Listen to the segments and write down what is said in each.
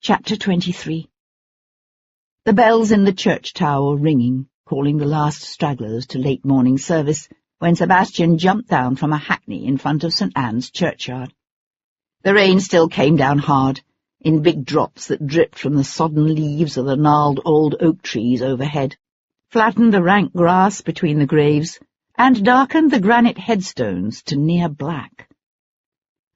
Chapter 23. The bells in the church tower were ringing, calling the last stragglers to late morning service, when Sebastian jumped down from a hackney in front of St. Anne's churchyard. The rain still came down hard, in big drops that dripped from the sodden leaves of the gnarled old oak trees overhead, flattened the rank grass between the graves, and darkened the granite headstones to near black.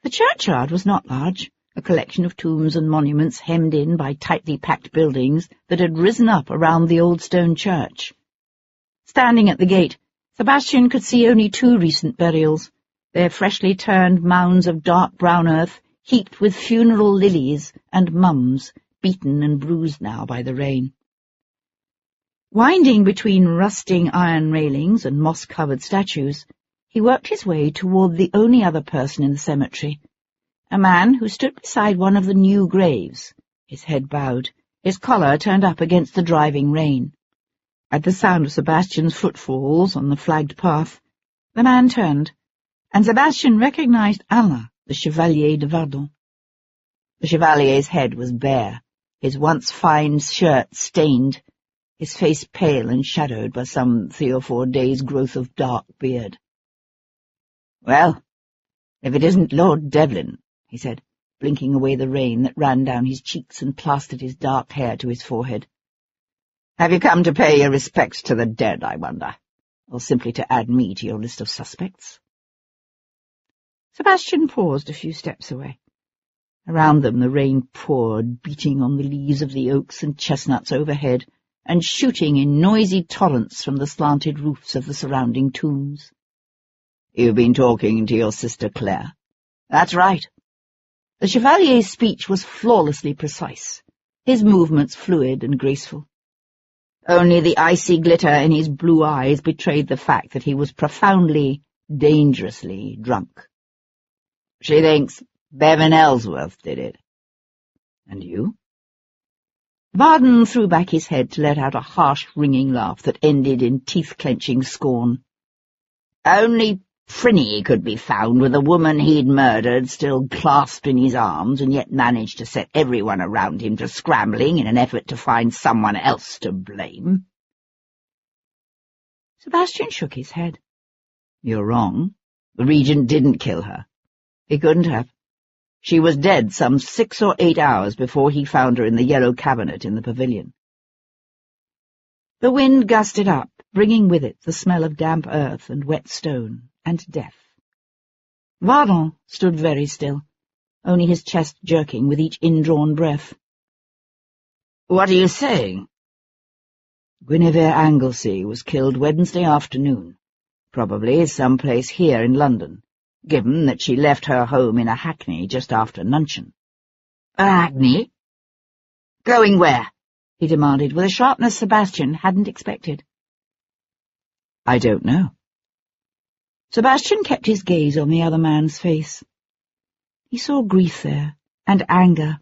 The churchyard was not large, a collection of tombs and monuments hemmed in by tightly packed buildings that had risen up around the old stone church. Standing at the gate, Sebastian could see only 2 recent burials, their freshly turned mounds of dark brown earth heaped with funeral lilies and mums, beaten and bruised now by the rain. Winding between rusting iron railings and moss-covered statues, he worked his way toward the only other person in the cemetery, a man who stood beside one of the new graves, his head bowed, his collar turned up against the driving rain. At the sound of Sebastian's footfalls on the flagged path, the man turned, and Sebastian recognized Alain, the Chevalier de Vardon. The Chevalier's head was bare, his once fine shirt stained, his face pale and shadowed by some 3 or 4 days' growth of dark beard. "Well, if it isn't Lord Devlin," he said, blinking away the rain that ran down his cheeks and plastered his dark hair to his forehead. "Have you come to pay your respects to the dead, I wonder, or simply to add me to your list of suspects?" Sebastian paused a few steps away. Around them the rain poured, beating on the leaves of the oaks and chestnuts overhead, and shooting in noisy torrents from the slanted roofs of the surrounding tombs. "You've been talking to your sister Claire?" "That's right." The Chevalier's speech was flawlessly precise, his movements fluid and graceful. Only the icy glitter in his blue eyes betrayed the fact that he was profoundly, dangerously drunk. "She thinks Bevan Ellsworth did it." "And you?" Vardon threw back his head to let out a harsh, ringing laugh that ended in teeth-clenching scorn. "Only Frinny could be found with the woman he'd murdered still clasped in his arms, and yet managed to set everyone around him to scrambling in an effort to find someone else to blame." Sebastian shook his head. "You're wrong. The Regent didn't kill her. He couldn't have. She was dead some 6 or 8 hours before he found her in the yellow cabinet in the pavilion." The wind gusted up, bringing with it the smell of damp earth and wet stone and death. Vardon stood very still, only his chest jerking with each indrawn breath. "What are you saying?" "Guinevere Anglesey was killed Wednesday afternoon, probably someplace here in London, given that she left her home in a hackney just after luncheon." "A hackney? Going where?" he demanded, with a sharpness Sebastian hadn't expected. "I don't know." Sebastian kept his gaze on the other man's face. He saw grief there, and anger,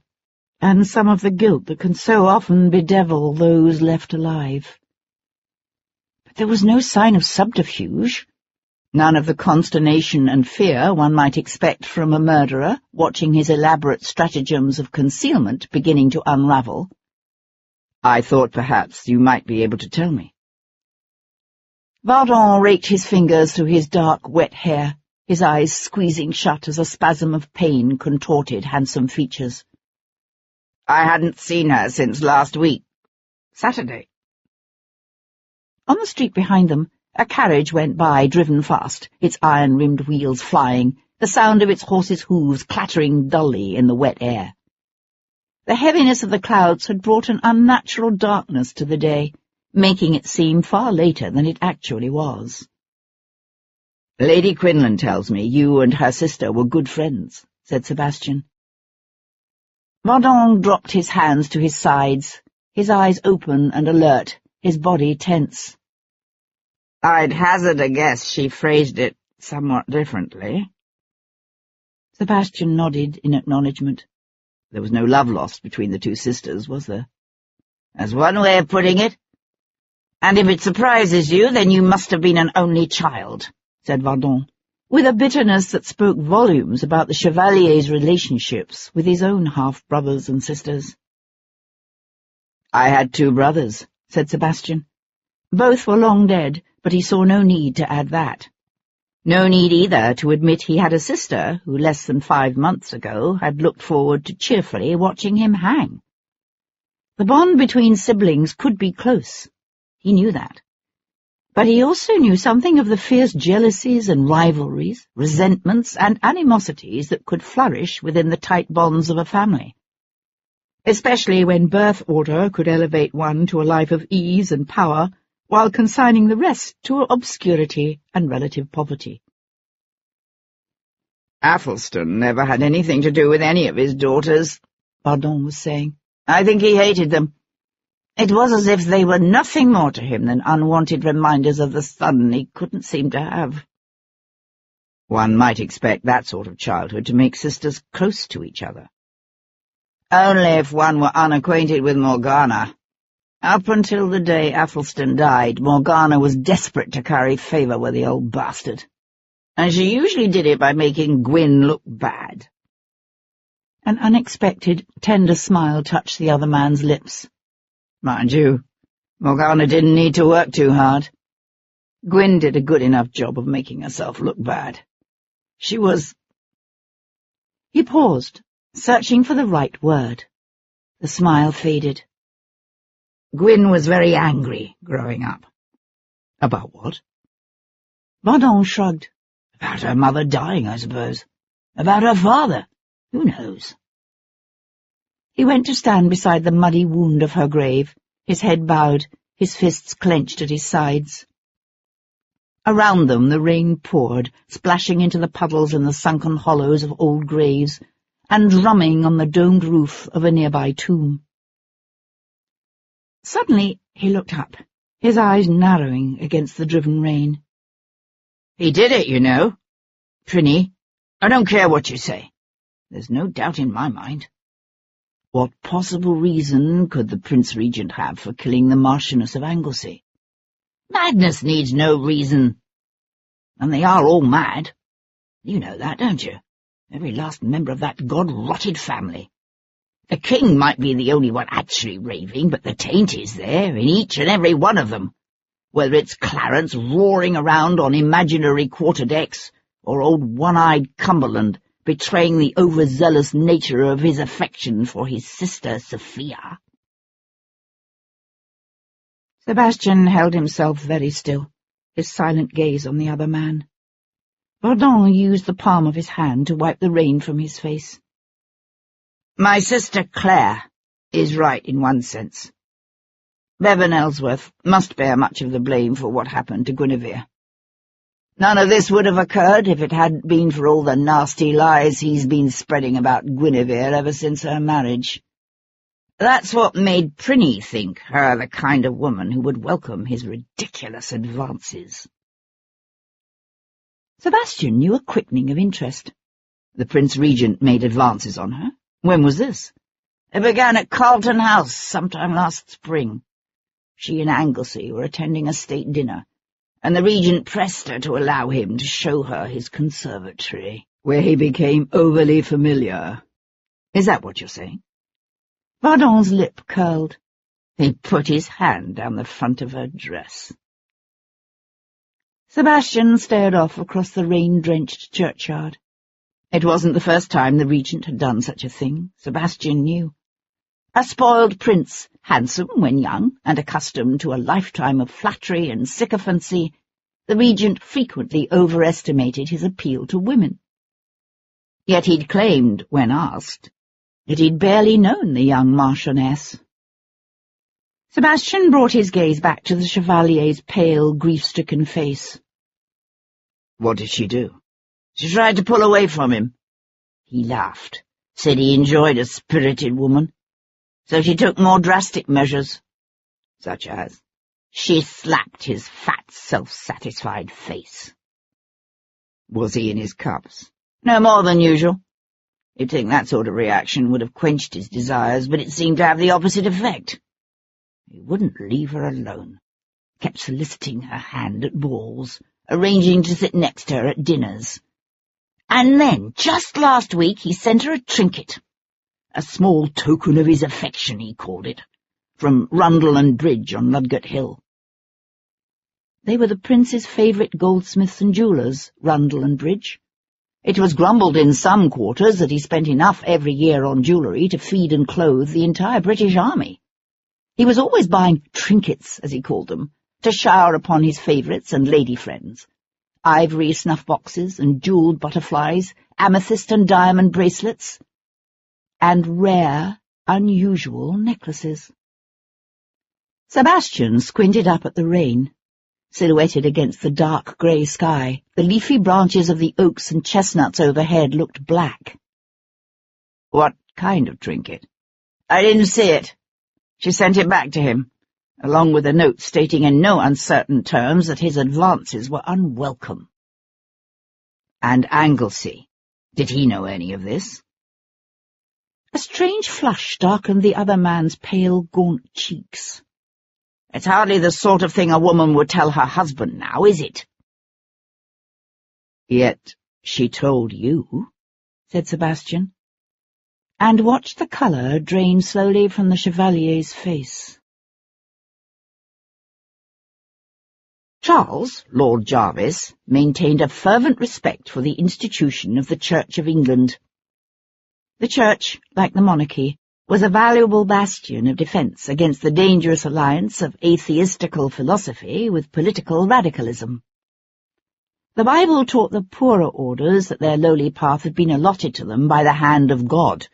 and some of the guilt that can so often bedevil those left alive. But there was no sign of subterfuge, none of the consternation and fear one might expect from a murderer watching his elaborate stratagems of concealment beginning to unravel. "I thought perhaps you might be able to tell me." Vardon raked his fingers through his dark, wet hair, his eyes squeezing shut as a spasm of pain contorted handsome features. "I hadn't seen her since last week. Saturday." On the street behind them, a carriage went by, driven fast, its iron-rimmed wheels flying, the sound of its horse's hooves clattering dully in the wet air. The heaviness of the clouds had brought an unnatural darkness to the day, making it seem far later than it actually was. "Lady Quinlan tells me you and her sister were good friends," said Sebastian. Vardon dropped his hands to his sides, his eyes open and alert, his body tense. "I'd hazard a guess she phrased it somewhat differently." Sebastian nodded in acknowledgement. There was no love lost between the 2 sisters, was there? "That's one way of putting it. And if it surprises you, then you must have been an only child," said Vardon, with a bitterness that spoke volumes about the Chevalier's relationships with his own half-brothers and sisters. "I had 2 brothers," said Sebastian. Both were long dead, but he saw no need to add that. No need either to admit he had a sister who, less than 5 months ago, had looked forward to cheerfully watching him hang. The bond between siblings could be close. He knew that. But he also knew something of the fierce jealousies and rivalries, resentments and animosities that could flourish within the tight bonds of a family, especially when birth order could elevate one to a life of ease and power, while consigning the rest to obscurity and relative poverty. "Athelstan never had anything to do with any of his daughters," Bardon was saying. "I think he hated them. It was as if they were nothing more to him than unwanted reminders of the son he couldn't seem to have." One might expect that sort of childhood to make sisters close to each other. Only if one were unacquainted with Morgana. Up until the day Athelstan died, Morgana was desperate to curry favour with the old bastard, and she usually did it by making Gwyn look bad. An unexpected, tender smile touched the other man's lips. Mind you, Morgana didn't need to work too hard. Gwyn did a good enough job of making herself look bad. She was— He paused, searching for the right word. The smile faded. Gwyn was very angry growing up. About what? Bardon shrugged. About her mother dying, I suppose. About her father. Who knows? He went to stand beside the muddy wound of her grave, his head bowed, his fists clenched at his sides. Around them the rain poured, splashing into the puddles in the sunken hollows of old graves, and drumming on the domed roof of a nearby tomb. Suddenly he looked up, his eyes narrowing against the driven rain. "He did it, you know. Prinny, I don't care what you say. There's no doubt in my mind. What possible reason could the Prince Regent have for killing the Marchioness of Anglesey? Madness needs no reason. And they are all mad. You know that, don't you? Every last member of that god-rotted family. The king might be the only one actually raving, but the taint is there in each and every one of them, whether it's Clarence roaring around on imaginary quarterdecks, or old one-eyed Cumberland betraying the overzealous nature of his affection for his sister Sophia." Sebastian held himself very still, his silent gaze on the other man. Bardon used the palm of his hand to wipe the rain from his face. "My sister Claire is right in one sense. Bevan Ellsworth must bear much of the blame for what happened to Guinevere. None of this would have occurred if it hadn't been for all the nasty lies he's been spreading about Guinevere ever since her marriage. That's what made Prinny think her the kind of woman who would welcome his ridiculous advances." Sebastian knew a quickening of interest. The Prince Regent made advances on her. When was this? It began at Carlton House sometime last spring. She and Anglesey were attending a state dinner, and the Regent pressed her to allow him to show her his conservatory, where he became overly familiar. Is that what you're saying? Bardon's lip curled. He put his hand down the front of her dress. Sebastian stared off across the rain-drenched churchyard. It wasn't the first time the Regent had done such a thing, Sebastian knew. A spoiled prince, handsome when young, and accustomed to a lifetime of flattery and sycophancy, the Regent frequently overestimated his appeal to women. Yet he'd claimed, when asked, that he'd barely known the young Marchioness. Sebastian brought his gaze back to the Chevalier's pale, grief-stricken face. "What did she do?" "She tried to pull away from him." He laughed, said he enjoyed a spirited woman. So she took more drastic measures. Such as, she slapped his fat, self-satisfied face. Was he in his cups? No more than usual. You'd think that sort of reaction would have quenched his desires, but it seemed to have the opposite effect. He wouldn't leave her alone. Kept soliciting her hand at balls, arranging to sit next to her at dinners. And then, just last week, he sent her a trinket. A small token of his affection, he called it. from Rundle and Bridge on Ludgate Hill. They were the prince's favourite goldsmiths and jewellers, Rundle and Bridge. It was grumbled in some quarters that he spent enough every year on jewellery to feed and clothe the entire British army. He was always buying trinkets, as he called them, to shower upon his favourites and lady friends. Ivory snuff-boxes and jewelled butterflies, amethyst and diamond bracelets, and rare, unusual necklaces. Sebastian squinted up at the rain. Silhouetted against the dark grey sky, the leafy branches of the oaks and chestnuts overhead looked black. "What kind of trinket?" "I didn't see it. She sent it back to him, along with a note stating in no uncertain terms that his advances were unwelcome." "And Anglesey, did he know any of this?" A strange flush darkened the other man's pale, gaunt cheeks. "It's hardly the sort of thing a woman would tell her husband now, is it?" "Yet she told you," said Sebastian, and watched the colour drain slowly from the Chevalier's face. Charles, Lord Jarvis, maintained a fervent respect for the institution of the Church of England. The Church, like the monarchy, was a valuable bastion of defence against the dangerous alliance of atheistical philosophy with political radicalism. The Bible taught the poorer orders that their lowly path had been allotted to them by the hand of God,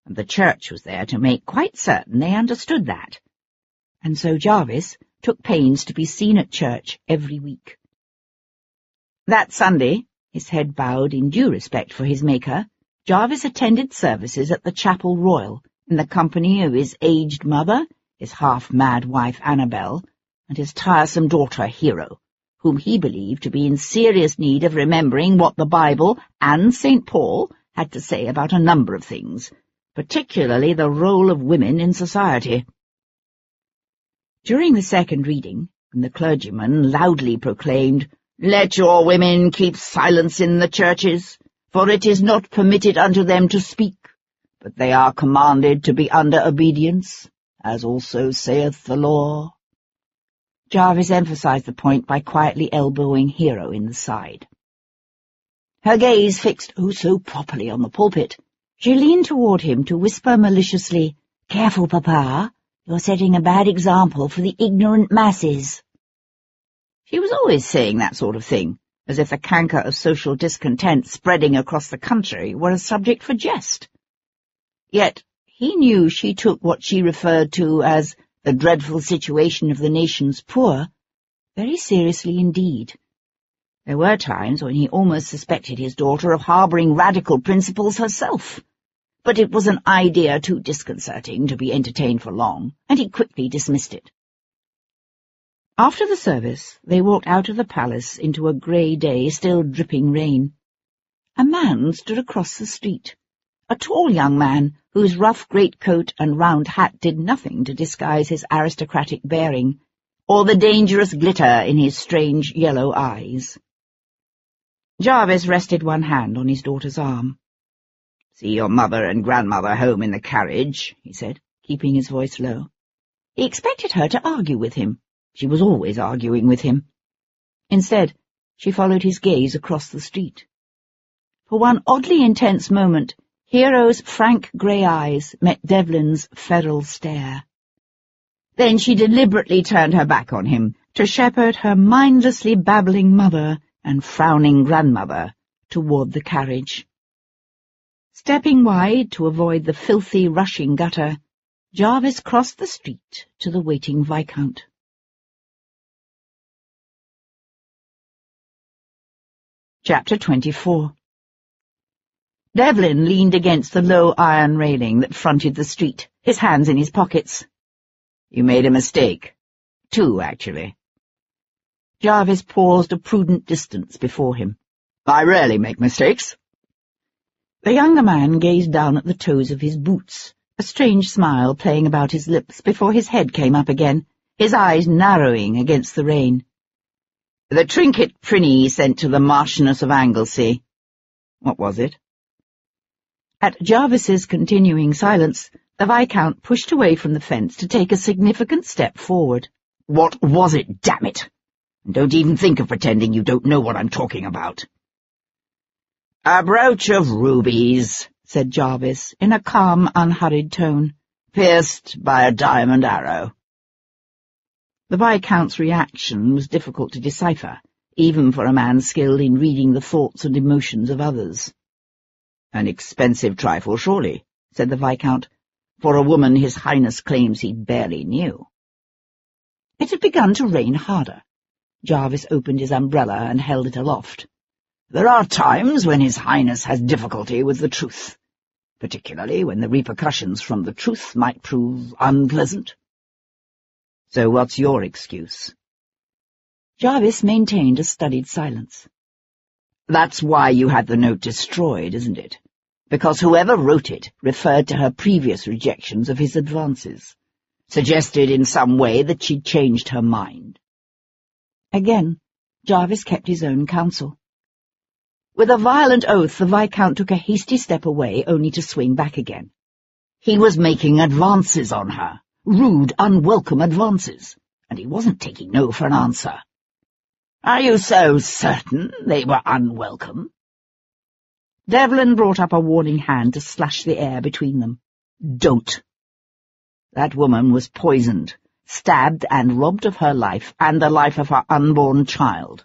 and the Church was there to make quite certain they understood that. And so Jarvis took pains to be seen at church every week. That Sunday, his head bowed in due respect for his Maker, Jarvis attended services at the Chapel Royal, in the company of his aged mother, his half-mad wife Annabel, and his tiresome daughter Hero, whom he believed to be in serious need of remembering what the Bible and St. Paul had to say about a number of things, particularly the role of women in society. During the second reading, when the clergyman loudly proclaimed, "Let your women keep silence in the churches, for it is not permitted unto them to speak, but they are commanded to be under obedience, as also saith the law," Jarvis emphasized the point by quietly elbowing Hero in the side. Her gaze fixed so properly on the pulpit, she leaned toward him to whisper maliciously, "Careful, Papa, you're setting a bad example for the ignorant masses." She was always saying that sort of thing, as if the canker of social discontent spreading across the country were a subject for jest. Yet he knew she took what she referred to as the dreadful situation of the nation's poor very seriously indeed. There were times when he almost suspected his daughter of harbouring radical principles herself, but it was an idea too disconcerting to be entertained for long, and he quickly dismissed it. After the service, they walked out of the palace into a grey day, still dripping rain. A man stood across the street. A tall young man, whose rough greatcoat and round hat did nothing to disguise his aristocratic bearing, or the dangerous glitter in his strange yellow eyes. Jarvis rested one hand on his daughter's arm. "See your mother and grandmother home in the carriage," he said, keeping his voice low. He expected her to argue with him. She was always arguing with him. Instead, she followed his gaze across the street. For one oddly intense moment, Hero's frank grey eyes met Devlin's feral stare. Then she deliberately turned her back on him to shepherd her mindlessly babbling mother and frowning grandmother toward the carriage. Stepping wide to avoid the filthy, rushing gutter, Jarvis crossed the street to the waiting Viscount. Chapter 24. Devlin leaned against the low iron railing that fronted the street, his hands in his pockets. "You made a mistake. 2, actually." Jarvis paused a prudent distance before him. "I rarely make mistakes." The younger man gazed down at the toes of his boots, a strange smile playing about his lips before his head came up again, his eyes narrowing against the rain. "The trinket Prinny sent to the Marchioness of Anglesey. What was it?" At Jarvis's continuing silence, The Viscount pushed away from the fence to take a significant step forward. "What was it, damn it? And don't even think of pretending you don't know what I'm talking about." "A brooch of rubies," said Jarvis, in a calm, unhurried tone, "pierced by a diamond arrow." The Viscount's reaction was difficult to decipher, even for a man skilled in reading the thoughts and emotions of others. "An expensive trifle, surely," said the Viscount, "for a woman His Highness claims he barely knew." It had begun to rain harder. Jarvis opened his umbrella and held it aloft. "There are times when His Highness has difficulty with the truth, particularly when the repercussions from the truth might prove unpleasant." "So what's your excuse?" Jarvis maintained a studied silence. "That's why you had the note destroyed, isn't it? Because whoever wrote it referred to her previous rejections of his advances, suggested in some way that she'd changed her mind." Again, Jarvis kept his own counsel. With a violent oath, the Viscount took a hasty step away, only to swing back again. He was making advances on her, rude, unwelcome advances, and he wasn't taking no for an answer. "Are you so certain they were unwelcome?" Devlin brought up a warning hand to slash the air between them. "Don't. That woman was poisoned, stabbed and robbed of her life and the life of her unborn child.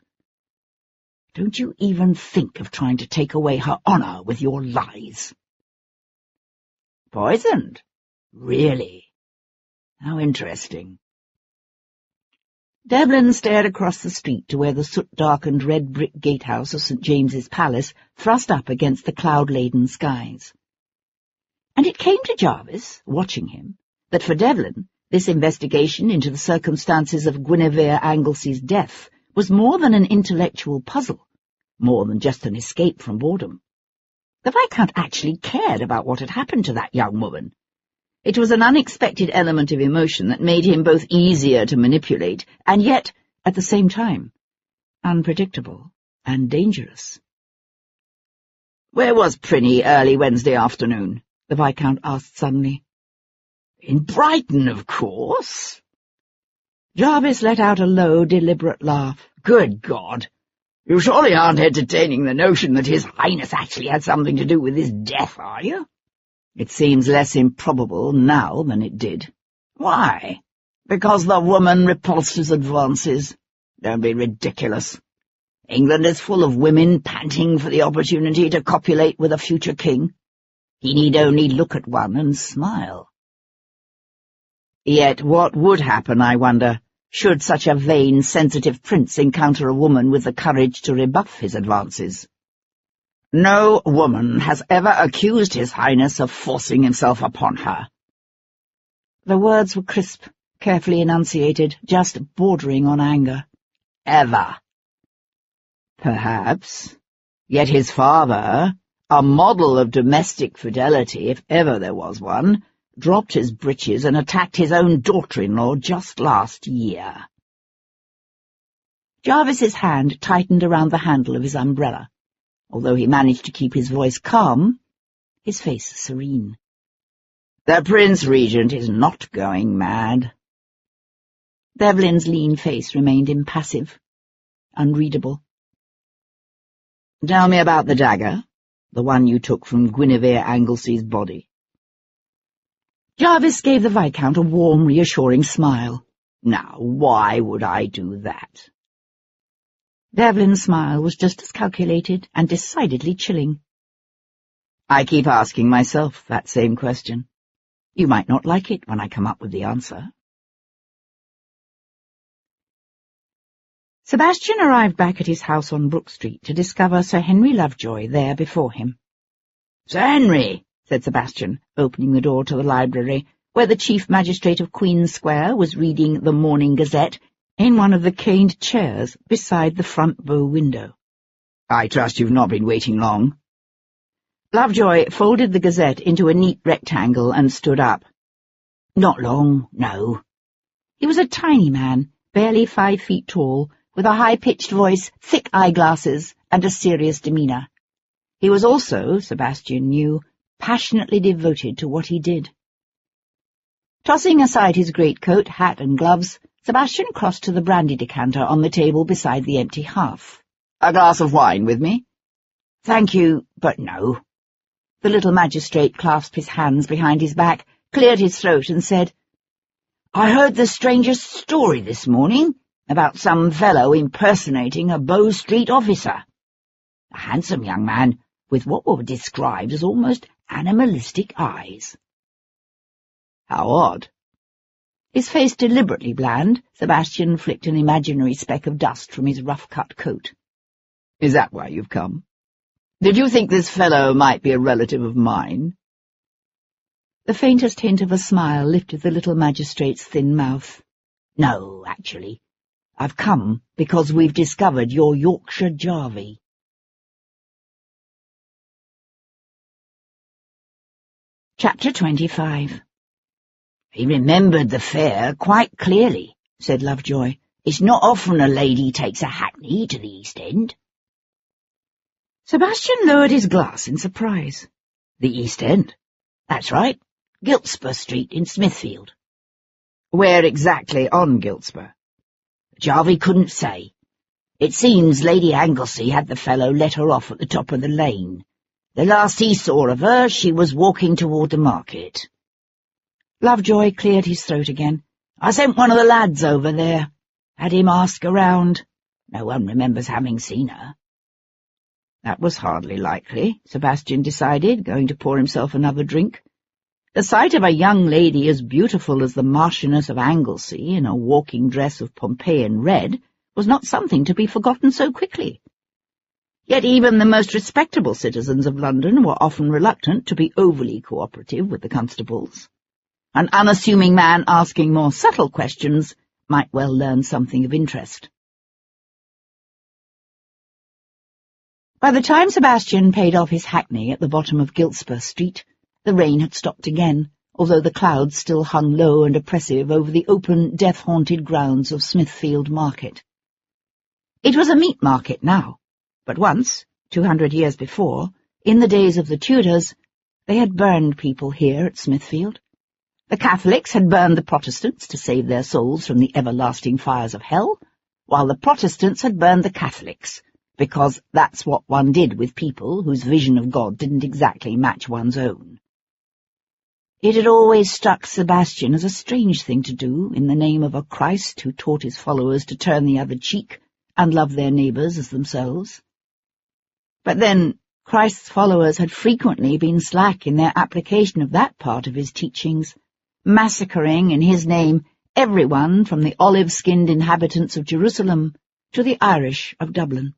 Don't you even think of trying to take away her honor with your lies." "Poisoned? Really? How interesting." Devlin stared across the street to where the soot-darkened red brick gatehouse of St. James's Palace thrust up against the cloud-laden skies. And it came to Jarvis, watching him, that for Devlin this investigation into the circumstances of Guinevere Anglesey's death was more than an intellectual puzzle, more than just an escape from boredom. The Viscount actually cared about what had happened to that young woman. It was an unexpected element of emotion that made him both easier to manipulate and yet, at the same time, unpredictable and dangerous. "Where was Prinny early Wednesday afternoon?" the Viscount asked suddenly. "In Brighton, of course." Jarvis let out a low, deliberate laugh. "Good God! You surely aren't entertaining the notion that His Highness actually had something to do with his death, are you?" "It seems less improbable now than it did." "Why? Because the woman repulsed his advances? Don't be ridiculous. England is full of women panting for the opportunity to copulate with a future king. He need only look at one and smile." Yet what would happen, I wonder, should such a vain, sensitive prince encounter a woman with the courage to rebuff his advances? "No woman has ever accused His Highness of forcing himself upon her." The words were crisp, carefully enunciated, just bordering on anger. "Ever." Perhaps. Yet his father, a model of domestic fidelity if ever there was one, dropped his breeches and attacked his own daughter-in-law just last year. Jarvis's hand tightened around the handle of his umbrella. Although he managed to keep his voice calm, his face serene. "The Prince Regent is not going mad." Devlin's lean face remained impassive, unreadable. "Tell me about the dagger, the one you took from Guinevere Anglesey's body." Jarvis gave the Viscount a warm, reassuring smile. "Now, why would I do that?" Devlin's smile was just as calculated and decidedly chilling. "I keep asking myself that same question. You might not like it when I come up with the answer." Sebastian arrived back at his house on Brook Street to discover Sir Henry Lovejoy there before him. "Sir Henry," said Sebastian, opening the door to the library, where the Chief Magistrate of Queen Square was reading the Morning Gazette in one of the caned chairs beside the front bow window. "I trust you've not been waiting long." Lovejoy folded the Gazette into a neat rectangle and stood up. "Not long, no." He was a tiny man, barely 5 feet tall, with a high-pitched voice, thick eyeglasses, and a serious demeanour. He was also, Sebastian knew, passionately devoted to what he did. Tossing aside his greatcoat, hat, and gloves, Sebastian crossed to the brandy decanter on the table beside the empty hearth. "A glass of wine with me?" "Thank you, but no." The little magistrate clasped his hands behind his back, cleared his throat, and said, "I heard the strangest story this morning about some fellow impersonating a Bow Street officer. A handsome young man with what were described as almost animalistic eyes." "How odd." His face deliberately bland, Sebastian flicked an imaginary speck of dust from his rough-cut coat. "Is that why you've come? Did you think this fellow might be a relative of mine?" The faintest hint of a smile lifted the little magistrate's thin mouth. "No, actually. I've come because we've discovered your Yorkshire Jarvey." Chapter 25. "He remembered the fair quite clearly," said Lovejoy. "It's not often a lady takes a hackney to the East End." Sebastian lowered his glass in surprise. "The East End? That's right. Giltspur Street in Smithfield." "Where exactly on Giltspur?" Jarvey couldn't say. It seems Lady Anglesey had the fellow let her off at the top of the lane. The last he saw of her, she was walking toward the market." Lovejoy cleared his throat again. "I sent one of the lads over there. Had him ask around. No one remembers having seen her." That was hardly likely, Sebastian decided, going to pour himself another drink. The sight of a young lady as beautiful as the Marchioness of Anglesey in a walking dress of Pompeian red was not something to be forgotten so quickly. Yet even the most respectable citizens of London were often reluctant to be overly cooperative with the constables. An unassuming man asking more subtle questions might well learn something of interest. By the time Sebastian paid off his hackney at the bottom of Giltspur Street, the rain had stopped again, although the clouds still hung low and oppressive over the open, death-haunted grounds of Smithfield Market. It was a meat market now, but once, 200 years before, in the days of the Tudors, they had burned people here at Smithfield. The Catholics had burned the Protestants to save their souls from the everlasting fires of hell, while the Protestants had burned the Catholics, because that's what one did with people whose vision of God didn't exactly match one's own. It had always struck Sebastian as a strange thing to do in the name of a Christ who taught his followers to turn the other cheek and love their neighbours as themselves. But then Christ's followers had frequently been slack in their application of that part of his teachings, massacring in his name everyone from the olive-skinned inhabitants of Jerusalem to the Irish of Dublin.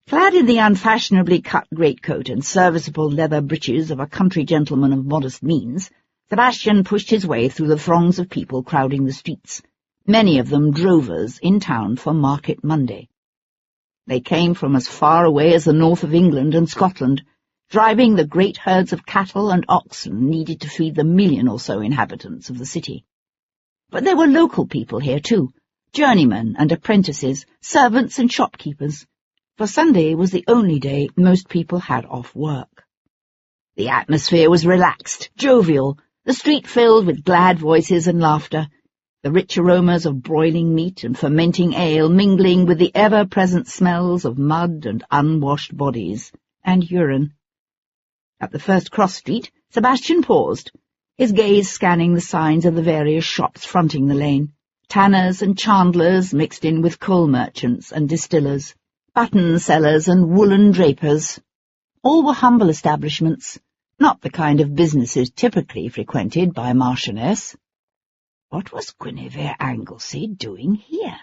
Clad in the unfashionably cut greatcoat and serviceable leather breeches of a country gentleman of modest means, Sebastian pushed his way through the throngs of people crowding the streets, many of them drovers in town for Market Monday. They came from as far away as the north of England and Scotland, driving the great herds of cattle and oxen needed to feed the 1,000,000 or so inhabitants of the city. But there were local people here too, journeymen and apprentices, servants and shopkeepers, for Sunday was the only day most people had off work. The atmosphere was relaxed, jovial, the street filled with glad voices and laughter, the rich aromas of broiling meat and fermenting ale mingling with the ever-present smells of mud and unwashed bodies, and urine. At the first cross-street, Sebastian paused, his gaze scanning the signs of the various shops fronting the lane, tanners and chandlers mixed in with coal merchants and distillers, button sellers and woolen drapers. All were humble establishments, not the kind of businesses typically frequented by a marchioness. What was Guinevere Anglesey doing here?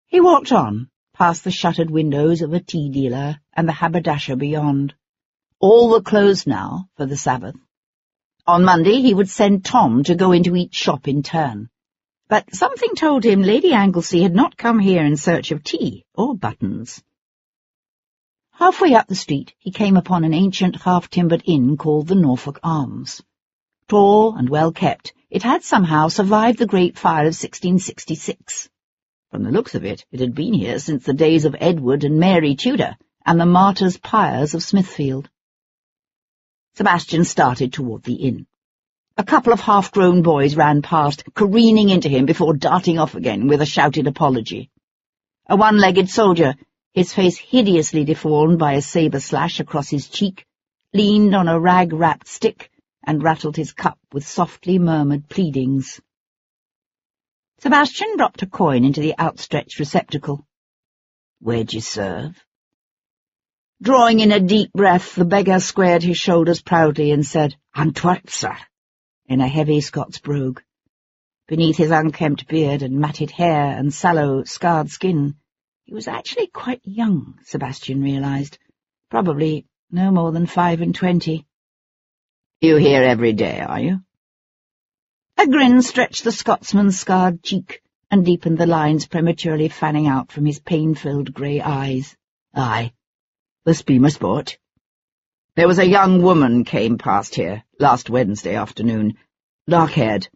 He walked on, past the shuttered windows of a tea dealer and the haberdasher beyond. All were closed now for the Sabbath. On Monday he would send Tom to go into each shop in turn. But something told him Lady Anglesey had not come here in search of tea or buttons. Halfway up the street he came upon an ancient half-timbered inn called the Norfolk Arms. Tall and well-kept, it had somehow survived the Great Fire of 1666. From the looks of it, it had been here since the days of Edward and Mary Tudor and the martyrs' pyres of Smithfield. Sebastian started toward the inn. A couple of half-grown boys ran past, careening into him before darting off again with a shouted apology. A one-legged soldier, his face hideously deformed by a sabre slash across his cheek, leaned on a rag-wrapped stick and rattled his cup with softly murmured pleadings. Sebastian dropped a coin into the outstretched receptacle. "Where'd you serve?" Drawing in a deep breath, the beggar squared his shoulders proudly and said, "Antwerp, sir," in a heavy Scots brogue. Beneath his unkempt beard and matted hair and sallow, scarred skin, he was actually quite young, Sebastian realized. Probably no more than 25. "You here every day, are you?" A grin stretched the Scotsman's scarred cheek and deepened the lines prematurely fanning out from his pain-filled grey eyes. "Aye. This be my sport. There was a young woman came past here last Wednesday afternoon, dark-haired,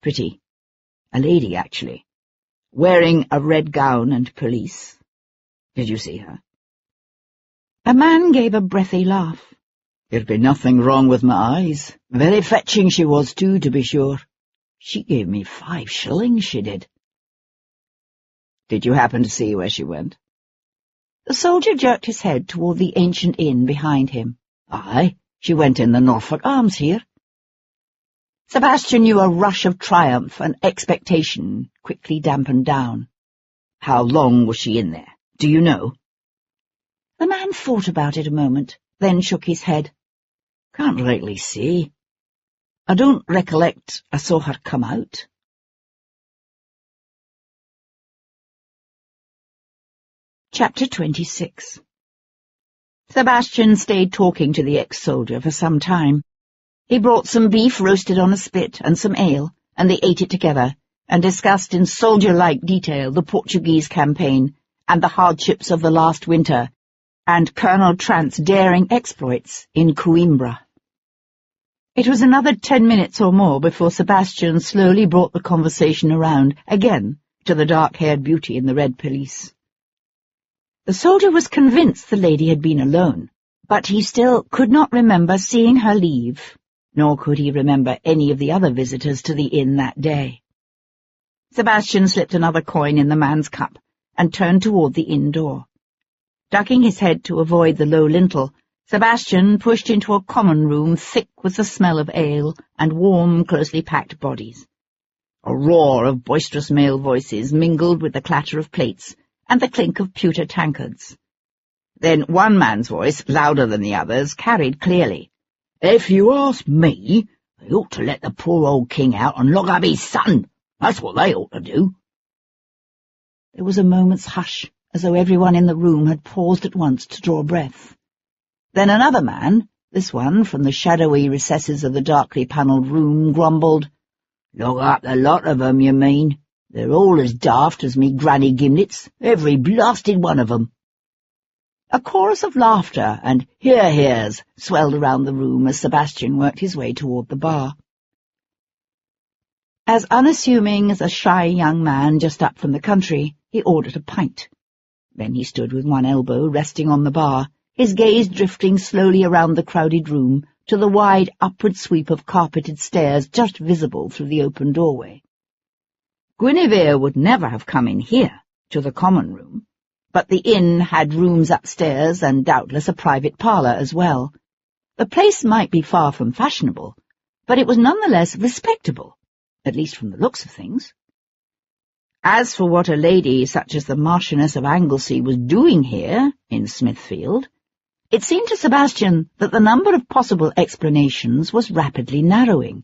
pretty. A lady, actually, wearing a red gown and pelisse. Did you see her?" A man gave a breathy laugh. "There'd be nothing wrong with my eyes. Very fetching she was, too, to be sure. She gave me 5 shillings, she did." "Did you happen to see where she went?" The soldier jerked his head toward the ancient inn behind him. "Aye, she went in the Norfolk Arms here." Sebastian knew a rush of triumph and expectation quickly dampened down. "How long was she in there? Do you know?" The man thought about it a moment, then shook his head. "Can't rightly say. I don't recollect I saw her come out." Chapter 26. Sebastian stayed talking to the ex-soldier for some time. He brought some beef roasted on a spit and some ale, and they ate it together, and discussed in soldier-like detail the Portuguese campaign and the hardships of the last winter, and Colonel Trant's daring exploits in Coimbra. It was another 10 minutes or more before Sebastian slowly brought the conversation around, again, to the dark-haired beauty in the red pelisse. The soldier was convinced the lady had been alone, but he still could not remember seeing her leave, nor could he remember any of the other visitors to the inn that day. Sebastian slipped another coin in the man's cup and turned toward the inn door. Ducking his head to avoid the low lintel, Sebastian pushed into a common room thick with the smell of ale and warm, closely packed bodies. A roar of boisterous male voices mingled with the clatter of plates and the clink of pewter tankards. Then one man's voice, louder than the others, carried clearly, "If you ask me, they ought to let the poor old king out and lock up his son. That's what they ought to do." There was a moment's hush, as though everyone in the room had paused at once to draw breath. Then another man, this one from the shadowy recesses of the darkly panelled room, grumbled, "Lock up the lot of 'em, you mean? They're all as daft as me granny gimlets, every blasted one of 'em." A chorus of laughter and hear-hears swelled around the room as Sebastian worked his way toward the bar. As unassuming as a shy young man just up from the country, he ordered a pint. Then he stood with one elbow resting on the bar, his gaze drifting slowly around the crowded room to the wide upward sweep of carpeted stairs just visible through the open doorway. Guinevere would never have come in here, to the common room, but the inn had rooms upstairs and doubtless a private parlour as well. The place might be far from fashionable, but it was nonetheless respectable, at least from the looks of things. As for what a lady such as the Marchioness of Anglesey was doing here, in Smithfield, it seemed to Sebastian that the number of possible explanations was rapidly narrowing.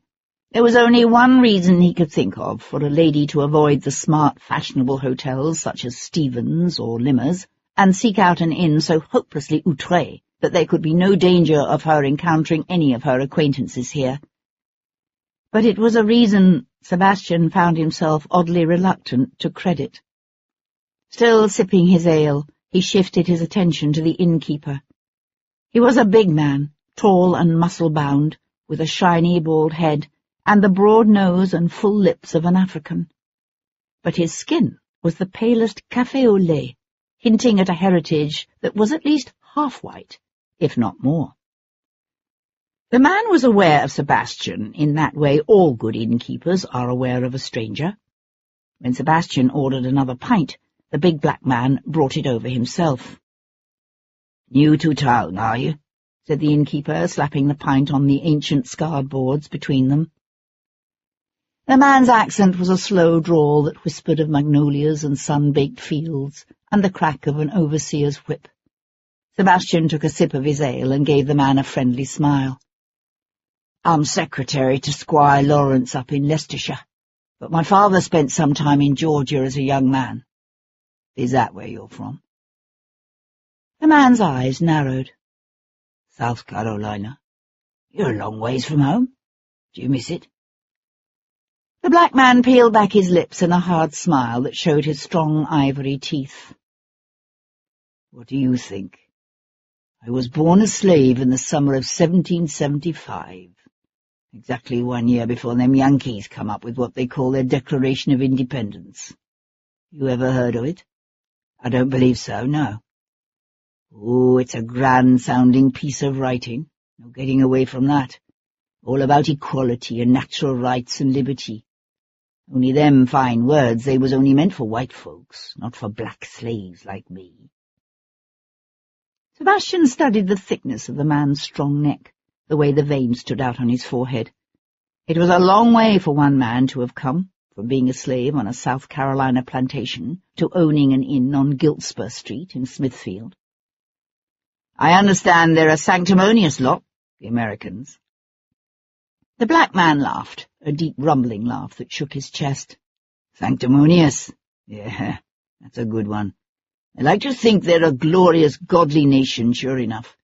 There was only one reason he could think of for a lady to avoid the smart, fashionable hotels such as Stevens or Limmer's, and seek out an inn so hopelessly outré that there could be no danger of her encountering any of her acquaintances here. But it was a reason Sebastian found himself oddly reluctant to credit. Still sipping his ale, he shifted his attention to the innkeeper. He was a big man, tall and muscle-bound, with a shiny bald head, and the broad nose and full lips of an African. But his skin was the palest café au lait, hinting at a heritage that was at least half white, if not more. The man was aware of Sebastian in that way all good innkeepers are aware of a stranger. When Sebastian ordered another pint, the big black man brought it over himself. "New to town, are you?" said the innkeeper, slapping the pint on the ancient scarred boards between them. The man's accent was a slow drawl that whispered of magnolias and sun-baked fields and the crack of an overseer's whip. Sebastian took a sip of his ale and gave the man a friendly smile. "I'm secretary to Squire Lawrence up in Leicestershire, but my father spent some time in Georgia as a young man. Is that where you're from?" The man's eyes narrowed. "South Carolina. You're a long ways from home. Do you miss it?" The black man peeled back his lips in a hard smile that showed his strong ivory teeth. "What do you think? I was born a slave in the summer of 1775, exactly 1 year before them Yankees come up with what they call their Declaration of Independence. You ever heard of it?" "I don't believe so, no." "Oh, it's a grand-sounding piece of writing. No getting away from that. All about equality and natural rights and liberty. Only them fine words, they was only meant for white folks, not for black slaves like me." Sebastian studied the thickness of the man's strong neck, the way the veins stood out on his forehead. It was a long way for one man to have come, from being a slave on a South Carolina plantation to owning an inn on Giltspur Street in Smithfield. "I understand they're a sanctimonious lot, the Americans." The black man laughed, a deep rumbling laugh that shook his chest. "Sanctimonious? Yeah, that's a good one. I like to think they're a glorious, godly nation, sure enough,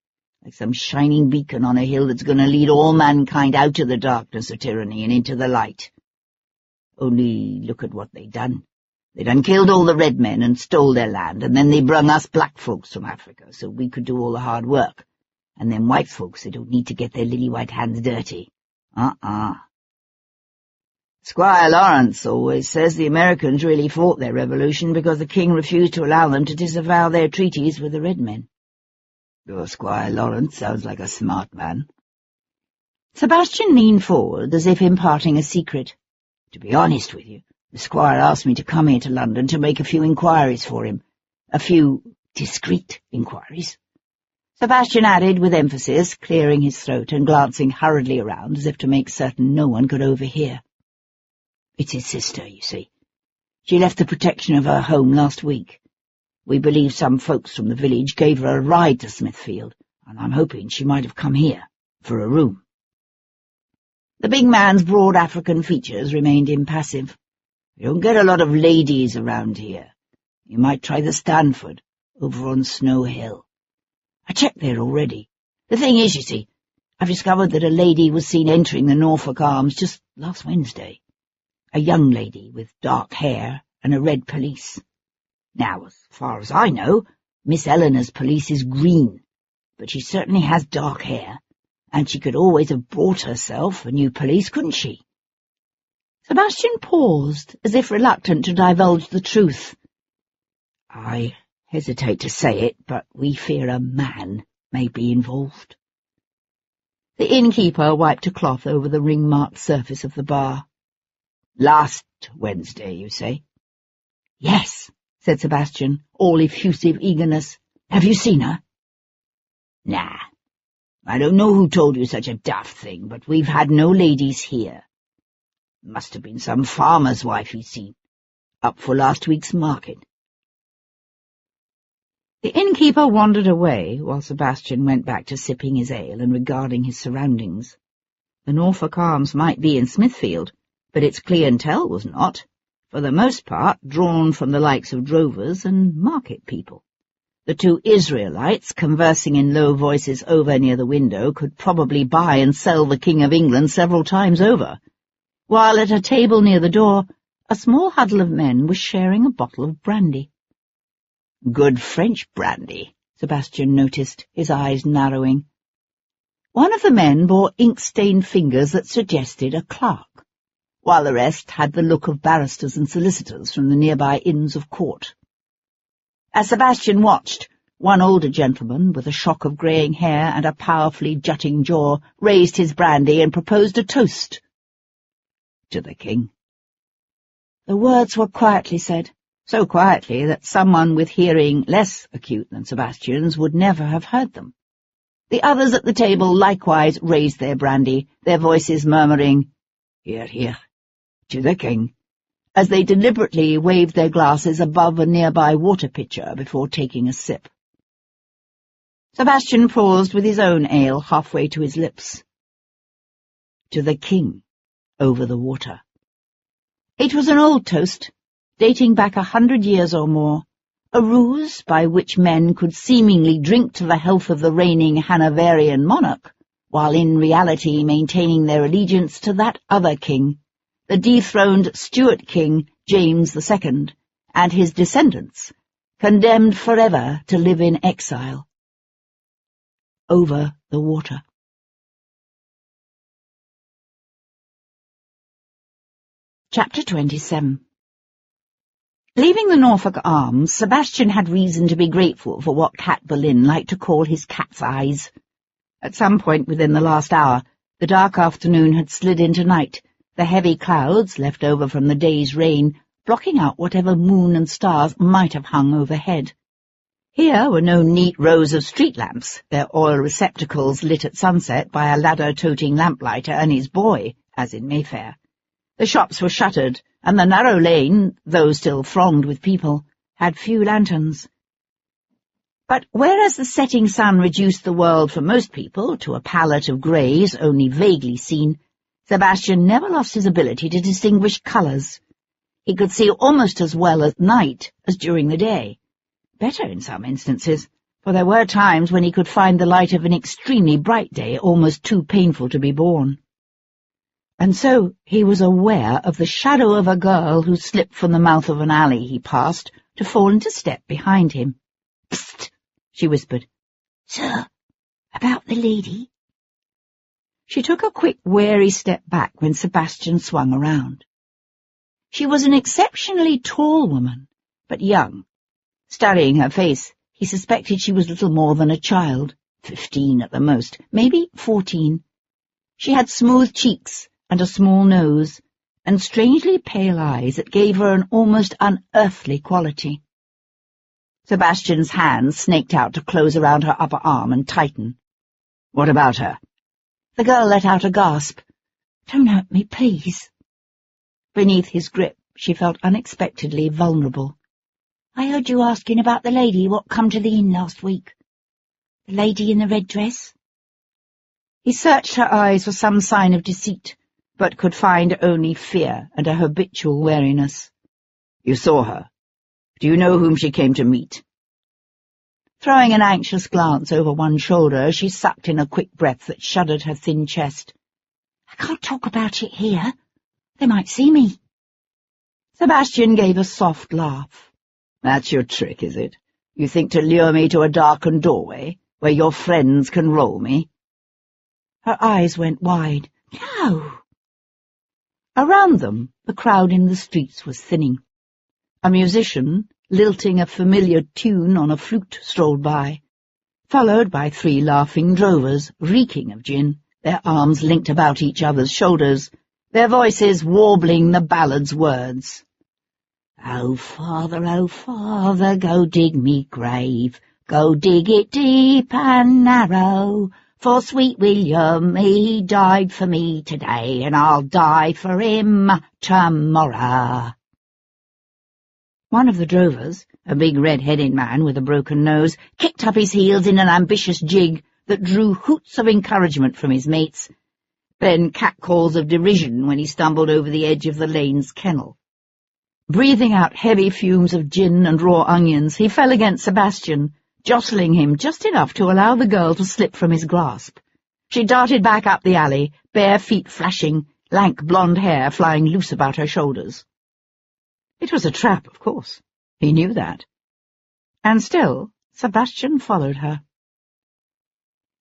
like some shining beacon on a hill that's going to lead all mankind out of the darkness of tyranny and into the light. Only look at what they done. They done killed all the red men and stole their land, and then they brung us black folks from Africa so we could do all the hard work, and them white folks, they don't need to get their lily white hands dirty. Squire Lawrence always says the Americans really fought their revolution because the king refused to allow them to disavow their treaties with the red men." "Your Squire Lawrence sounds like a smart man." Sebastian leaned forward as if imparting a secret. "To be honest with you, the squire asked me to come here to London to make a few inquiries for him. A few discreet inquiries." Sebastian added with emphasis, clearing his throat and glancing hurriedly around as if to make certain no one could overhear. "It's his sister, you see. She left the protection of her home last week. We believe some folks from the village gave her a ride to Smithfield, and I'm hoping she might have come here for a room." The big man's broad African features remained impassive. "We don't get a lot of ladies around here. You might try the Stanford, over on Snow Hill. I checked there already. The thing is, you see, I've discovered that a lady was seen entering the Norfolk Arms just last Wednesday. A young lady with dark hair and a red pelisse. Now, as far as I know, Miss Eleanor's pelisse is green, but she certainly has dark hair, and she could always have brought herself a new pelisse, couldn't she?" Sebastian paused, as if reluctant to divulge the truth. "I hesitate to say it, but we fear a man may be involved." The innkeeper wiped a cloth over the ring-marked surface of the bar. "Last Wednesday, you say?" "Yes," said Sebastian, all effusive eagerness. "Have you seen her?" "Nah. I don't know who told you such a daft thing, but we've had no ladies here. Must have been some farmer's wife he's seen, up for last week's market." The innkeeper wandered away, while Sebastian went back to sipping his ale and regarding his surroundings. The Norfolk Arms might be in Smithfield, but its clientele was not, for the most part drawn from the likes of drovers and market people. The two Israelites, conversing in low voices over near the window, could probably buy and sell the King of England several times over, while at a table near the door a small huddle of men was sharing a bottle of brandy. "Good French brandy," Sebastian noticed, his eyes narrowing. One of the men bore ink-stained fingers that suggested a clerk, while the rest had the look of barristers and solicitors from the nearby Inns of Court. As Sebastian watched, One older gentleman, with a shock of greying hair and a powerfully jutting jaw, raised his brandy and proposed a toast. To the king. The words were quietly said, so quietly that someone with hearing less acute than Sebastian's would never have heard them. The others at the table likewise raised their brandy, their voices murmuring, "Hear, hear," to the king, as they deliberately waved their glasses above a nearby water pitcher before taking a sip. Sebastian paused with his own ale halfway to his lips. To the king, over the water. It was an old toast, dating back 100 years or more, a ruse by which men could seemingly drink to the health of the reigning Hanoverian monarch, while in reality maintaining their allegiance to that other king, the dethroned Stuart king James II, and his descendants, condemned forever to live in exile. Over the water. Chapter 27. Leaving the Norfolk Arms, Sebastian had reason to be grateful for what Cat Boleyn liked to call his cat's eyes. At some point within the last hour, the dark afternoon had slid into night, the heavy clouds, left over from the day's rain, blocking out whatever moon and stars might have hung overhead. Here were no neat rows of street lamps, their oil receptacles lit at sunset by a ladder-toting lamplighter and his boy, as in Mayfair. The shops were shuttered, and the narrow lane, though still thronged with people, had few lanterns. But whereas the setting sun reduced the world for most people to a palette of greys only vaguely seen, Sebastian never lost his ability to distinguish colours. He could see almost as well at night as during the day. Better in some instances, for there were times when he could find the light of an extremely bright day almost too painful to be borne. And so he was aware of the shadow of a girl who slipped from the mouth of an alley he passed to fall into step behind him. "Psst," she whispered. "Sir, about the lady?" She took a quick, wary step back when Sebastian swung around. She was an exceptionally tall woman, but young. Studying her face, he suspected she was little more than a child, 15 at the most, maybe 14. She had smooth cheeks and a small nose, and strangely pale eyes that gave her an almost unearthly quality. Sebastian's hand snaked out to close around her upper arm and tighten. "What about her?" The girl let out a gasp. "Don't hurt me, please." Beneath his grip, she felt unexpectedly vulnerable. "I heard you asking about the lady what come to the inn last week. The lady in the red dress?" He searched her eyes for some sign of deceit, but could find only fear and a habitual wariness. "You saw her. Do you know whom she came to meet?" Throwing an anxious glance over one shoulder, she sucked in a quick breath that shuddered her thin chest. "I can't talk about it here. They might see me." Sebastian gave a soft laugh. "That's your trick, is it? You think to lure me to a darkened doorway, where your friends can roll me?" Her eyes went wide. "No." Around them, the crowd in the streets was thinning. A musician, lilting a familiar tune on a flute, strolled by, followed by 3 laughing drovers, reeking of gin, their arms linked about each other's shoulders, their voices warbling the ballad's words. Oh, father, go dig me grave, go dig it deep and narrow, for sweet William, he died for me today, and I'll die for him tomorrow." One of the drovers, a big red-headed man with a broken nose, kicked up his heels in an ambitious jig that drew hoots of encouragement from his mates, then catcalls of derision when he stumbled over the edge of the lane's kennel. Breathing out heavy fumes of gin and raw onions, he fell against Sebastian, jostling him just enough to allow the girl to slip from his grasp. She darted back up the alley, bare feet flashing, lank blonde hair flying loose about her shoulders. It was a trap, of course. He knew that. And still, Sebastian followed her.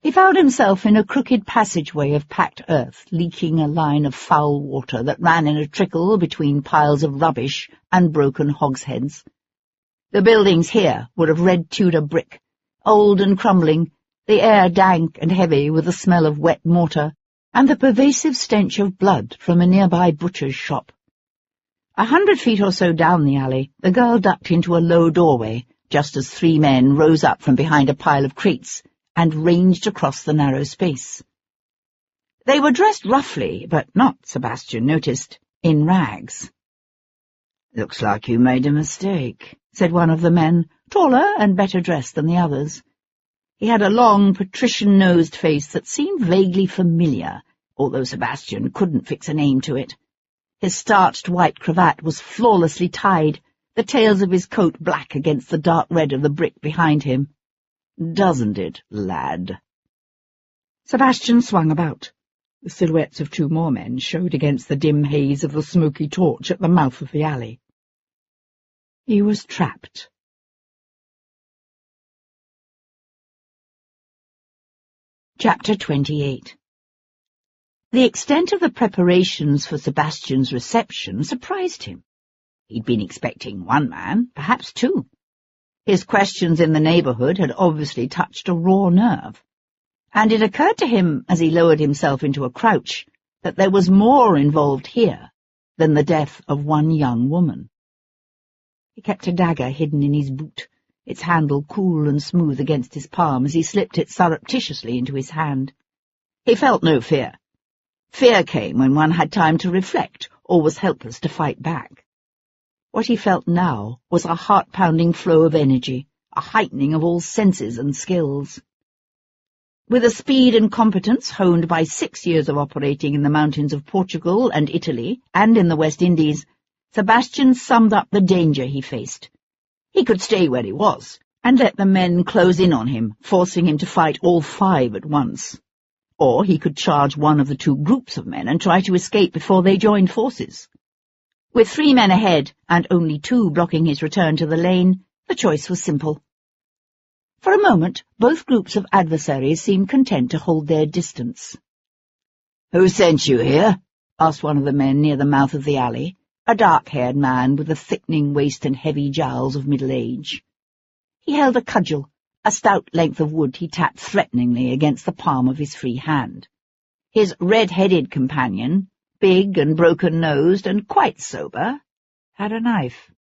He found himself in a crooked passageway of packed earth, leaking a line of foul water that ran in a trickle between piles of rubbish and broken hogsheads. The buildings here were of red Tudor brick, old and crumbling, the air dank and heavy with the smell of wet mortar, and the pervasive stench of blood from a nearby butcher's shop. 100 feet or so down the alley, the girl ducked into a low doorway, just as 3 men rose up from behind a pile of crates and ranged across the narrow space. They were dressed roughly, but not, Sebastian noticed, in rags. "Looks like you made a mistake," said one of the men, taller and better dressed than the others. He had a long, patrician-nosed face that seemed vaguely familiar, although Sebastian couldn't fix a name to it. His starched white cravat was flawlessly tied, the tails of his coat black against the dark red of the brick behind him. "Doesn't it, lad?" Sebastian swung about. The silhouettes of 2 more men showed against the dim haze of the smoky torch at the mouth of the alley. He was trapped. Chapter 28. The extent of the preparations for Sebastian's reception surprised him. He'd been expecting 1 man, perhaps 2. His questions in the neighbourhood had obviously touched a raw nerve, and it occurred to him, as he lowered himself into a crouch, that there was more involved here than the death of 1 young woman. He kept a dagger hidden in his boot, its handle cool and smooth against his palm as he slipped it surreptitiously into his hand. He felt no fear. Fear came when one had time to reflect or was helpless to fight back. What he felt now was a heart-pounding flow of energy, a heightening of all senses and skills. With a speed and competence honed by 6 years of operating in the mountains of Portugal and Italy and in the West Indies, Sebastian summed up the danger he faced. He could stay where he was and let the men close in on him, forcing him to fight all 5 at once. Or he could charge one of the 2 groups of men and try to escape before they joined forces. With 3 men ahead and only 2 blocking his return to the lane, the choice was simple. For a moment, both groups of adversaries seemed content to hold their distance. "Who sent you here?" asked one of the men near the mouth of the alley, a dark-haired man with a thickening waist and heavy jowls of middle age. He held a cudgel, a stout length of wood he tapped threateningly against the palm of his free hand. His red-headed companion, big and broken-nosed and quite sober, had a knife.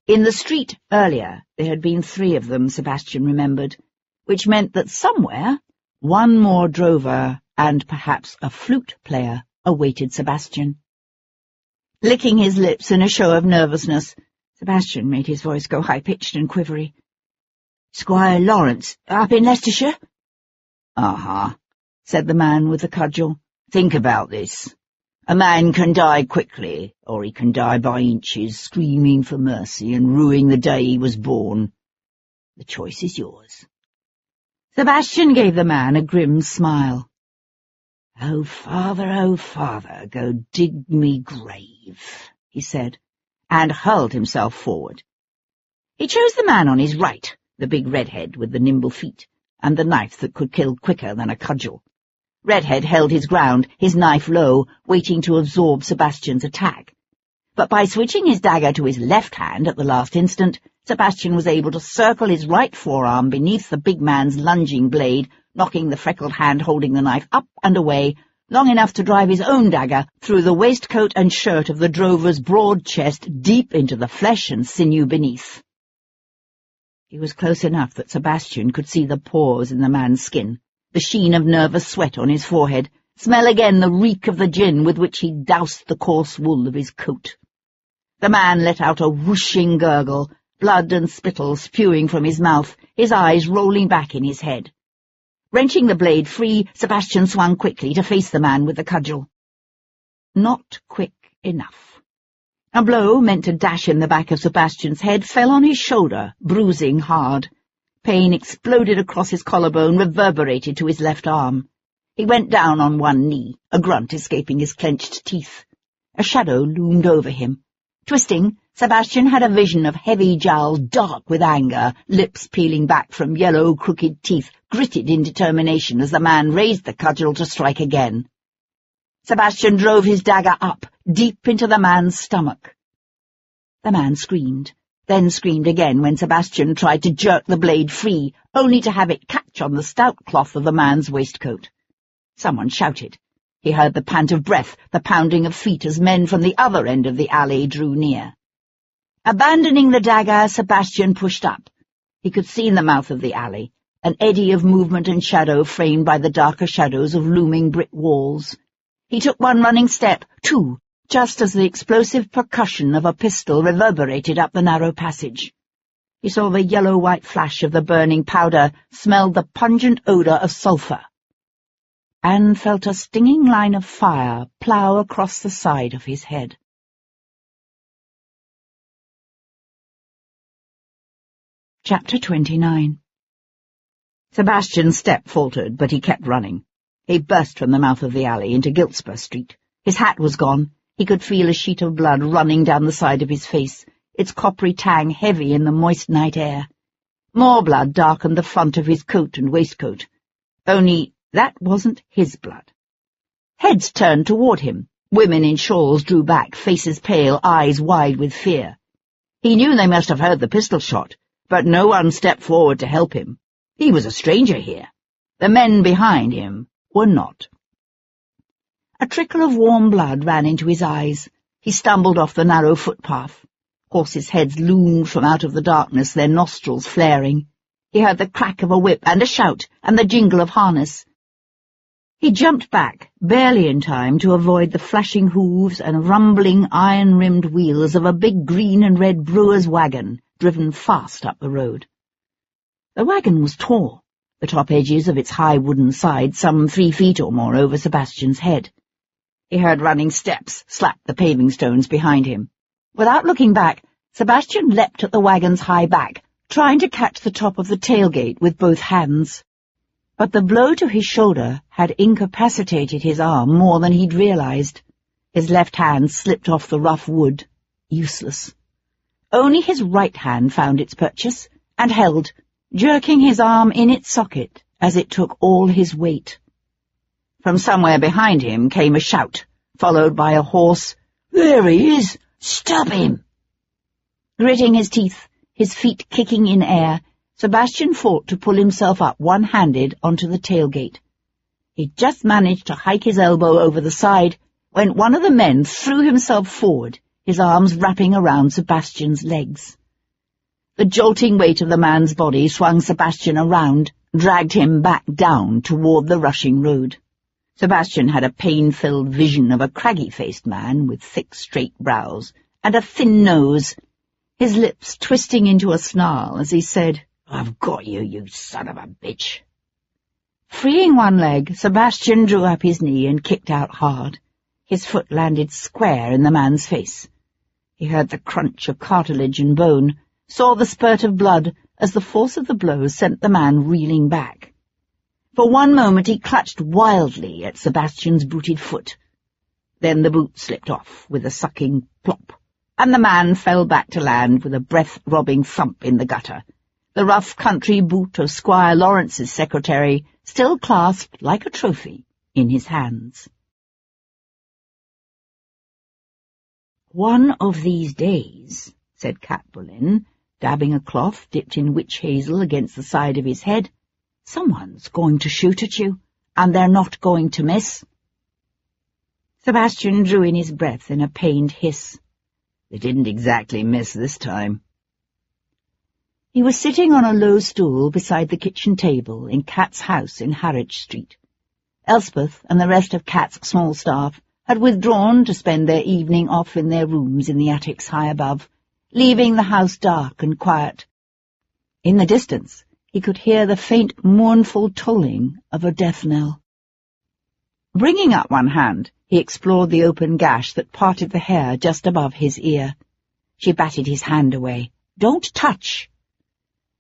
In the street earlier there had been 3 of them, Sebastian remembered, which meant that somewhere 1 more drover and perhaps a flute player awaited Sebastian. Licking his lips in a show of nervousness, Sebastian made his voice go high-pitched and quivery. "Squire Lawrence, up in Leicestershire?" "Uh-huh," said the man with the cudgel. "Think about this. A man can die quickly, or he can die by inches, screaming for mercy and rueing the day he was born. The choice is yours." Sebastian gave the man a grim smile. Oh, father, go dig me grave," he said, and hurled himself forward. He chose the man on his right, the big redhead with the nimble feet, and the knife that could kill quicker than a cudgel. Redhead held his ground, his knife low, waiting to absorb Sebastian's attack. But by switching his dagger to his left hand at the last instant, Sebastian was able to circle his right forearm beneath the big man's lunging blade, knocking the freckled hand holding the knife up and away, long enough to drive his own dagger through the waistcoat and shirt of the drover's broad chest deep into the flesh and sinew beneath. He was close enough that Sebastian could see the pores in the man's skin, the sheen of nervous sweat on his forehead, smell again the reek of the gin with which he doused the coarse wool of his coat. The man let out a whooshing gurgle, blood and spittle spewing from his mouth, his eyes rolling back in his head. Wrenching the blade free, Sebastian swung quickly to face the man with the cudgel. Not quick enough. A blow meant to dash in the back of Sebastian's head fell on his shoulder, bruising hard. Pain exploded across his collarbone, reverberated to his left arm. He went down on one knee, a grunt escaping his clenched teeth. A shadow loomed over him. Twisting, Sebastian had a vision of heavy jowls dark with anger, lips peeling back from yellow, crooked teeth, gritted in determination as the man raised the cudgel to strike again. Sebastian drove his dagger up, deep into the man's stomach. The man screamed, then screamed again when Sebastian tried to jerk the blade free, only to have it catch on the stout cloth of the man's waistcoat. Someone shouted. He heard the pant of breath, the pounding of feet as men from the other end of the alley drew near. Abandoning the dagger, Sebastian pushed up. He could see in the mouth of the alley, an eddy of movement and shadow framed by the darker shadows of looming brick walls. He took one running step, two, just as the explosive percussion of a pistol reverberated up the narrow passage. He saw the yellow-white flash of the burning powder, smelled the pungent odour of sulphur, and felt a stinging line of fire plough across the side of his head. Chapter 29. Sebastian's step faltered, but he kept running. He burst from the mouth of the alley into Giltspur Street. His hat was gone. He could feel a sheet of blood running down the side of his face, its coppery tang heavy in the moist night air. More blood darkened the front of his coat and waistcoat. Only that wasn't his blood. Heads turned toward him. Women in shawls drew back, faces pale, eyes wide with fear. He knew they must have heard the pistol shot, but no one stepped forward to help him. He was a stranger here. The men behind him were not. A trickle of warm blood ran into his eyes. He stumbled off the narrow footpath. Horses' heads loomed from out of the darkness, their nostrils flaring. He heard the crack of a whip and a shout and the jingle of harness. He jumped back, barely in time to avoid the flashing hooves and rumbling iron-rimmed wheels of a big green and red brewer's wagon driven fast up the road. The wagon was tall, the top edges of its high wooden side some 3 feet or more over Sebastian's head. He heard running steps slap the paving stones behind him. Without looking back, Sebastian leapt at the wagon's high back, trying to catch the top of the tailgate with both hands. But the blow to his shoulder had incapacitated his arm more than he'd realized. His left hand slipped off the rough wood, useless. Only his right hand found its purchase, and held, jerking his arm in its socket as it took all his weight. From somewhere behind him came a shout, followed by a hoarse, "There he is! Stop him!" Gritting his teeth, his feet kicking in air, Sebastian fought to pull himself up one-handed onto the tailgate. He'd just managed to hike his elbow over the side when one of the men threw himself forward, his arms wrapping around Sebastian's legs. The jolting weight of the man's body swung Sebastian around, dragged him back down toward the rushing road. Sebastian had a pain-filled vision of a craggy-faced man with thick, straight brows and a thin nose, his lips twisting into a snarl as he said, "I've got you, you son of a bitch." Freeing one leg, Sebastian drew up his knee and kicked out hard. His foot landed square in the man's face. He heard the crunch of cartilage and bone, saw the spurt of blood as the force of the blow sent the man reeling back. For one moment he clutched wildly at Sebastian's booted foot. Then the boot slipped off with a sucking plop, and the man fell back to land with a breath-robbing thump in the gutter, the rough country boot of Squire Lawrence's secretary still clasped like a trophy in his hands. "One of these days," said Cat Boleyn, dabbing a cloth dipped in witch hazel against the side of his head, "someone's going to shoot at you, and they're not going to miss." Sebastian drew in his breath in a pained hiss. They didn't exactly miss this time. He was sitting on a low stool beside the kitchen table in Cat's house in Harwich Street. Elspeth and the rest of Cat's small staff had withdrawn to spend their evening off in their rooms in the attics high above, leaving the house dark and quiet. In the distance, he could hear the faint, mournful tolling of a death knell. Bringing up one hand, he explored the open gash that parted the hair just above his ear. She batted his hand away. "Don't touch!"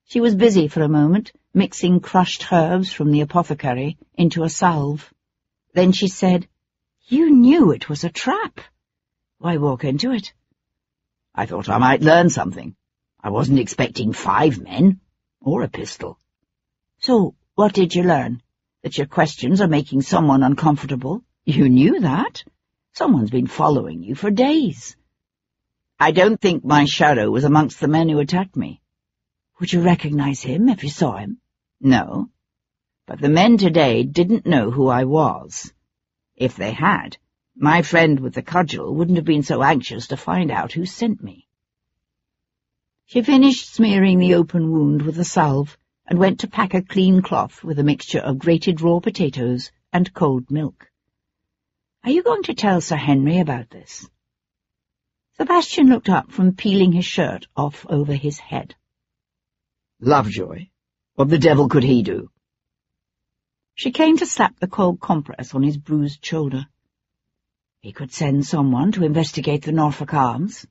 She was busy for a moment, mixing crushed herbs from the apothecary into a salve. Then she said, "You knew it was a trap. Why walk into it?" "I thought I might learn something. I wasn't expecting 5 men, or a pistol." "So, what did you learn? That your questions are making someone uncomfortable? You knew that. Someone's been following you for days." I don't think my shadow was amongst the men who attacked me. Would you recognize him if you saw him? No, but the men today didn't know who I was. If they had, my friend with the cudgel wouldn't have been so anxious to find out who sent me. She finished smearing the open wound with a salve and went to pack a clean cloth with a mixture of grated raw potatoes and cold milk. Are you going to tell Sir Henry about this? Sebastian looked up from peeling his shirt off over his head. Lovejoy, what the devil could he do? She came to slap the cold compress on his bruised shoulder. He could send someone to investigate the Norfolk arms.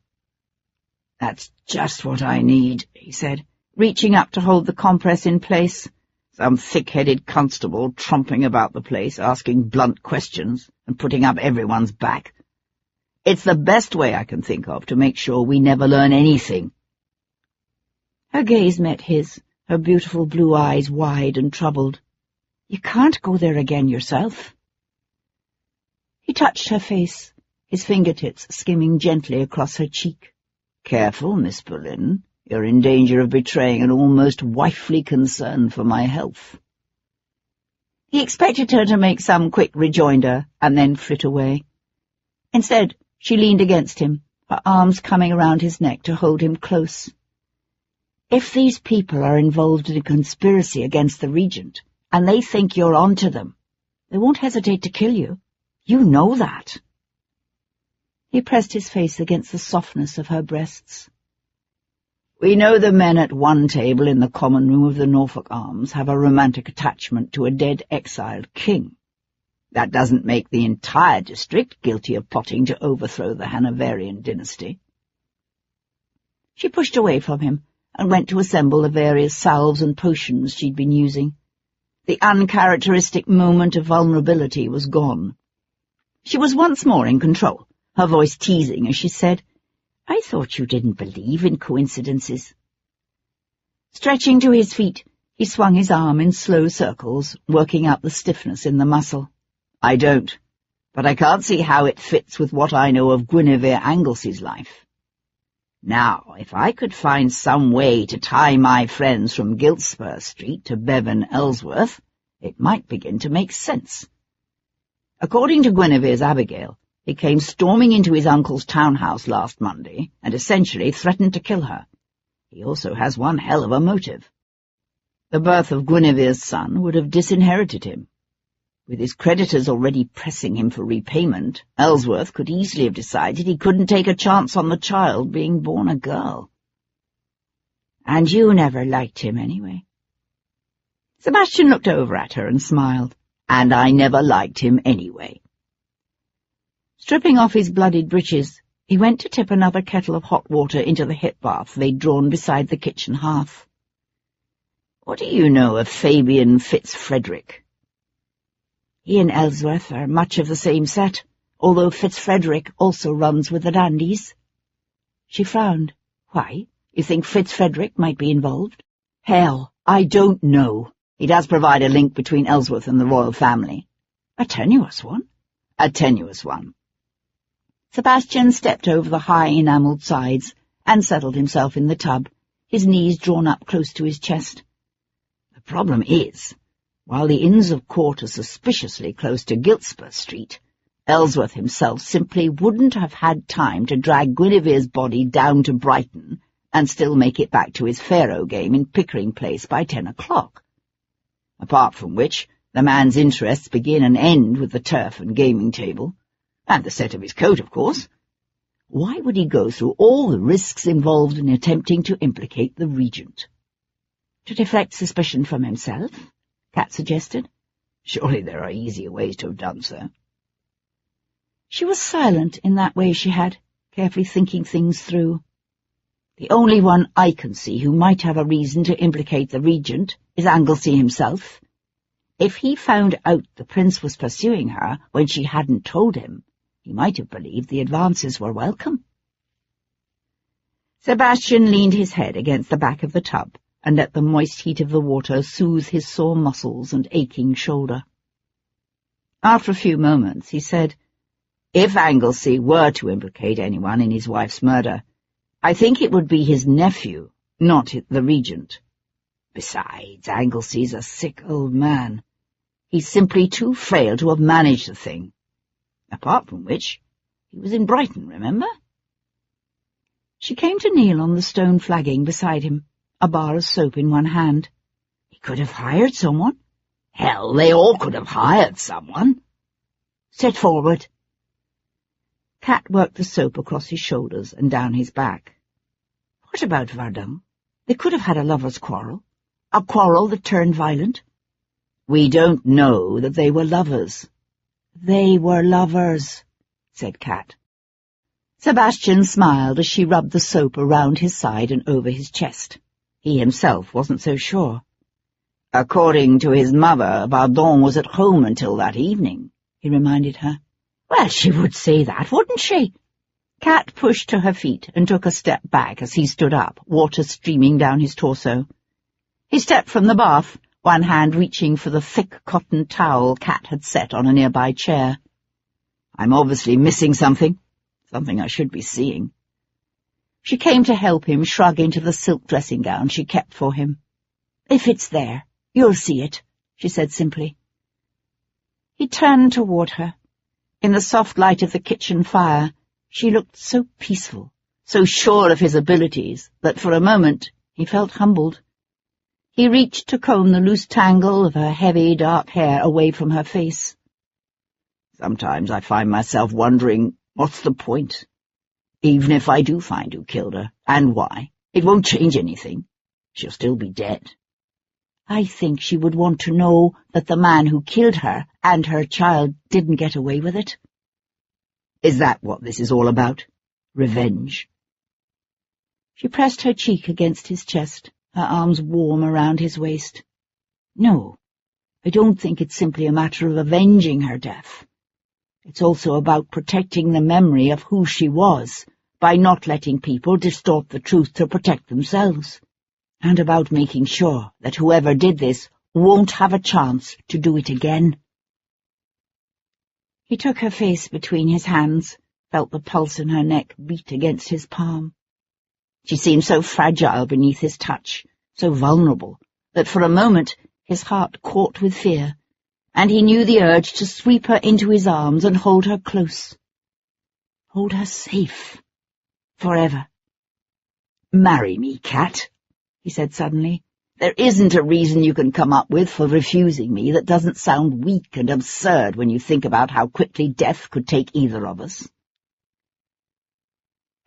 That's just what I need, he said, reaching up to hold the compress in place. Some thick-headed constable tromping about the place, asking blunt questions and putting up everyone's back. It's the best way I can think of to make sure we never learn anything. Her gaze met his, her beautiful blue eyes wide and troubled. You can't go there again yourself. He touched her face, his fingertips skimming gently across her cheek. Careful, Miss Boleyn. You're in danger of betraying an almost wifely concern for my health. He expected her to make some quick rejoinder and then flit away. Instead, she leaned against him, her arms coming around his neck to hold him close. If these people are involved in a conspiracy against the regent, and they think you're onto them, they won't hesitate to kill you. You know that. He pressed his face against the softness of her breasts. We know the men at one table in the common room of the Norfolk Arms have a romantic attachment to a dead exiled king. That doesn't make the entire district guilty of plotting to overthrow the Hanoverian dynasty. She pushed away from him and went to assemble the various salves and potions she'd been using. The uncharacteristic moment of vulnerability was gone. She was once more in control, her voice teasing as she said, I thought you didn't believe in coincidences. Stretching to his feet, he swung his arm in slow circles, working out the stiffness in the muscle. I don't, but I can't see how it fits with what I know of Guinevere Anglesey's life. Now, if I could find some way to tie my friends from Giltspur Street to Bevan Ellsworth, it might begin to make sense. According to Guinevere's Abigail, he came storming into his uncle's townhouse last Monday and essentially threatened to kill her. He also has one hell of a motive. The birth of Guinevere's son would have disinherited him. With his creditors already pressing him for repayment, Ellsworth could easily have decided he couldn't take a chance on the child being born a girl. And you never liked him anyway. Sebastian looked over at her and smiled. And I never liked him anyway. Stripping off his bloodied breeches, he went to tip another kettle of hot water into the hip bath they'd drawn beside the kitchen hearth. What do you know of Fabian Fitzfrederick? He and Ellsworth are much of the same set, although Fitzfrederick also runs with the dandies. She frowned. Why? You think Fitzfrederick might be involved? Hell, I don't know. He does provide a link between Ellsworth and the royal family. A tenuous one? A tenuous one. Sebastian stepped over the high enamelled sides and settled himself in the tub, his knees drawn up close to his chest. The problem is, while the Inns of Court are suspiciously close to Giltspur Street, Ellsworth himself simply wouldn't have had time to drag Guinevere's body down to Brighton and still make it back to his faro game in Pickering Place by 10 o'clock. Apart from which, the man's interests begin and end with the turf and gaming table, and the set of his coat, of course. Why would he go through all the risks involved in attempting to implicate the regent? To deflect suspicion from himself? Cat suggested. Surely there are easier ways to have done so. She was silent in that way she had, carefully thinking things through. The only one I can see who might have a reason to implicate the regent is Anglesey himself. If he found out the prince was pursuing her when she hadn't told him, he might have believed the advances were welcome. Sebastian leaned his head against the back of the tub and let the moist heat of the water soothe his sore muscles and aching shoulder. After a few moments he said, If Anglesey were to implicate anyone in his wife's murder, I think it would be his nephew, not the regent. Besides, Anglesy's a sick old man. He's simply too frail to have managed the thing. Apart from which, he was in Brighton, remember? She came to kneel on the stone flagging beside him, a bar of soap in one hand. He could have hired someone. Hell, they all could have hired someone. Sit forward. Cat worked the soap across his shoulders and down his back. What about Verdun? They could have had a lover's quarrel. A quarrel that turned violent. We don't know that they were lovers. They were lovers, said Cat. Sebastian smiled as she rubbed the soap around his side and over his chest. He himself wasn't so sure. According to his mother, Verdun was at home until that evening, he reminded her. Well, she would say that, wouldn't she? Cat pushed to her feet and took a step back as he stood up, water streaming down his torso. He stepped from the bath, one hand reaching for the thick cotton towel Cat had set on a nearby chair. I'm obviously missing something I should be seeing. She came to help him shrug into the silk dressing gown she kept for him. If it's there, you'll see it, she said simply. He turned toward her. In the soft light of the kitchen fire, she looked so peaceful, so sure of his abilities, that for a moment he felt humbled. He reached to comb the loose tangle of her heavy, dark hair away from her face. Sometimes I find myself wondering, what's the point? Even if I do find who killed her, and why, it won't change anything. She'll still be dead. I think she would want to know that the man who killed her and her child didn't get away with it. Is that what this is all about? Revenge? She pressed her cheek against his chest, her arms warm around his waist. No, I don't think it's simply a matter of avenging her death. It's also about protecting the memory of who she was, by not letting people distort the truth to protect themselves, and about making sure that whoever did this won't have a chance to do it again. He took her face between his hands, felt the pulse in her neck beat against his palm. She seemed so fragile beneath his touch, so vulnerable, that for a moment his heart caught with fear, and he knew the urge to sweep her into his arms and hold her close. Hold her safe. Forever. Marry me, Cat, he said suddenly. There isn't a reason you can come up with for refusing me that doesn't sound weak and absurd when you think about how quickly death could take either of us.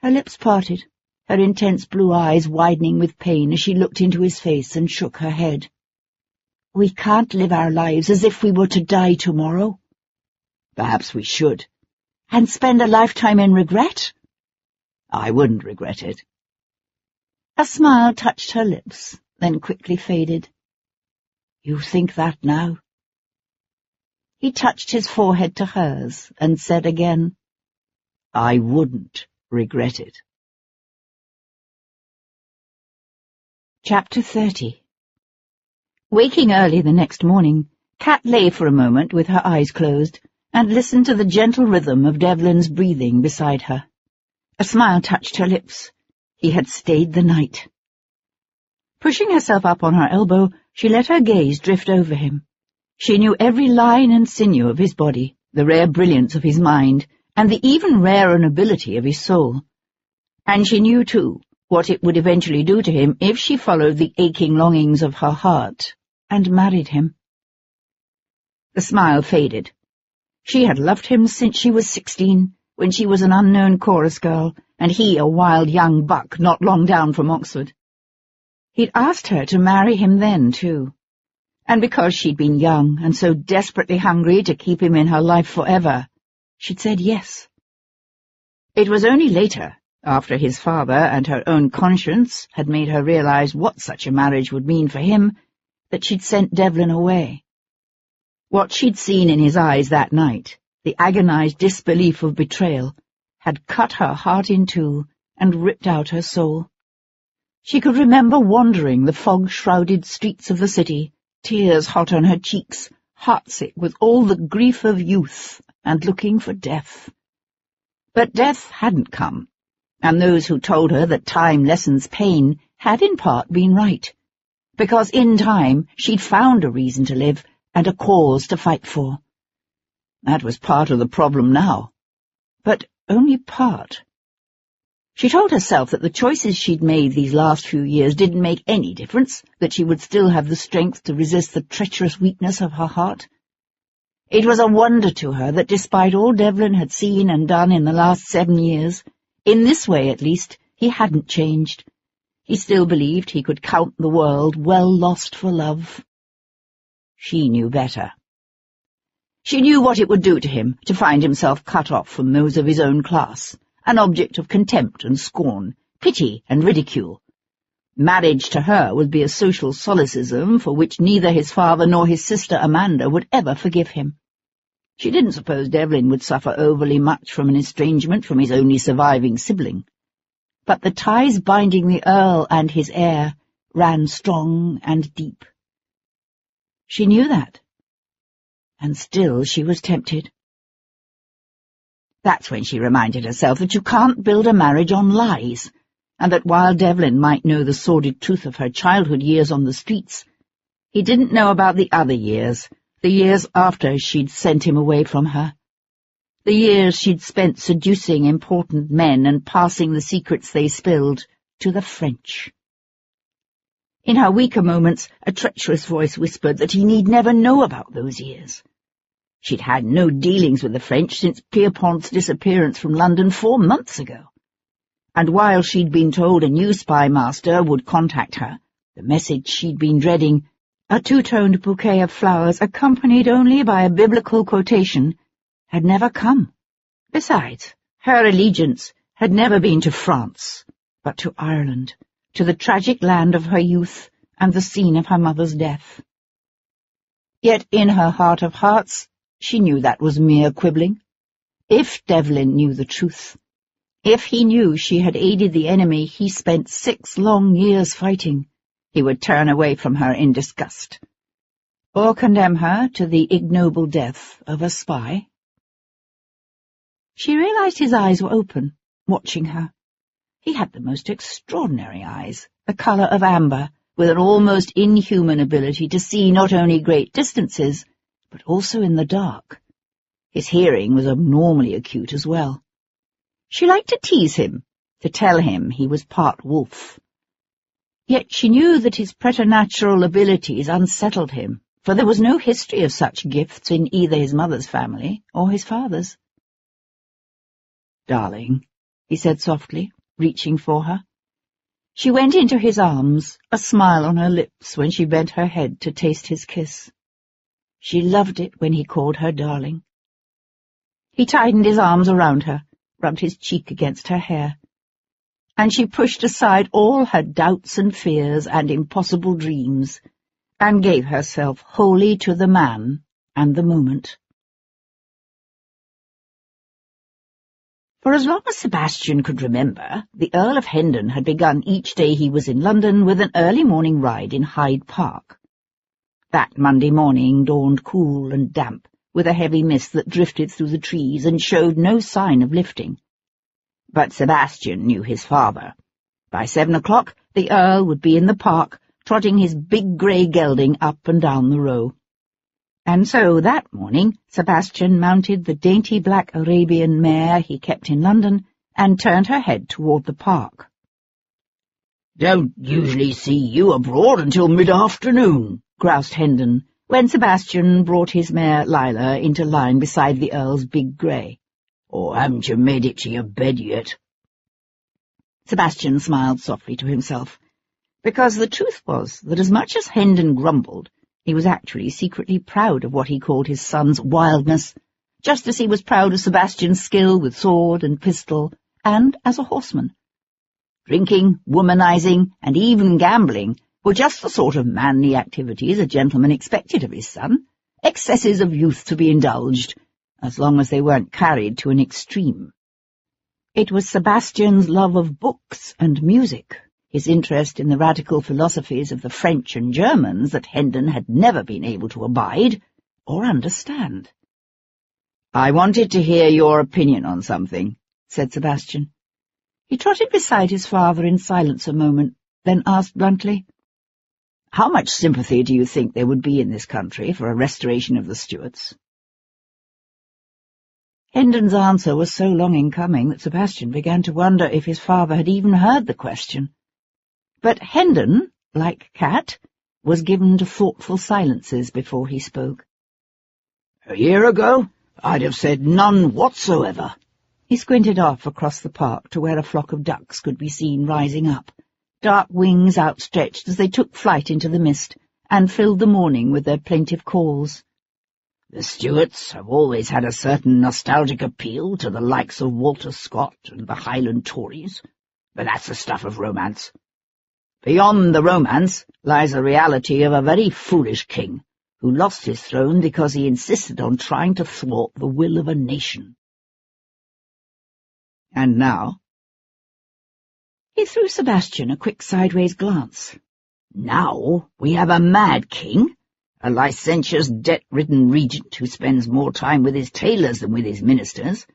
Her lips parted, her intense blue eyes widening with pain as she looked into his face and shook her head. We can't live our lives as if we were to die tomorrow. Perhaps we should. And spend a lifetime in regret? I wouldn't regret it. A smile touched her lips, then quickly faded. You think that now? He touched his forehead to hers and said again, I wouldn't regret it. Chapter 30. Waking early the next morning, Cat lay for a moment with her eyes closed and listened to the gentle rhythm of Devlin's breathing beside her. A smile touched her lips. He had stayed the night. Pushing herself up on her elbow, she let her gaze drift over him. She knew every line and sinew of his body, the rare brilliance of his mind, and the even rarer nobility of his soul. And she knew, too, what it would eventually do to him if she followed the aching longings of her heart and married him. The smile faded. She had loved him since she was 16, when she was an unknown chorus girl, and he a wild young buck not long down from Oxford. He'd asked her to marry him then, too, and because she'd been young and so desperately hungry to keep him in her life forever, she'd said yes. It was only later, after his father and her own conscience had made her realize what such a marriage would mean for him, that she'd sent Devlin away. What she'd seen in his eyes that night, the agonized disbelief of betrayal, had cut her heart in two and ripped out her soul. She could remember wandering the fog-shrouded streets of the city, tears hot on her cheeks, heartsick with all the grief of youth, and looking for death. But death hadn't come, and those who told her that time lessens pain had in part been right, because in time she'd found a reason to live and a cause to fight for. That was part of the problem now, but only part. She told herself that the choices she'd made these last few years didn't make any difference, that she would still have the strength to resist the treacherous weakness of her heart. It was a wonder to her that despite all Devlin had seen and done in the last 7 years, in this way at least, he hadn't changed. He still believed he could count the world well lost for love. She knew better. She knew what it would do to him to find himself cut off from those of his own class, an object of contempt and scorn, pity and ridicule. Marriage to her would be a social solecism for which neither his father nor his sister Amanda would ever forgive him. She didn't suppose Devlin would suffer overly much from an estrangement from his only surviving sibling. But the ties binding the Earl and his heir ran strong and deep. She knew that, and still she was tempted. That's when she reminded herself that you can't build a marriage on lies, and that while Devlin might know the sordid truth of her childhood years on the streets, he didn't know about the other years, the years after she'd sent him away from her, the years she'd spent seducing important men and passing the secrets they spilled to the French. In her weaker moments, a treacherous voice whispered that he need never know about those years. She'd had no dealings with the French since Pierpont's disappearance from London 4 months ago. And while she'd been told a new spy master would contact her, the message she'd been dreading, a 2-toned bouquet of flowers accompanied only by a biblical quotation, had never come. Besides, her allegiance had never been to France, but to Ireland, to the tragic land of her youth and the scene of her mother's death. Yet in her heart of hearts, she knew that was mere quibbling. If Devlin knew the truth, if he knew she had aided the enemy he spent 6 long years fighting, he would turn away from her in disgust, or condemn her to the ignoble death of a spy. She realized his eyes were open, watching her. He had the most extraordinary eyes, the color of amber, with an almost inhuman ability to see not only great distances, but also in the dark. His hearing was abnormally acute as well. She liked to tease him, to tell him he was part wolf. Yet she knew that his preternatural abilities unsettled him, for there was no history of such gifts in either his mother's family or his father's. "Darling," he said softly, reaching for her. She went into his arms, a smile on her lips when she bent her head to taste his kiss. She loved it when he called her darling. He tightened his arms around her, rubbed his cheek against her hair, and she pushed aside all her doubts and fears and impossible dreams, and gave herself wholly to the man and the moment. For as long as Sebastian could remember, the Earl of Hendon had begun each day he was in London with an early morning ride in Hyde Park. That Monday morning dawned cool and damp, with a heavy mist that drifted through the trees and showed no sign of lifting. But Sebastian knew his father. By 7 o'clock the Earl would be in the park, trotting his big grey gelding up and down the row. And so that morning Sebastian mounted the dainty black Arabian mare he kept in London and turned her head toward the park. "Don't usually see you abroad until mid-afternoon," groused Hendon, when Sebastian brought his mare Lila into line beside the Earl's big grey. "Or haven't you made it to your bed yet?" Sebastian smiled softly to himself, because the truth was that as much as Hendon grumbled, he was actually secretly proud of what he called his son's wildness, just as he was proud of Sebastian's skill with sword and pistol, and as a horseman. Drinking, womanizing, and even gambling were just the sort of manly activities a gentleman expected of his son, excesses of youth to be indulged, as long as they weren't carried to an extreme. It was Sebastian's love of books and music, his interest in the radical philosophies of the French and Germans that Hendon had never been able to abide or understand. "I wanted to hear your opinion on something," said Sebastian. He trotted beside his father in silence a moment, then asked bluntly, "How much sympathy do you think there would be in this country for a restoration of the Stuarts?" Hendon's answer was so long in coming that Sebastian began to wonder if his father had even heard the question. But Hendon, like Cat, was given to thoughtful silences before he spoke. "A year ago, I'd have said none whatsoever." He squinted off across the park to where a flock of ducks could be seen rising up, dark wings outstretched as they took flight into the mist, and filled the morning with their plaintive calls. "The Stuarts have always had a certain nostalgic appeal to the likes of Walter Scott and the Highland Tories, but that's the stuff of romance. Beyond the romance lies the reality of a very foolish king who lost his throne because he insisted on trying to thwart the will of a nation." "And now?" He threw Sebastian a quick sideways glance. "Now we have a mad king, a licentious, debt-ridden regent who spends more time with his tailors than with his ministers,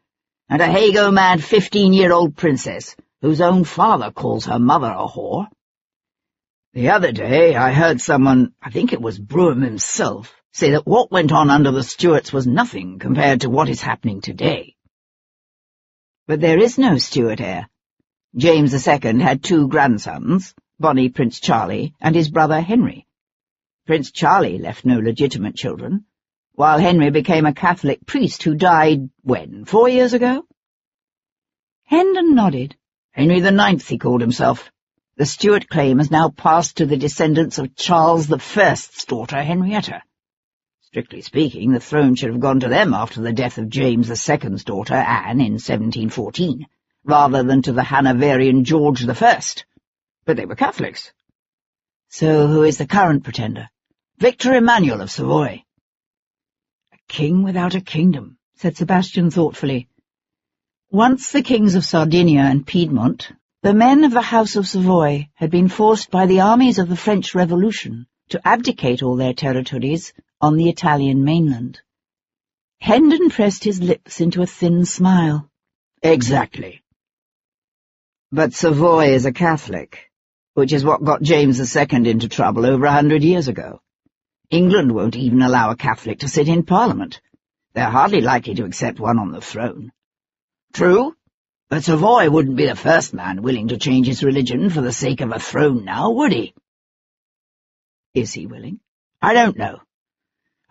and a Hago-mad 15-year-old princess whose own father calls her mother a whore. The other day I heard someone, I think it was Brougham himself, say that what went on under the Stuarts was nothing compared to what is happening today." "But there is no Stuart heir. James II had 2 grandsons, Bonnie Prince Charlie and his brother Henry. Prince Charlie left no legitimate children, while Henry became a Catholic priest who died, when, 4 years ago?" Hendon nodded. "Henry IX, he called himself. The Stuart claim has now passed to the descendants of Charles I's daughter, Henrietta. Strictly speaking, the throne should have gone to them after the death of James II's daughter, Anne, in 1714, rather than to the Hanoverian George I. But they were Catholics." "So who is the current pretender?" "Victor Emmanuel of Savoy." "A king without a kingdom," said Sebastian thoughtfully. Once the kings of Sardinia and Piedmont, the men of the House of Savoy had been forced by the armies of the French Revolution to abdicate all their territories on the Italian mainland. Hendon pressed his lips into a thin smile. "Exactly." "But Savoy is a Catholic, which is what got James II into trouble over 100 years ago. England won't even allow a Catholic to sit in Parliament. They're hardly likely to accept one on the throne." "True, but Savoy wouldn't be the first man willing to change his religion for the sake of a throne now, would he?" "Is he willing?" "I don't know.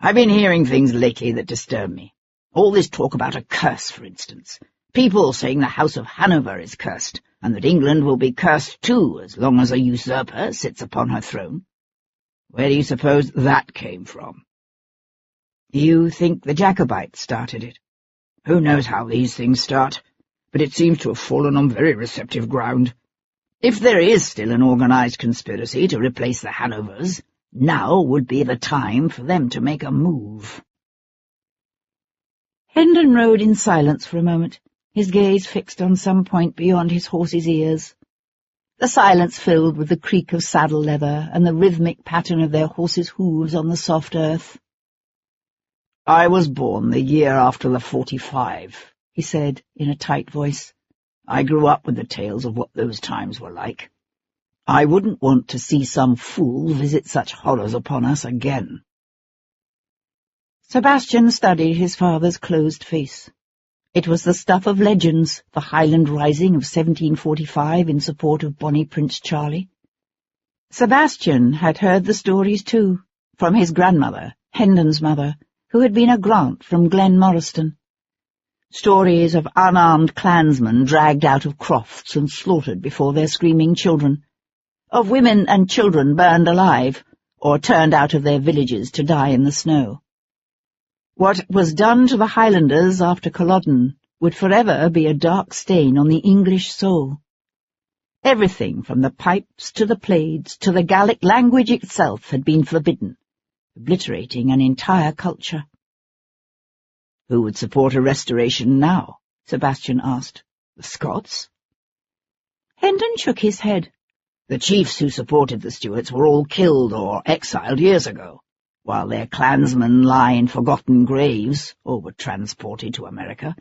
I've been hearing things lately that disturb me. All this talk about a curse, for instance. People saying the House of Hanover is cursed, and that England will be cursed too as long as a usurper sits upon her throne. Where do you suppose that came from?" "You think the Jacobites started it?" "Who knows how these things start, but it seems to have fallen on very receptive ground. If there is still an organized conspiracy to replace the Hanovers, now would be the time for them to make a move." Hendon rode in silence for a moment, his gaze fixed on some point beyond his horse's ears. The silence filled with the creak of saddle leather and the rhythmic pattern of their horses' hooves on the soft earth. "I was born the year after the 45, he said in a tight voice. "I grew up with the tales of what those times were like. I wouldn't want to see some fool visit such horrors upon us again." Sebastian studied his father's closed face. It was the stuff of legends, the Highland Rising of 1745 in support of Bonnie Prince Charlie. Sebastian had heard the stories too, from his grandmother, Hendon's mother, who had been a grant from Glen Moriston. Stories of unarmed clansmen dragged out of crofts and slaughtered before their screaming children, of women and children burned alive, or turned out of their villages to die in the snow. What was done to the Highlanders after Culloden would forever be a dark stain on the English soul. Everything from the pipes to the plaids to the Gallic language itself had been forbidden, obliterating an entire culture. "Who would support a restoration now?" Sebastian asked. "The Scots?" Hendon shook his head. "The chiefs who supported the Stuarts were all killed or exiled years ago, while their clansmen lie in forgotten graves or were transported to America.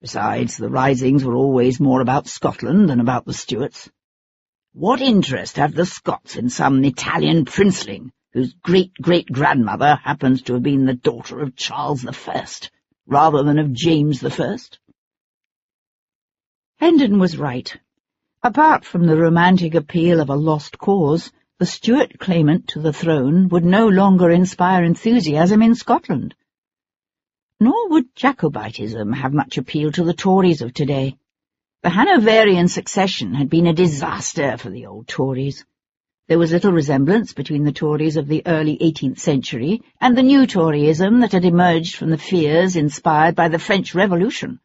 Besides, the risings were always more about Scotland than about the Stuarts. What interest have the Scots in some Italian princeling whose great-great-grandmother happens to have been the daughter of Charles I, rather than of James I? Hendon was right. Apart from the romantic appeal of a lost cause, the Stuart claimant to the throne would no longer inspire enthusiasm in Scotland. Nor would Jacobitism have much appeal to the Tories of today. The Hanoverian succession had been a disaster for the old Tories. There was little resemblance between the Tories of the early 18th century and the new Toryism that had emerged from the fears inspired by the French Revolution.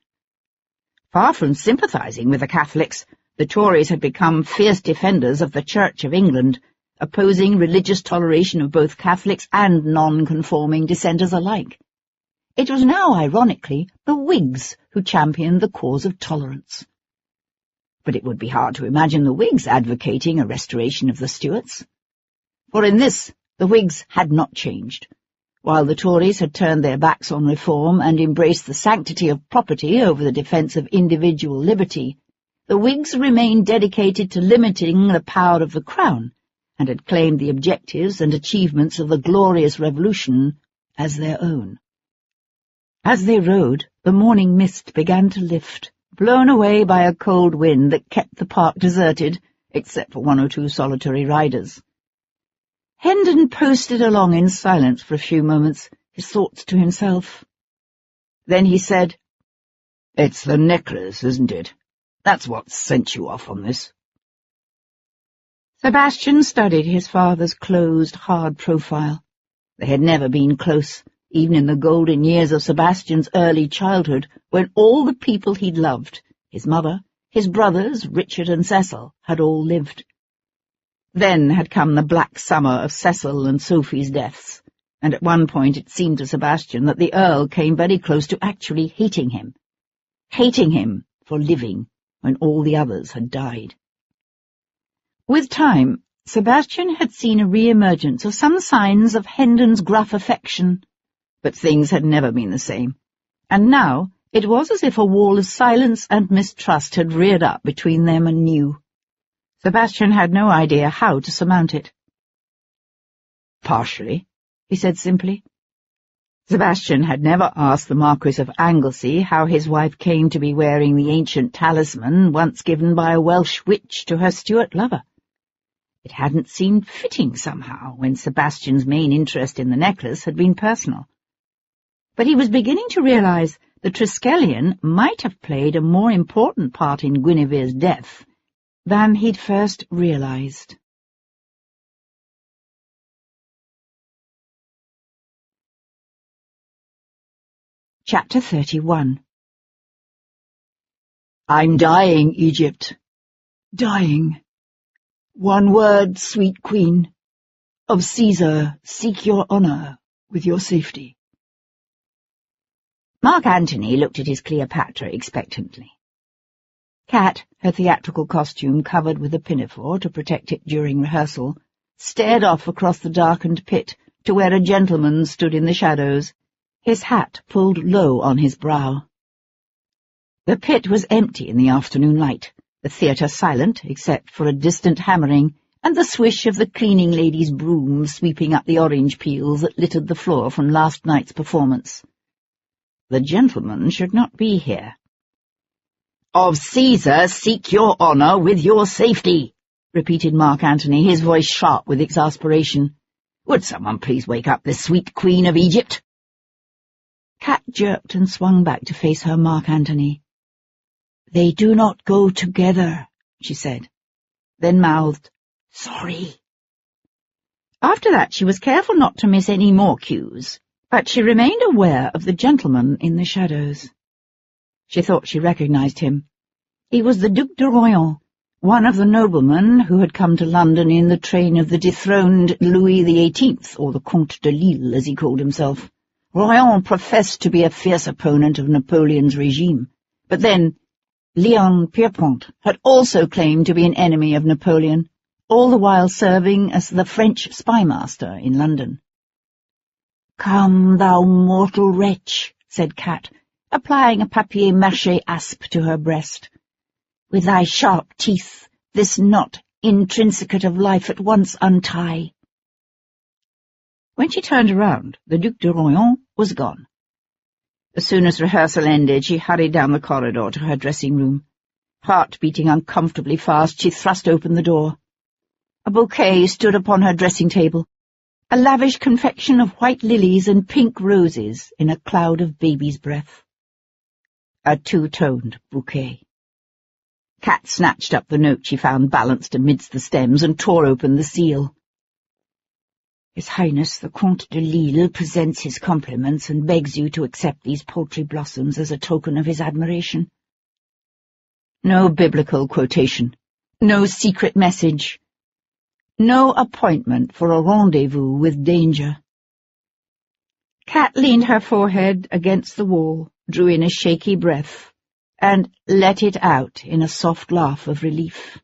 Far from sympathising with the Catholics, the Tories had become fierce defenders of the Church of England, opposing religious toleration of both Catholics and non-conforming dissenters alike. It was now, ironically, the Whigs who championed the cause of tolerance. But it would be hard to imagine the Whigs advocating a restoration of the Stuarts. For in this, the Whigs had not changed. While the Tories had turned their backs on reform and embraced the sanctity of property over the defence of individual liberty, the Whigs remained dedicated to limiting the power of the Crown, and had claimed the objectives and achievements of the Glorious Revolution as their own. As they rode, the morning mist began to lift, blown away by a cold wind that kept the park deserted, except for one or two solitary riders. Hendon posted along in silence for a few moments, his thoughts to himself. Then he said, "It's the necklace, isn't it? That's what sent you off on this." Sebastian studied his father's closed, hard profile. They had never been close, even in the golden years of Sebastian's early childhood, when all the people he'd loved, his mother, his brothers, Richard and Cecil, had all lived. Then had come the black summer of Cecil and Sophie's deaths, and at one point it seemed to Sebastian that the Earl came very close to actually hating him for living when all the others had died. With time, Sebastian had seen a re-emergence of some signs of Hendon's gruff affection, but things had never been the same, and now it was as if a wall of silence and mistrust had reared up between them anew. Sebastian had no idea how to surmount it. "Partially," he said simply. Sebastian had never asked the Marquis of Anglesey how his wife came to be wearing the ancient talisman once given by a Welsh witch to her Stuart lover. It hadn't seemed fitting somehow when Sebastian's main interest in the necklace had been personal. But he was beginning to realize the Triskelion might have played a more important part in Guinevere's death than he'd first realized. Chapter 31. "I'm dying, Egypt, dying. One word, sweet queen. Of Caesar seek your honour with your safety." Mark Antony looked at his Cleopatra expectantly. Kat, her theatrical costume covered with a pinafore to protect it during rehearsal, stared off across the darkened pit to where a gentleman stood in the shadows, his hat pulled low on his brow. The pit was empty in the afternoon light, the theatre silent except for a distant hammering and the swish of the cleaning lady's broom sweeping up the orange peels that littered the floor from last night's performance. The gentleman should not be here. "Of Caesar seek your honour with your safety," repeated Mark Antony, his voice sharp with exasperation. "Would someone please wake up this sweet queen of Egypt?" Kat jerked and swung back to face her Mark Antony. "They do not go together," she said, then mouthed, "Sorry." After that she was careful not to miss any more cues, but she remained aware of the gentleman in the shadows. She thought she recognized him. He was the Duc de Royan, one of the noblemen who had come to London in the train of the dethroned Louis XVIII, or the Comte de Lille, as he called himself. Royan professed to be a fierce opponent of Napoleon's regime, but then Leon Pierpont had also claimed to be an enemy of Napoleon, all the while serving as the French spymaster in London. "Come, thou mortal wretch," said Kat, applying a papier-mâché asp to her breast. "With thy sharp teeth, this knot intrinsicate of life at once untie." When she turned around, the Duc de Royan was gone. As soon as rehearsal ended, she hurried down the corridor to her dressing-room. Heart beating uncomfortably fast, she thrust open the door. A bouquet stood upon her dressing-table, a lavish confection of white lilies and pink roses in a cloud of baby's breath. A two-toned bouquet. Kat snatched up the note she found balanced amidst the stems and tore open the seal. "His Highness the Comte de Lille presents his compliments and begs you to accept these paltry blossoms as a token of his admiration." No biblical quotation, no secret message, no appointment for a rendezvous with danger. Kat leaned her forehead against the wall, drew in a shaky breath, and let it out in a soft laugh of relief.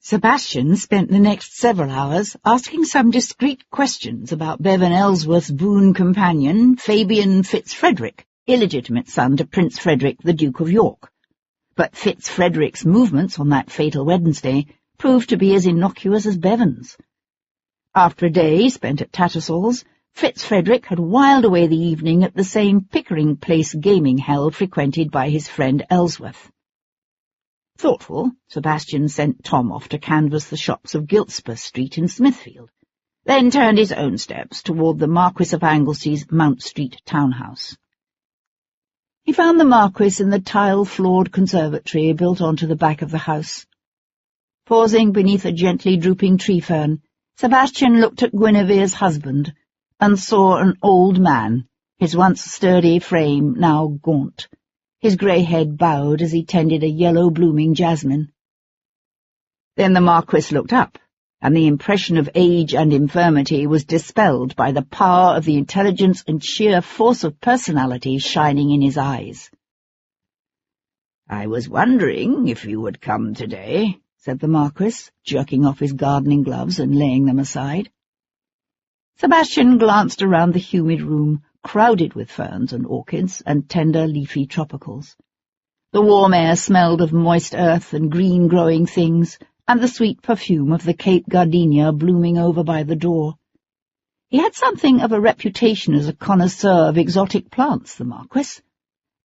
Sebastian spent the next several hours asking some discreet questions about Bevan Ellsworth's boon companion, Fabian Fitzfrederick, illegitimate son to Prince Frederick, the Duke of York. But Fitzfrederick's movements on that fatal Wednesday proved to be as innocuous as Bevan's. After a day spent at Tattersall's, Fitzfrederick had whiled away the evening at the same Pickering Place gaming hell frequented by his friend Ellsworth. Thoughtful, Sebastian sent Tom off to canvass the shops of Giltspur Street in Smithfield, then turned his own steps toward the Marquis of Anglesy's Mount Street townhouse. He found the Marquis in the tile-floored conservatory built onto the back of the house. Pausing beneath a gently drooping tree-fern, Sebastian looked at Guinevere's husband and saw an old man, his once sturdy frame now gaunt, his grey head bowed as he tended a yellow-blooming jasmine. Then the Marquis looked up, and the impression of age and infirmity was dispelled by the power of the intelligence and sheer force of personality shining in his eyes. "I was wondering if you would come today," said the Marquis, jerking off his gardening gloves and laying them aside. Sebastian glanced around the humid room, crowded with ferns and orchids and tender leafy tropicals. The warm air smelled of moist earth and green growing things, and the sweet perfume of the Cape gardenia blooming over by the door. He had something of a reputation as a connoisseur of exotic plants, the Marquis.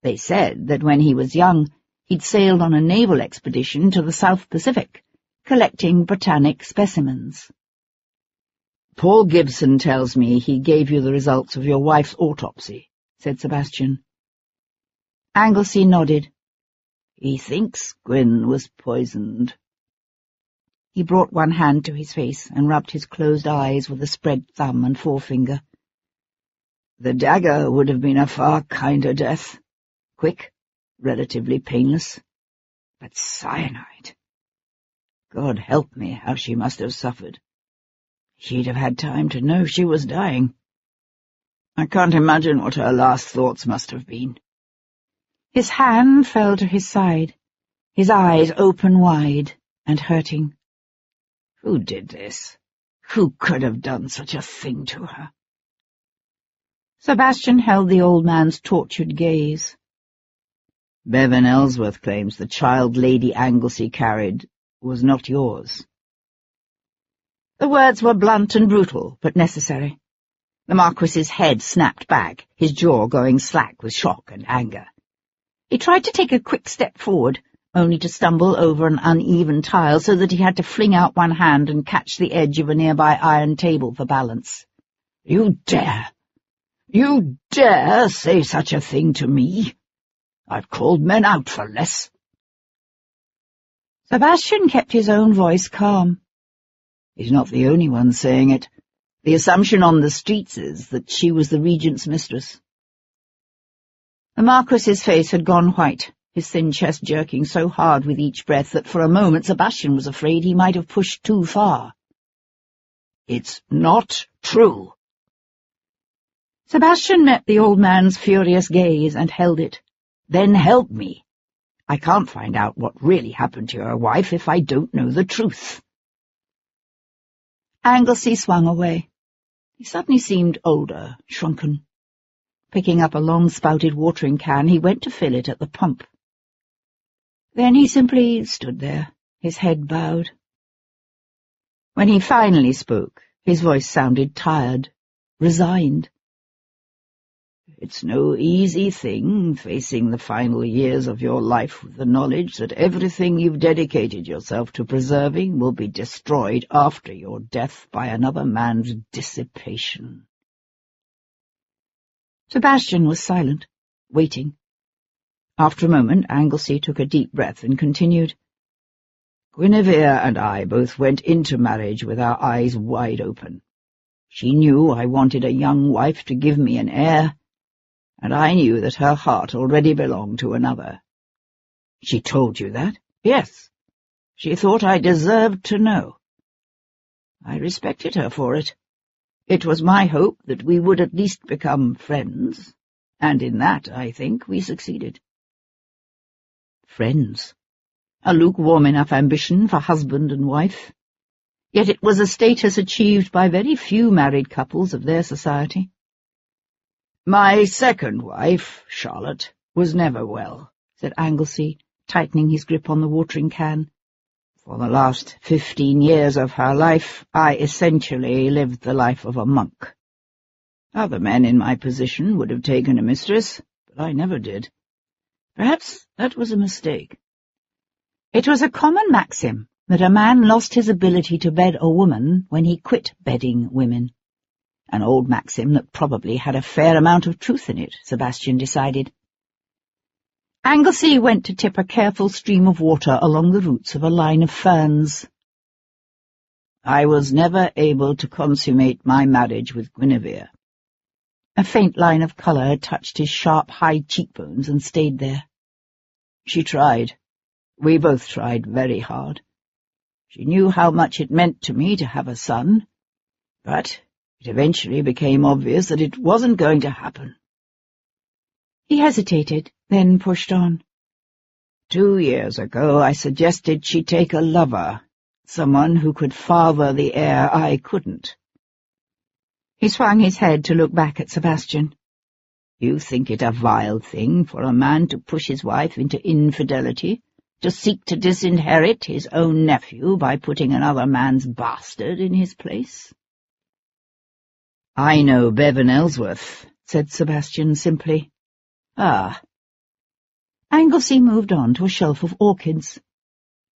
They said that when he was young, he'd sailed on a naval expedition to the South Pacific, collecting botanic specimens. "Paul Gibson tells me he gave you the results of your wife's autopsy," said Sebastian. Anglesey nodded. "He thinks Gwyn was poisoned." He brought one hand to his face and rubbed his closed eyes with a spread thumb and forefinger. "The dagger would have been a far kinder death. Quick, relatively painless. But cyanide! God help me, how she must have suffered. She'd have had time to know she was dying. I can't imagine what her last thoughts must have been." His hand fell to his side, his eyes open wide and hurting. Who did this? Who could have done such a thing to her? Sebastian held the old man's tortured gaze. "Bevan Ellsworth claims the child Lady Anglesey carried was not yours." The words were blunt and brutal, but necessary. The Marquis's head snapped back, his jaw going slack with shock and anger. He tried to take a quick step forward, only to stumble over an uneven tile so that he had to fling out one hand and catch the edge of a nearby iron table for balance. You dare say such a thing to me? I've called men out for less." Sebastian kept his own voice calm. He's not the only one saying it. The assumption on the streets is that she was the regent's mistress. The Marquis's face had gone white, his thin chest jerking so hard with each breath that for a moment Sebastian was afraid he might have pushed too far. "It's not true." Sebastian met the old man's furious gaze and held it. "Then help me. I can't find out what really happened to your wife if I don't know the truth." Anglesey swung away. He suddenly seemed older, shrunken. Picking up a long-spouted watering can, he went to fill it at the pump. Then he simply stood there, his head bowed. When he finally spoke, his voice sounded tired, resigned. "It's no easy thing, facing the final years of your life with the knowledge that everything you've dedicated yourself to preserving will be destroyed after your death by another man's dissipation." Sebastian was silent, waiting. After a moment, Anglesey took a deep breath and continued, "Guinevere and I both went into marriage with our eyes wide open. She knew I wanted a young wife to give me an heir, and I knew that her heart already belonged to another." "She told you that?" "Yes. She thought I deserved to know. I respected her for it. It was my hope that we would at least become friends, and in that, I think, we succeeded." Friends? A lukewarm enough ambition for husband and wife. Yet it was a status achieved by very few married couples of their society. "My second wife, Charlotte, was never well," said Anglesey, tightening his grip on the watering can. "For the last 15 years of her life, I essentially lived the life of a monk. Other men in my position would have taken a mistress, but I never did. Perhaps that was a mistake." It was a common maxim that a man lost his ability to bed a woman when he quit bedding women. An old maxim that probably had a fair amount of truth in it, Sebastian decided. Anglesey went to tip a careful stream of water along the roots of a line of ferns. "I was never able to consummate my marriage with Guinevere." A faint line of colour touched his sharp, high cheekbones and stayed there. "She tried. We both tried very hard. She knew how much it meant to me to have a son, but it eventually became obvious that it wasn't going to happen." He hesitated, then pushed on. 2 years ago I suggested she take a lover, someone who could father the heir I couldn't." He swung his head to look back at Sebastian. "You think it a vile thing for a man to push his wife into infidelity, to seek to disinherit his own nephew by putting another man's bastard in his place?" "I know Bevan Ellsworth," said Sebastian simply. "Ah." Anglesey moved on to a shelf of orchids.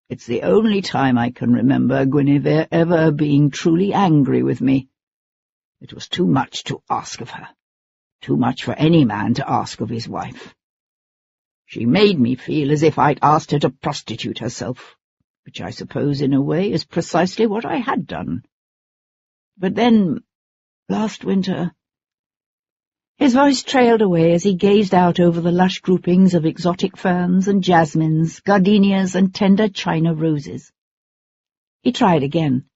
"It's the only time I can remember Guinevere ever being truly angry with me. It was too much to ask of her, too much for any man to ask of his wife. She made me feel as if I'd asked her to prostitute herself, which I suppose in a way is precisely what I had done. But then, last winter—" His voice trailed away as he gazed out over the lush groupings of exotic ferns and jasmines, gardenias and tender China roses. He tried again.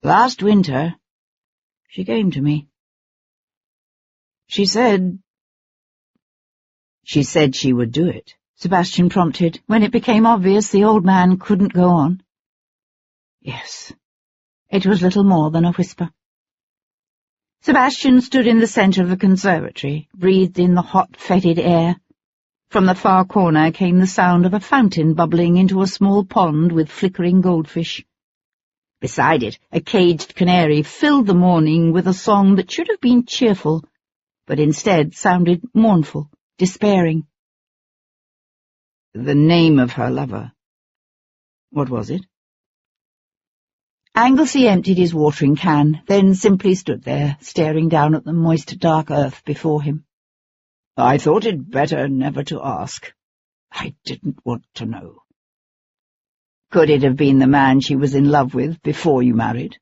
"Last winter, she came to me. She said she would do it," Sebastian prompted, when it became obvious the old man couldn't go on. "Yes." It was little more than a whisper. Sebastian stood in the centre of the conservatory, breathed in the hot, fetid air. From the far corner came the sound of a fountain bubbling into a small pond with flickering goldfish. Beside it, a caged canary filled the morning with a song that should have been cheerful, but instead sounded mournful, despairing. The name of her lover. What was it? Anglesey emptied his watering can, then simply stood there, staring down at the moist, dark earth before him. "I thought it better never to ask. I didn't want to know." "Could it have been the man she was in love with before you married?"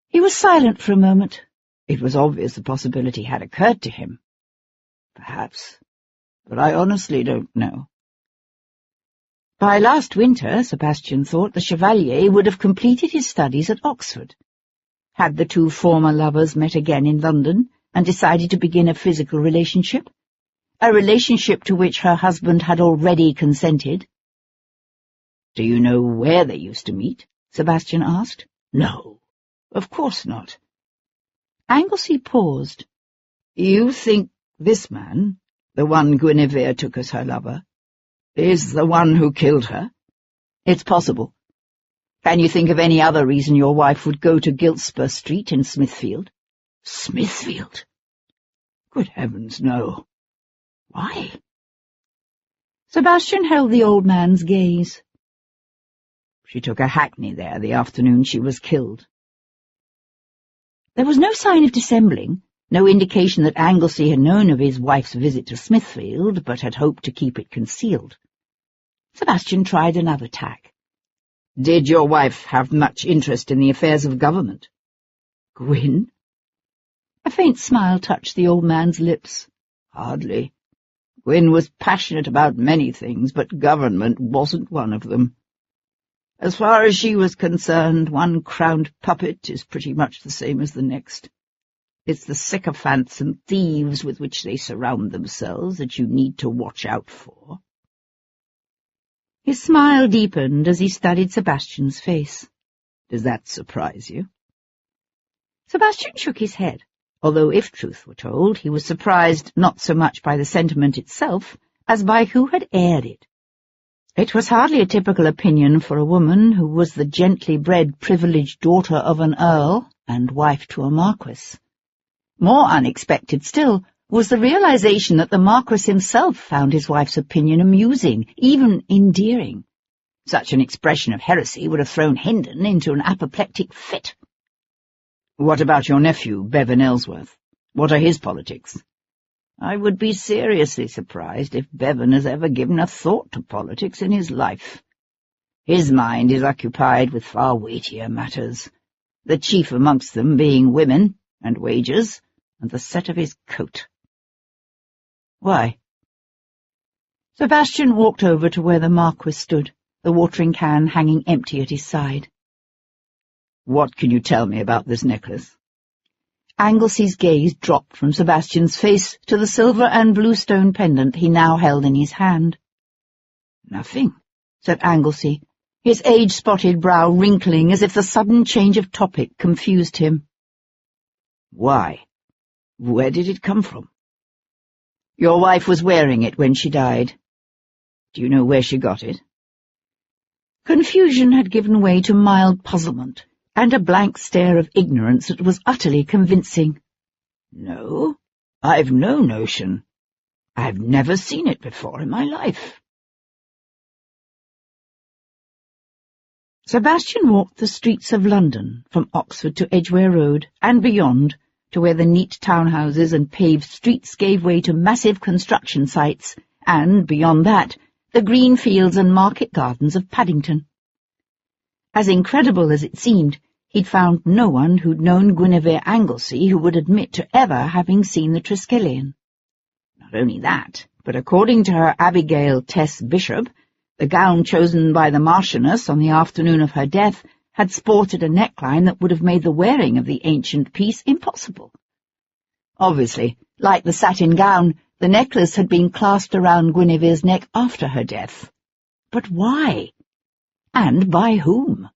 He was silent for a moment. It was obvious the possibility had occurred to him. Perhaps, but I honestly don't know. By last winter, Sebastian thought, the Chevalier would have completed his studies at Oxford. Had the two former lovers met again in London and decided to begin a physical relationship? A relationship to which her husband had already consented? "Do you know where they used to meet?" Sebastian asked. "No, of course not." Anglesey paused. You think this man, the one Guinevere took as her lover, is the one who killed her? It's possible. Can you think of any other reason your wife would go to Giltspur Street in Smithfield? Smithfield? Good heavens, no. Why? Sebastian held the old man's gaze. She took a hackney there the afternoon she was killed. There was no sign of dissembling, no indication that Anglesey had known of his wife's visit to Smithfield, but had hoped to keep it concealed. Sebastian tried another tack. Did your wife have much interest in the affairs of government? Gwyn? A faint smile touched the old man's lips. Hardly. Gwyn was passionate about many things, but government wasn't one of them. As far as she was concerned, one crowned puppet is pretty much the same as the next. It's the sycophants and thieves with which they surround themselves that you need to watch out for. His smile deepened as he studied Sebastian's face. Does that surprise you? Sebastian shook his head, although if truth were told, he was surprised not so much by the sentiment itself as by who had aired it. It was hardly a typical opinion for a woman who was the gently bred privileged daughter of an earl and wife to a marquis. More unexpected still was the realization that the Marquis himself found his wife's opinion amusing, even endearing. Such an expression of heresy would have thrown Hendon into an apoplectic fit. What about your nephew, Bevan Ellsworth? What are his politics? I would be seriously surprised if Bevan has ever given a thought to politics in his life. His mind is occupied with far weightier matters, the chief amongst them being women and wages and the set of his coat. Why? Sebastian walked over to where the Marquis stood, the watering can hanging empty at his side. What can you tell me about this necklace? Anglesey's gaze dropped from Sebastian's face to the silver and blue stone pendant he now held in his hand. Nothing, said Anglesey, his age-spotted brow wrinkling as if the sudden change of topic confused him. Why? Where did it come from? Your wife was wearing it when she died. Do you know where she got it? Confusion had given way to mild puzzlement, and a blank stare of ignorance that was utterly convincing. No, I've no notion. I've never seen it before in my life. Sebastian walked the streets of London, from Oxford to Edgware Road, and beyond, to where the neat townhouses and paved streets gave way to massive construction sites, and, beyond that, the green fields and market gardens of Paddington. As incredible as it seemed, he'd found no one who'd known Guinevere Anglesey who would admit to ever having seen the Triskelion. Not only that, but according to her Abigail Tess Bishop, the gown chosen by the Marchioness on the afternoon of her death had sported a neckline that would have made the wearing of the ancient piece impossible. Obviously, like the satin gown, the necklace had been clasped around Guinevere's neck after her death. But why? And by whom?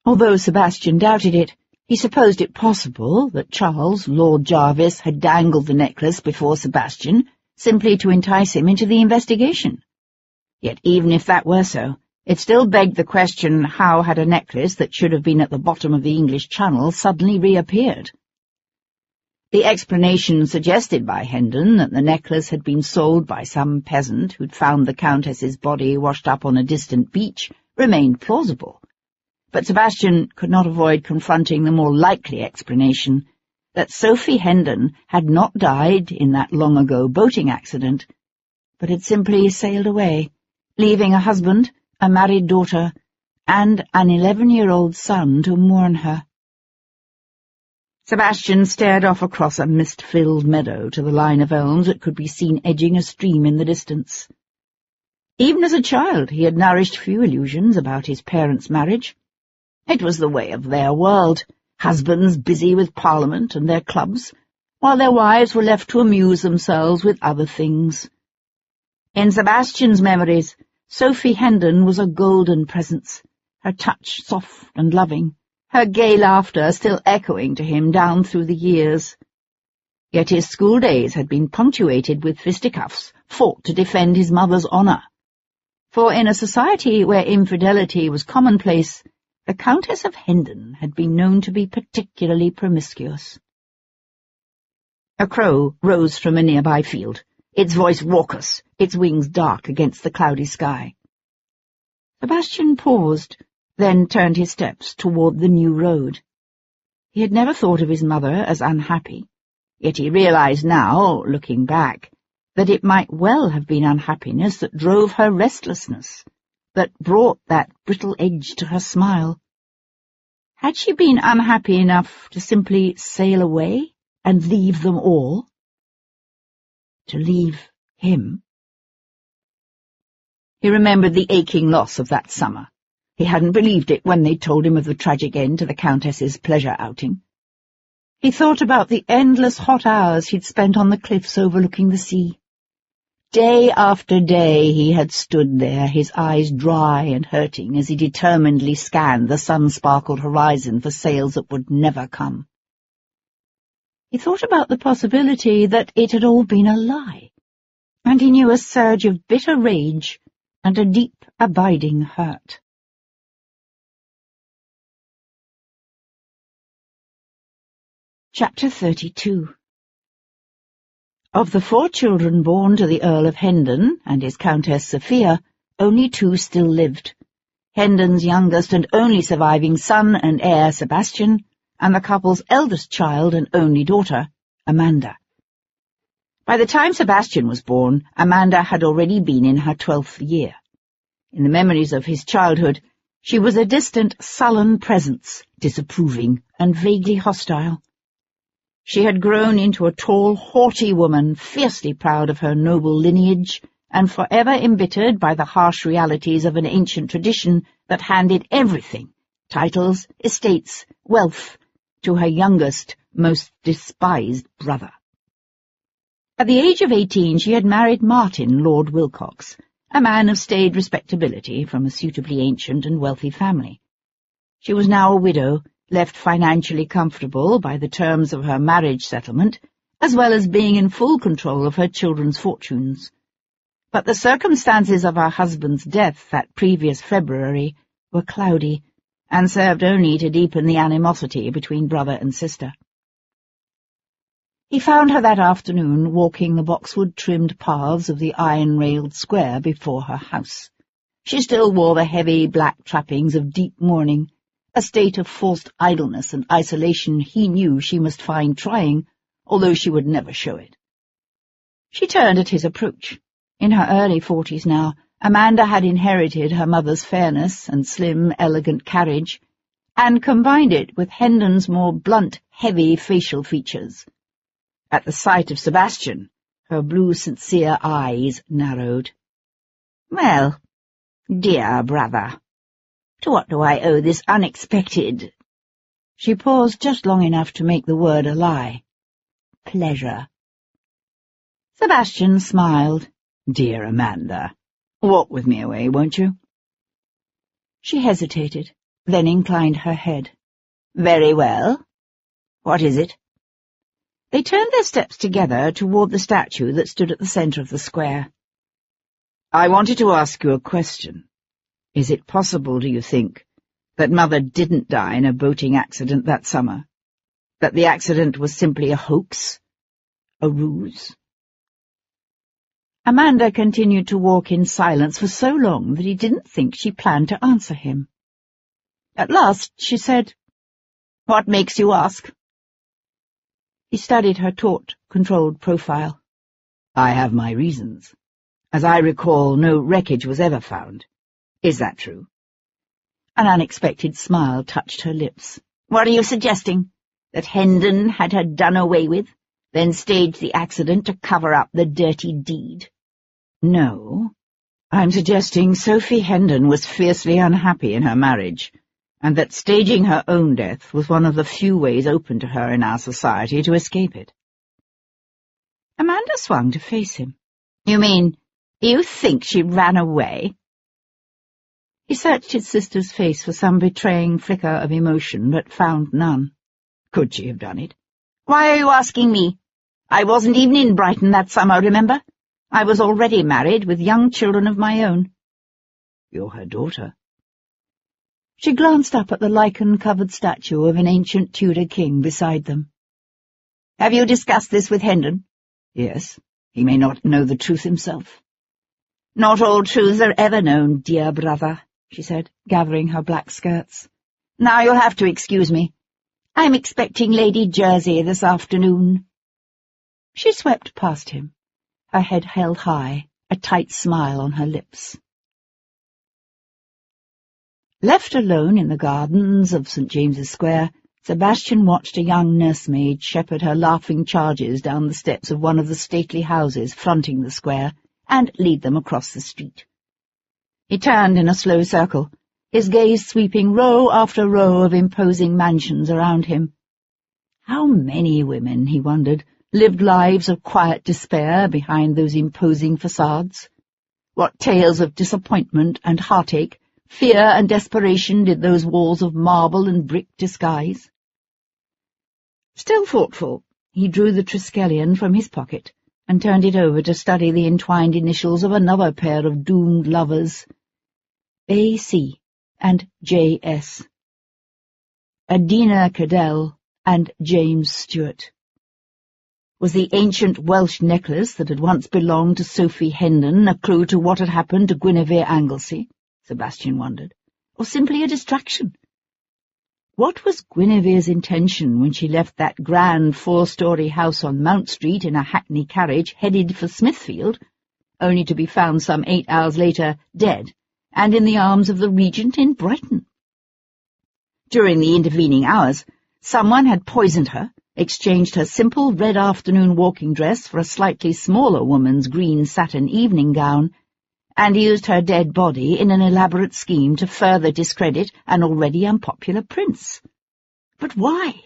Although Sebastian doubted it, he supposed it possible that Charles, Lord Jarvis, had dangled the necklace before Sebastian, simply to entice him into the investigation. Yet even if that were so, it still begged the question, how had a necklace that should have been at the bottom of the English Channel suddenly reappeared? The explanation suggested by Hendon, that the necklace had been sold by some peasant who'd found the Countess's body washed up on a distant beach, remained plausible. But Sebastian could not avoid confronting the more likely explanation, that Sophie Hendon had not died in that long-ago boating accident, but had simply sailed away, leaving a husband, a married daughter, and an 11-year-old son to mourn her. Sebastian stared off across a mist-filled meadow to the line of elms that could be seen edging a stream in the distance. Even as a child he had nourished few illusions about his parents' marriage. It was the way of their world, husbands busy with Parliament and their clubs, while their wives were left to amuse themselves with other things. In Sebastian's memories, Sophie Hendon was a golden presence, her touch soft and loving, her gay laughter still echoing to him down through the years. Yet his school days had been punctuated with fisticuffs, fought to defend his mother's honour. For in a society where infidelity was commonplace, the Countess of Hendon had been known to be particularly promiscuous. A crow rose from a nearby field, its voice raucous, its wings dark against the cloudy sky. Sebastian paused, then turned his steps toward the new road. He had never thought of his mother as unhappy, yet he realized now, looking back, that it might well have been unhappiness that drove her restlessness, that brought that brittle edge to her smile. Had she been unhappy enough to simply sail away and leave them all? To leave him? He remembered the aching loss of that summer. He hadn't believed it when they told him of the tragic end to the Countess's pleasure outing. He thought about the endless hot hours he'd spent on the cliffs overlooking the sea. Day after day he had stood there, his eyes dry and hurting, as he determinedly scanned the sun-sparkled horizon for sails that would never come. He thought about the possibility that it had all been a lie, and he knew a surge of bitter rage and a deep, abiding hurt. Chapter 32. Of the 4 children born to the Earl of Hendon and his Countess Sophia, only 2 still lived, Hendon's youngest and only surviving son and heir Sebastian, and the couple's eldest child and only daughter, Amanda. By the time Sebastian was born, Amanda had already been in her 12th year. In the memories of his childhood, she was a distant, sullen presence, disapproving and vaguely hostile. She had grown into a tall, haughty woman, fiercely proud of her noble lineage, and forever embittered by the harsh realities of an ancient tradition that handed everything, titles, estates, wealth, to her youngest, most despised brother. At the age of 18 she had married Martin, Lord Wilcox, a man of staid respectability from a suitably ancient and wealthy family. She was now a widow, left financially comfortable by the terms of her marriage settlement, as well as being in full control of her children's fortunes. But the circumstances of her husband's death that previous February were cloudy, and served only to deepen the animosity between brother and sister. He found her that afternoon walking the boxwood-trimmed paths of the iron-railed square before her house. She still wore the heavy black trappings of deep mourning, a state of forced idleness and isolation he knew she must find trying, although she would never show it. She turned at his approach. In her early 40s now, Amanda had inherited her mother's fairness and slim, elegant carriage, and combined it with Hendon's more blunt, heavy facial features. At the sight of Sebastian, her blue, sincere eyes narrowed. "Well, dear brother, to what do I owe this unexpected—" She paused just long enough to make the word a lie. "Pleasure." Sebastian smiled. "Dear Amanda, walk with me away, won't you?" She hesitated, then inclined her head. "Very well. What is it?" They turned their steps together toward the statue that stood at the center of the square. "I wanted to ask you a question. Is it possible, do you think, that Mother didn't die in a boating accident that summer? That the accident was simply a hoax? A ruse?" Amanda continued to walk in silence for so long that he didn't think she planned to answer him. At last she said, "What makes you ask?" He studied her taut, controlled profile. "I have my reasons. As I recall, no wreckage was ever found. Is that true?" An unexpected smile touched her lips. "What are you suggesting? That Hendon had her done away with, then staged the accident to cover up the dirty deed?" "No. I'm suggesting Sophie Hendon was fiercely unhappy in her marriage, and that staging her own death was one of the few ways open to her in our society to escape it." Amanda swung to face him. "You mean, you think she ran away?" He searched his sister's face for some betraying flicker of emotion, but found none. Could she have done it? "Why are you asking me? I wasn't even in Brighton that summer, remember? I was already married with young children of my own. You're her daughter. She glanced up at the lichen-covered statue of an ancient Tudor king beside them. Have you discussed this with Hendon? Yes. He may not know the truth himself. Not all truths are ever known, dear brother, she said, gathering her black skirts. Now you'll have to excuse me. I'm expecting Lady Jersey this afternoon. She swept past him, her head held high, a tight smile on her lips. Left alone in the gardens of St. James's Square, Sebastian watched a young nursemaid shepherd her laughing charges down the steps of one of the stately houses fronting the square and lead them across the street. He turned in a slow circle, his gaze sweeping row after row of imposing mansions around him. How many women, he wondered, lived lives of quiet despair behind those imposing facades? What tales of disappointment and heartache, fear and desperation did those walls of marble and brick disguise? Still thoughtful, he drew the Triskelion from his pocket and turned it over to study the entwined initials of another pair of doomed lovers, A.C. and J.S. Adina Cadell and James Stewart. Was the ancient Welsh necklace that had once belonged to Sophie Hendon a clue to what had happened to Guinevere Anglesey? Sebastian wondered, or simply a distraction? What was Guinevere's intention when she left that grand 4-story house on Mount Street in a hackney carriage headed for Smithfield, only to be found some 8 hours later dead, and in the arms of the Regent in Brighton? During the intervening hours, someone had poisoned her, exchanged her simple red afternoon walking dress for a slightly smaller woman's green satin evening gown, and used her dead body in an elaborate scheme to further discredit an already unpopular prince. But why?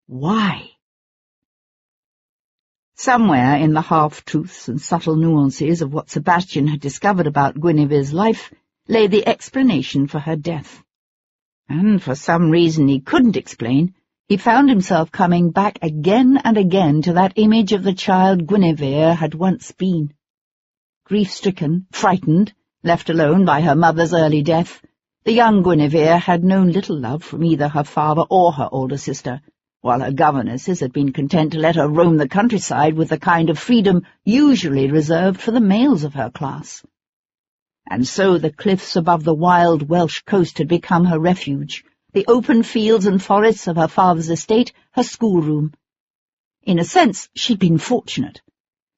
Why? Somewhere in the half-truths and subtle nuances of what Sebastian had discovered about Guinevere's life lay the explanation for her death. And for some reason he couldn't explain, he found himself coming back again and again to that image of the child Guinevere had once been. Grief-stricken, frightened, left alone by her mother's early death, the young Guinevere had known little love from either her father or her older sister, while her governesses had been content to let her roam the countryside with the kind of freedom usually reserved for the males of her class. And so the cliffs above the wild Welsh coast had become her refuge, the open fields and forests of her father's estate her schoolroom. In a sense, she'd been fortunate.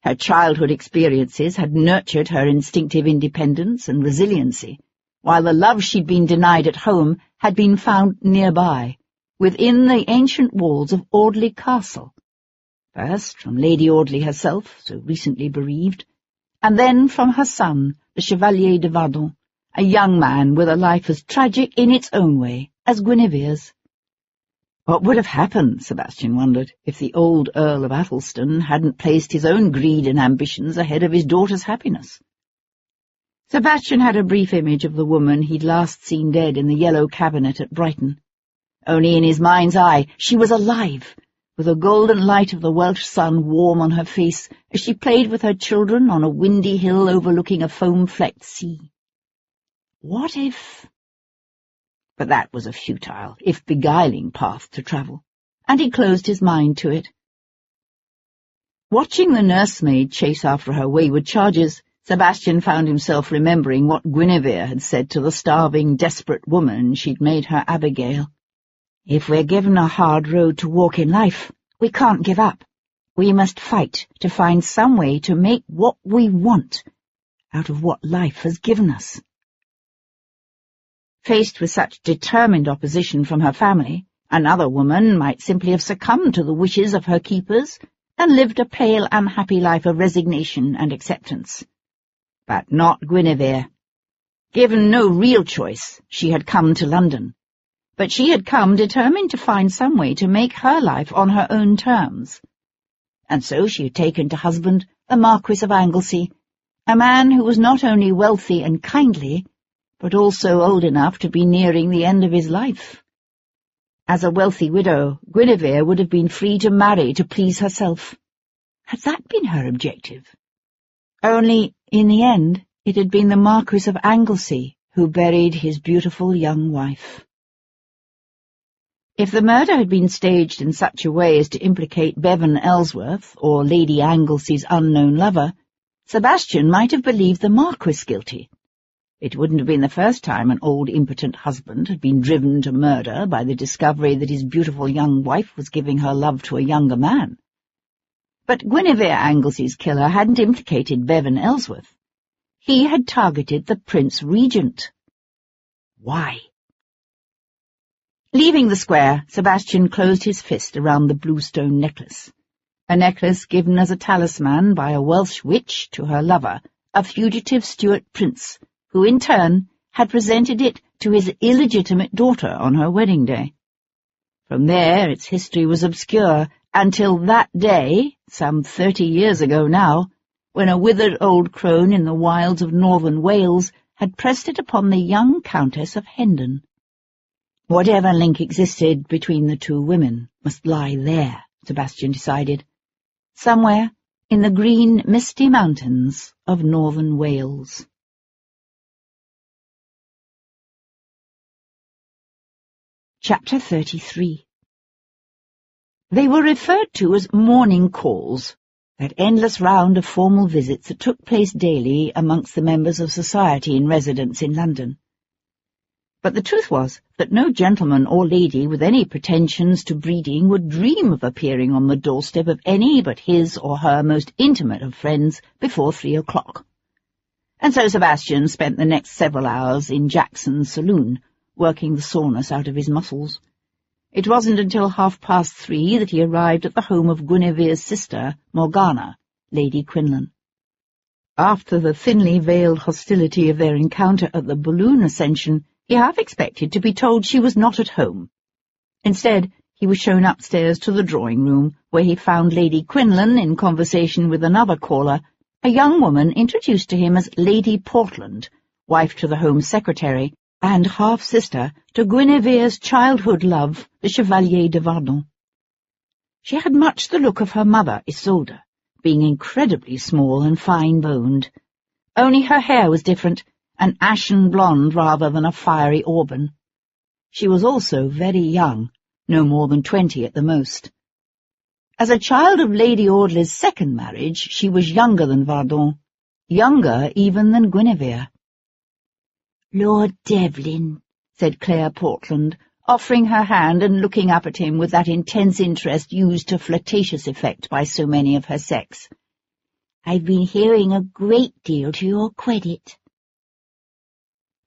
Her childhood experiences had nurtured her instinctive independence and resiliency, while the love she'd been denied at home had been found nearby, within the ancient walls of Audley Castle. First from Lady Audley herself, so recently bereaved, and then from her son, the Chevalier de Vardon, a young man with a life as tragic in its own way as Guinevere's. What would have happened, Sebastian wondered, if the old Earl of Athelstan hadn't placed his own greed and ambitions ahead of his daughter's happiness? Sebastian had a brief image of the woman he'd last seen dead in the yellow cabinet at Brighton. Only in his mind's eye she was alive, with the golden light of the Welsh sun warm on her face as she played with her children on a windy hill overlooking a foam-flecked sea. What if— But that was a futile, if beguiling, path to travel, and he closed his mind to it. Watching the nursemaid chase after her wayward charges, Sebastian found himself remembering what Guinevere had said to the starving, desperate woman she'd made her Abigail. If we're given a hard road to walk in life, we can't give up. We must fight to find some way to make what we want out of what life has given us. Faced with such determined opposition from her family, another woman might simply have succumbed to the wishes of her keepers and lived a pale, unhappy life of resignation and acceptance. But not Guinevere. Given no real choice, she had come to London. But she had come determined to find some way to make her life on her own terms. And so she had taken to husband the Marquis of Anglesey, a man who was not only wealthy and kindly, but also old enough to be nearing the end of his life. As a wealthy widow, Guinevere would have been free to marry to please herself. Had that been her objective? Only, in the end, it had been the Marquis of Anglesey who buried his beautiful young wife. If the murder had been staged in such a way as to implicate Bevan Ellsworth, or Lady Anglesey's unknown lover, Sebastian might have believed the Marquis guilty. It wouldn't have been the first time an old impotent husband had been driven to murder by the discovery that his beautiful young wife was giving her love to a younger man. But Guinevere Anglesey's killer hadn't implicated Bevan Ellsworth. He had targeted the Prince Regent. Why? Leaving the square, Sebastian closed his fist around the bluestone necklace, a necklace given as a talisman by a Welsh witch to her lover, a fugitive Stuart prince, who in turn had presented it to his illegitimate daughter on her wedding day. From there its history was obscure until that day, some 30 years ago now, when a withered old crone in the wilds of northern Wales had pressed it upon the young Countess of Hendon. Whatever link existed between the two women must lie there, Sebastian decided, somewhere in the green, misty mountains of northern Wales. Chapter 33. They were referred to as morning calls, that endless round of formal visits that took place daily amongst the members of society in residence in London. But the truth was that no gentleman or lady with any pretensions to breeding would dream of appearing on the doorstep of any but his or her most intimate of friends before 3 o'clock. And so Sebastian spent the next several hours in Jackson's saloon, working the soreness out of his muscles. It wasn't until 3:30 that he arrived at the home of Guinevere's sister, Morgana, Lady Quinlan. After the thinly veiled hostility of their encounter at the balloon ascension, he half expected to be told she was not at home. Instead, he was shown upstairs to the drawing-room, where he found Lady Quinlan in conversation with another caller, a young woman introduced to him as Lady Portland, wife to the Home Secretary, and half-sister to Guinevere's childhood love, the Chevalier de Vardon. She had much the look of her mother, Isolde, being incredibly small and fine-boned. Only her hair was different, an ashen blonde rather than a fiery auburn. She was also very young, no more than 20 at the most. As a child of Lady Audley's second marriage, she was younger than Vardon, younger even than Guinevere. "Lord Devlin," said Claire Portland, offering her hand and looking up at him with that intense interest used to flirtatious effect by so many of her sex. "I've been hearing a great deal to your credit."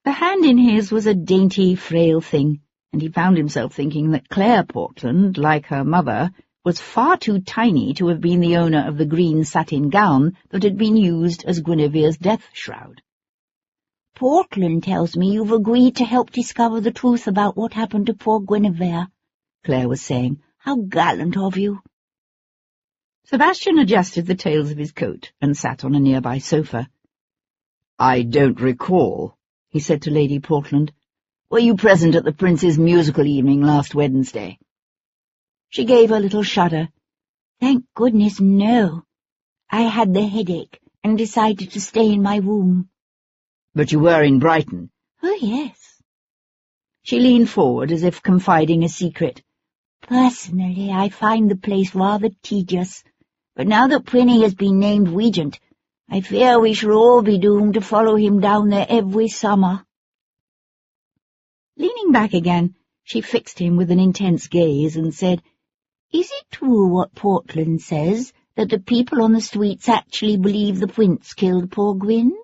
The hand in his was a dainty, frail thing, and he found himself thinking that Claire Portland, like her mother, was far too tiny to have been the owner of the green satin gown that had been used as Guinevere's death-shroud. "Portland tells me you've agreed to help discover the truth about what happened to poor Guinevere," Claire was saying. "How gallant of you." Sebastian adjusted the tails of his coat and sat on a nearby sofa. "I don't recall," he said to Lady Portland. "Were you present at the Prince's musical evening last Wednesday?" She gave a little shudder. "Thank goodness, no. I had the headache and decided to stay in my room." "But you were in Brighton?" "Oh, yes." She leaned forward as if confiding a secret. "Personally, I find the place rather tedious, but now that Prinny has been named regent, I fear we shall all be doomed to follow him down there every summer." Leaning back again, she fixed him with an intense gaze and said, "Is it true what Portland says, that the people on the streets actually believe the prince killed poor Gwyn?"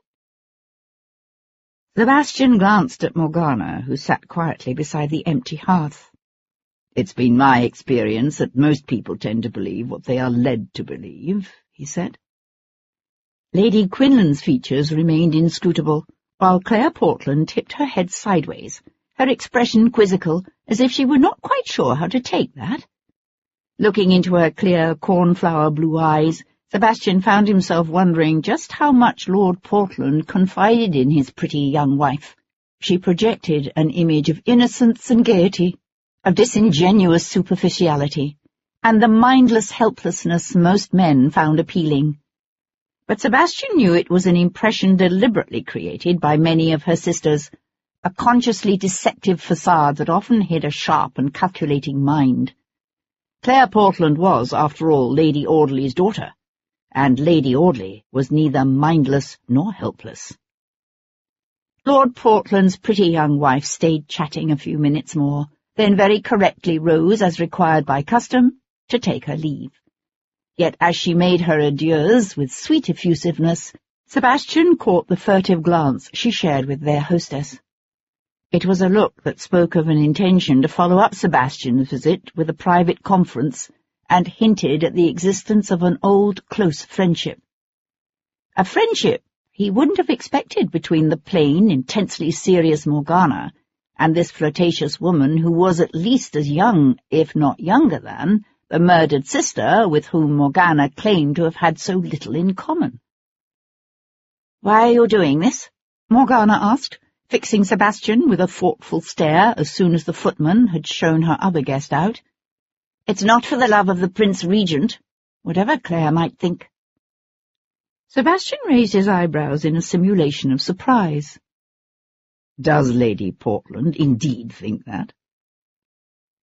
Sebastian glanced at Morgana, who sat quietly beside the empty hearth. "It's been my experience that most people tend to believe what they are led to believe," he said. Lady Quinlan's features remained inscrutable, while Claire Portland tipped her head sideways, her expression quizzical, as if she were not quite sure how to take that. Looking into her clear, cornflower blue eyes, Sebastian found himself wondering just how much Lord Portland confided in his pretty young wife. She projected an image of innocence and gaiety, of disingenuous superficiality, and the mindless helplessness most men found appealing. But Sebastian knew it was an impression deliberately created by many of her sisters, a consciously deceptive facade that often hid a sharp and calculating mind. Claire Portland was, after all, Lady Audley's daughter, and Lady Audley was neither mindless nor helpless. Lord Portland's pretty young wife stayed chatting a few minutes more, then very correctly rose, as required by custom, to take her leave. Yet as she made her adieus with sweet effusiveness, Sebastian caught the furtive glance she shared with their hostess. It was a look that spoke of an intention to follow up Sebastian's visit with a private conference, and hinted at the existence of an old, close friendship. A friendship he wouldn't have expected between the plain, intensely serious Morgana and this flirtatious woman who was at least as young, if not younger than, the murdered sister with whom Morgana claimed to have had so little in common. "Why are you doing this?" Morgana asked, fixing Sebastian with a thoughtful stare as soon as the footman had shown her other guest out. "It's not for the love of the Prince Regent, whatever Claire might think." Sebastian raised his eyebrows in a simulation of surprise. "Does Lady Portland indeed think that?"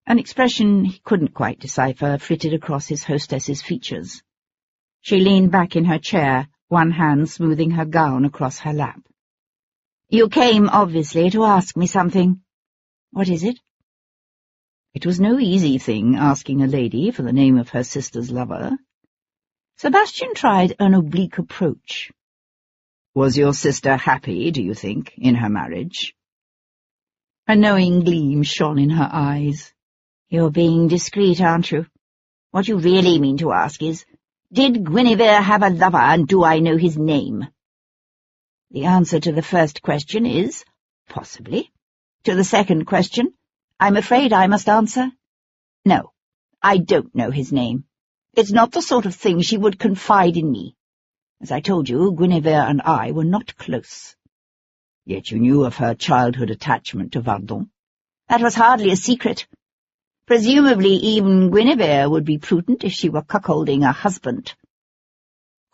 An expression he couldn't quite decipher flitted across his hostess's features. She leaned back in her chair, one hand smoothing her gown across her lap. "You came, obviously, to ask me something. What is it?" It was no easy thing asking a lady for the name of her sister's lover. Sebastian tried an oblique approach. "Was your sister happy, do you think, in her marriage?" A knowing gleam shone in her eyes. "You're being discreet, aren't you? What you really mean to ask is, did Guinevere have a lover, and do I know his name?" The answer to the first question is, possibly. To the second question, I'm afraid I must answer, no, I don't know his name. It's not the sort of thing she would confide in me. As I told you, Guinevere and I were not close." "Yet you knew of her childhood attachment to Vardon." "That was hardly a secret. Presumably even Guinevere would be prudent if she were cuckolding a husband."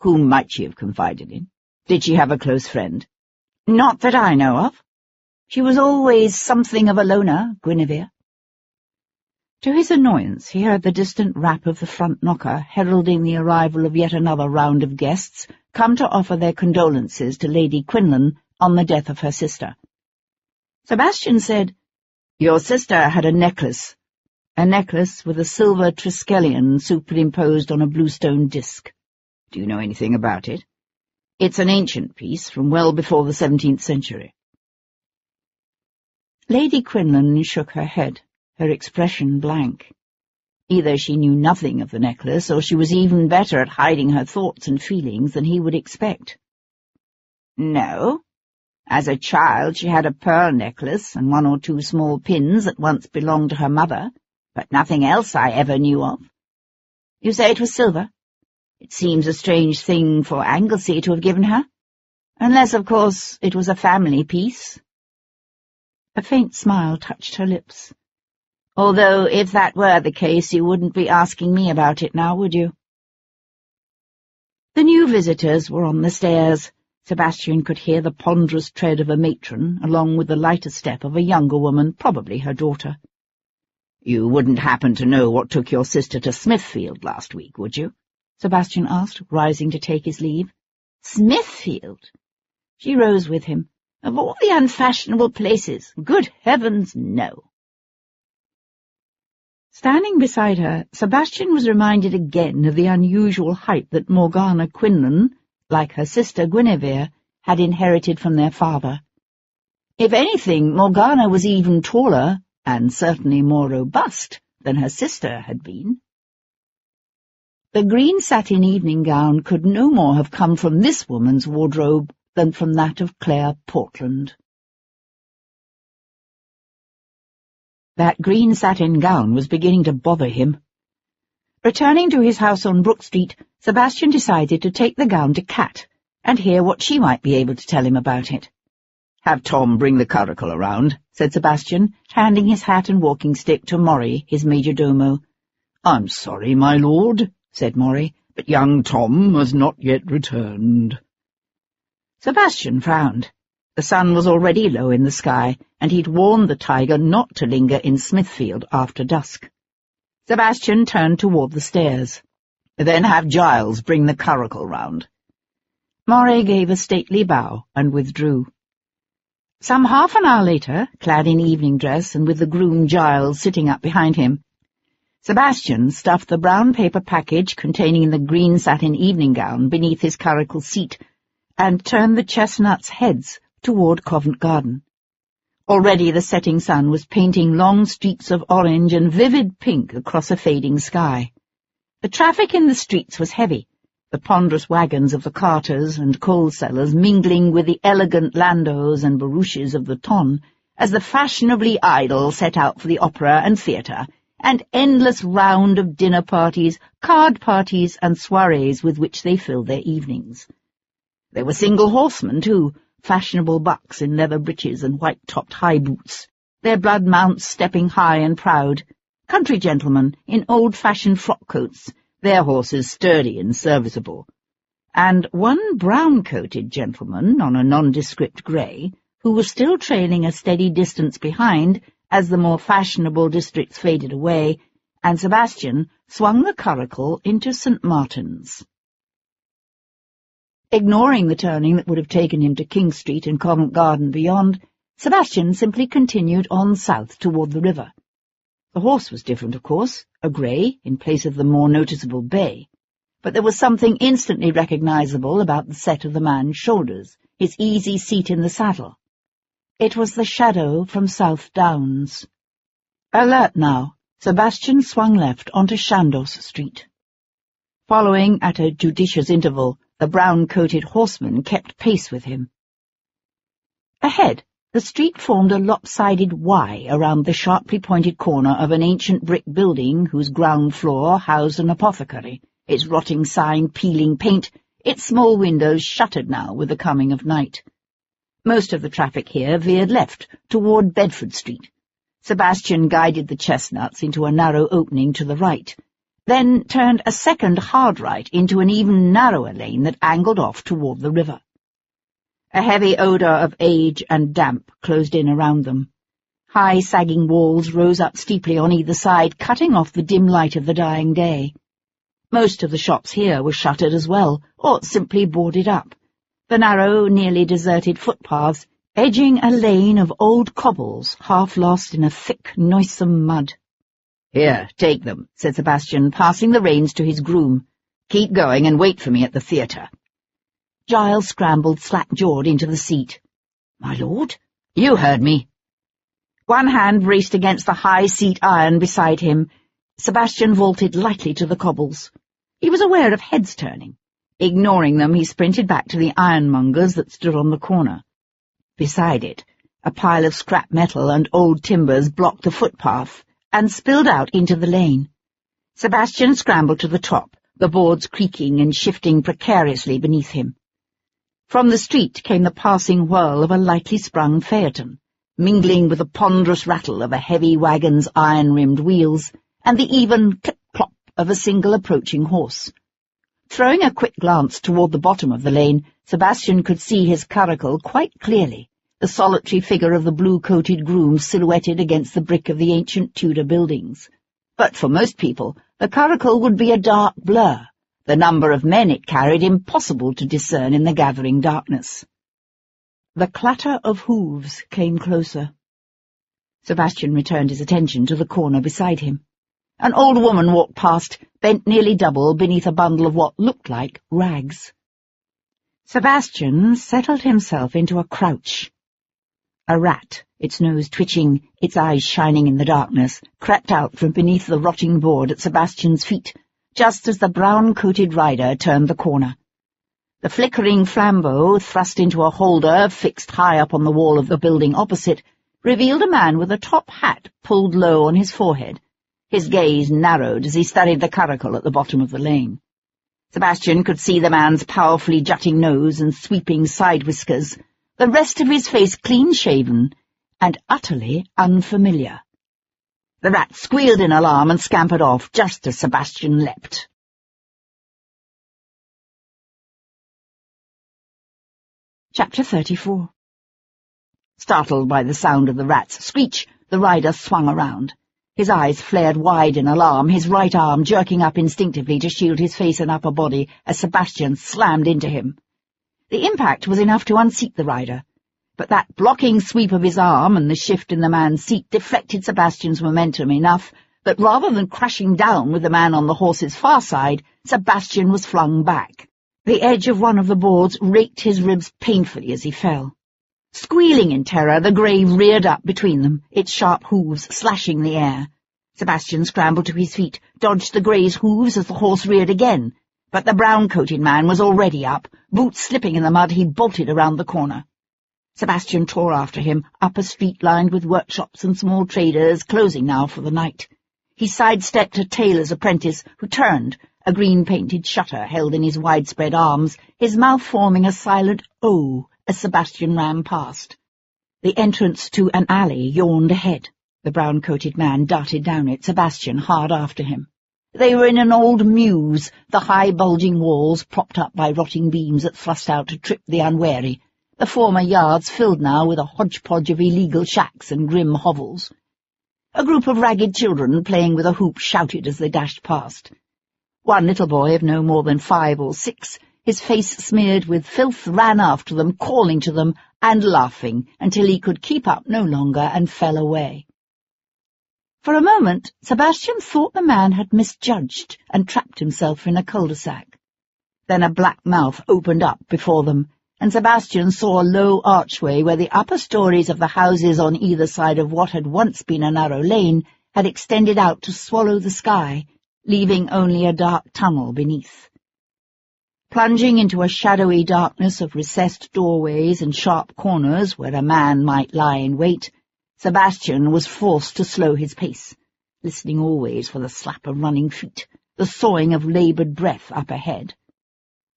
"Whom might she have confided in? Did she have a close friend?" "Not that I know of. She was always something of a loner, Guinevere." To his annoyance, he heard the distant rap of the front knocker, heralding the arrival of yet another round of guests, come to offer their condolences to Lady Quinlan on the death of her sister. Sebastian said, "Your sister had a necklace with a silver triskelion superimposed on a bluestone disc. Do you know anything about it?" "It's an ancient piece from well before the 17th century." Lady Quinlan shook her head, her expression blank. Either she knew nothing of the necklace, or she was even better at hiding her thoughts and feelings than he would expect. "No. As a child she had a pearl necklace and 1 or 2 small pins that once belonged to her mother, but nothing else I ever knew of." "You say it was silver? It seems a strange thing for Anglesey to have given her, unless, of course, it was a family piece." A faint smile touched her lips. "Although, if that were the case, you wouldn't be asking me about it now, would you?" The new visitors were on the stairs. Sebastian could hear the ponderous tread of a matron, along with the lighter step of a younger woman, probably her daughter. "You wouldn't happen to know what took your sister to Smithfield last week, would you?" Sebastian asked, rising to take his leave. "Smithfield?" She rose with him. "Of all the unfashionable places, good heavens, no." Standing beside her, Sebastian was reminded again of the unusual height that Morgana Quinlan, like her sister Guinevere, had inherited from their father. If anything, Morgana was even taller, and certainly more robust, than her sister had been. The green satin evening gown could no more have come from this woman's wardrobe than from that of Claire Portland. That green satin gown was beginning to bother him. Returning to his house on Brook Street, Sebastian decided to take the gown to Kat and hear what she might be able to tell him about it. "Have Tom bring the curricle around," said Sebastian, handing his hat and walking stick to Morrie, his majordomo. "I'm sorry, my lord," said Morrie, "but young Tom has not yet returned." Sebastian frowned. The sun was already low in the sky, and he'd warned the tiger not to linger in Smithfield after dusk. Sebastian turned toward the stairs. "Then have Giles bring the curricle round." Morrie gave a stately bow and withdrew. Some half an hour later, clad in evening dress and with the groom Giles sitting up behind him, Sebastian stuffed the brown paper package containing the green satin evening gown beneath his curricle seat and turned the chestnuts' heads toward Covent Garden. Already the setting sun was painting long streaks of orange and vivid pink across a fading sky. The traffic in the streets was heavy, the ponderous wagons of the carters and coal sellers mingling with the elegant landaus and barouches of the ton as the fashionably idle set out for the opera and theatre, and endless round of dinner parties, card parties, and soirees with which they filled their evenings. There were single horsemen, too, fashionable bucks in leather breeches and white-topped high boots, their blood mounts stepping high and proud, country gentlemen in old-fashioned frock-coats, their horses sturdy and serviceable, and one brown-coated gentleman on a nondescript grey, who was still trailing a steady distance behind as the more fashionable districts faded away, and Sebastian swung the curricle into St. Martin's. Ignoring the turning that would have taken him to King Street and Covent Garden beyond, Sebastian simply continued on south toward the river. The horse was different, of course, a grey in place of the more noticeable bay, but there was something instantly recognizable about the set of the man's shoulders, his easy seat in the saddle. It was the shadow from South Downs. Alert now, Sebastian swung left onto Chandos Street. Following at a judicious interval, the brown-coated horseman kept pace with him. Ahead, the street formed a lopsided Y around the sharply pointed corner of an ancient brick building whose ground floor housed an apothecary, its rotting sign peeling paint, its small windows shuttered now with the coming of night. Most of the traffic here veered left toward Bedford Street. Sebastian guided the chestnuts into a narrow opening to the right, then turned a second hard right into an even narrower lane that angled off toward the river. A heavy odour of age and damp closed in around them. High sagging walls rose up steeply on either side, cutting off the dim light of the dying day. Most of the shops here were shuttered as well, or simply boarded up, the narrow, nearly deserted footpaths edging a lane of old cobbles half lost in a thick, noisome mud. "Here, take them," said Sebastian, passing the reins to his groom. "Keep going and wait for me at the theatre." Giles scrambled slack-jawed into the seat. "My lord?" "You heard me." One hand braced against the high seat iron beside him, Sebastian vaulted lightly to the cobbles. He was aware of heads turning. Ignoring them, he sprinted back to the ironmonger's that stood on the corner. Beside it, a pile of scrap metal and old timbers blocked the footpath and spilled out into the lane. Sebastian scrambled to the top, the boards creaking and shifting precariously beneath him. From the street came the passing whirl of a lightly sprung phaeton, mingling with the ponderous rattle of a heavy wagon's iron-rimmed wheels and the even clip-clop of a single approaching horse. Throwing a quick glance toward the bottom of the lane, Sebastian could see his curricle quite clearly, the solitary figure of the blue-coated groom silhouetted against the brick of the ancient Tudor buildings. But for most people, the curricle would be a dark blur, the number of men it carried impossible to discern in the gathering darkness. The clatter of hooves came closer. Sebastian returned his attention to the corner beside him. An old woman walked past, bent nearly double beneath a bundle of what looked like rags. Sebastian settled himself into a crouch. A rat, its nose twitching, its eyes shining in the darkness, crept out from beneath the rotting board at Sebastian's feet, just as the brown-coated rider turned the corner. The flickering flambeau, thrust into a holder fixed high up on the wall of the building opposite, revealed a man with a top hat pulled low on his forehead. His gaze narrowed as he studied the curricle at the bottom of the lane. Sebastian could see the man's powerfully jutting nose and sweeping side whiskers, the rest of his face clean-shaven and utterly unfamiliar. The rat squealed in alarm and scampered off just as Sebastian leapt. Chapter 34. Startled by the sound of the rat's screech, the rider swung around. His eyes flared wide in alarm, his right arm jerking up instinctively to shield his face and upper body as Sebastian slammed into him. The impact was enough to unseat the rider, but that blocking sweep of his arm and the shift in the man's seat deflected Sebastian's momentum enough that rather than crashing down with the man on the horse's far side, Sebastian was flung back. The edge of one of the boards raked his ribs painfully as he fell. Squealing in terror, the grey reared up between them, its sharp hooves slashing the air. Sebastian scrambled to his feet, dodged the grey's hooves as the horse reared again, but the brown-coated man was already up. Boots slipping in the mud, he bolted around the corner. Sebastian tore after him, up a street lined with workshops and small traders, closing now for the night. He sidestepped a tailor's apprentice, who turned, a green-painted shutter held in his widespread arms, his mouth forming a silent O as Sebastian ran past. The entrance to an alley yawned ahead. The brown-coated man darted down it, Sebastian hard after him. They were in an old mews, the high bulging walls propped up by rotting beams that thrust out to trip the unwary, the former yards filled now with a hodgepodge of illegal shacks and grim hovels. A group of ragged children playing with a hoop shouted as they dashed past. One little boy of no more than 5 or 6, his face smeared with filth, ran after them, calling to them and laughing until he could keep up no longer and fell away. For a moment, Sebastian thought the man had misjudged and trapped himself in a cul-de-sac. Then a black mouth opened up before them, and Sebastian saw a low archway where the upper stories of the houses on either side of what had once been a narrow lane had extended out to swallow the sky, leaving only a dark tunnel beneath. Plunging into a shadowy darkness of recessed doorways and sharp corners where a man might lie in wait, Sebastian was forced to slow his pace, listening always for the slap of running feet, the sawing of laboured breath up ahead.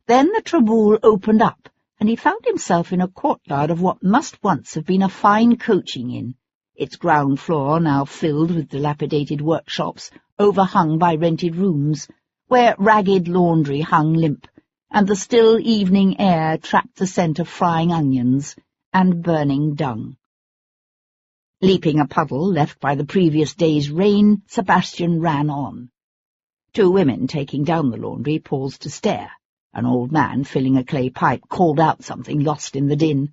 Then the trabule opened up, and he found himself in a courtyard of what must once have been a fine coaching inn, its ground floor now filled with dilapidated workshops overhung by rented rooms, where ragged laundry hung limp, and the still evening air trapped the scent of frying onions and burning dung. Leaping a puddle left by the previous day's rain, Sebastian ran on. 2 women taking down the laundry paused to stare. An old man filling a clay pipe called out something lost in the din.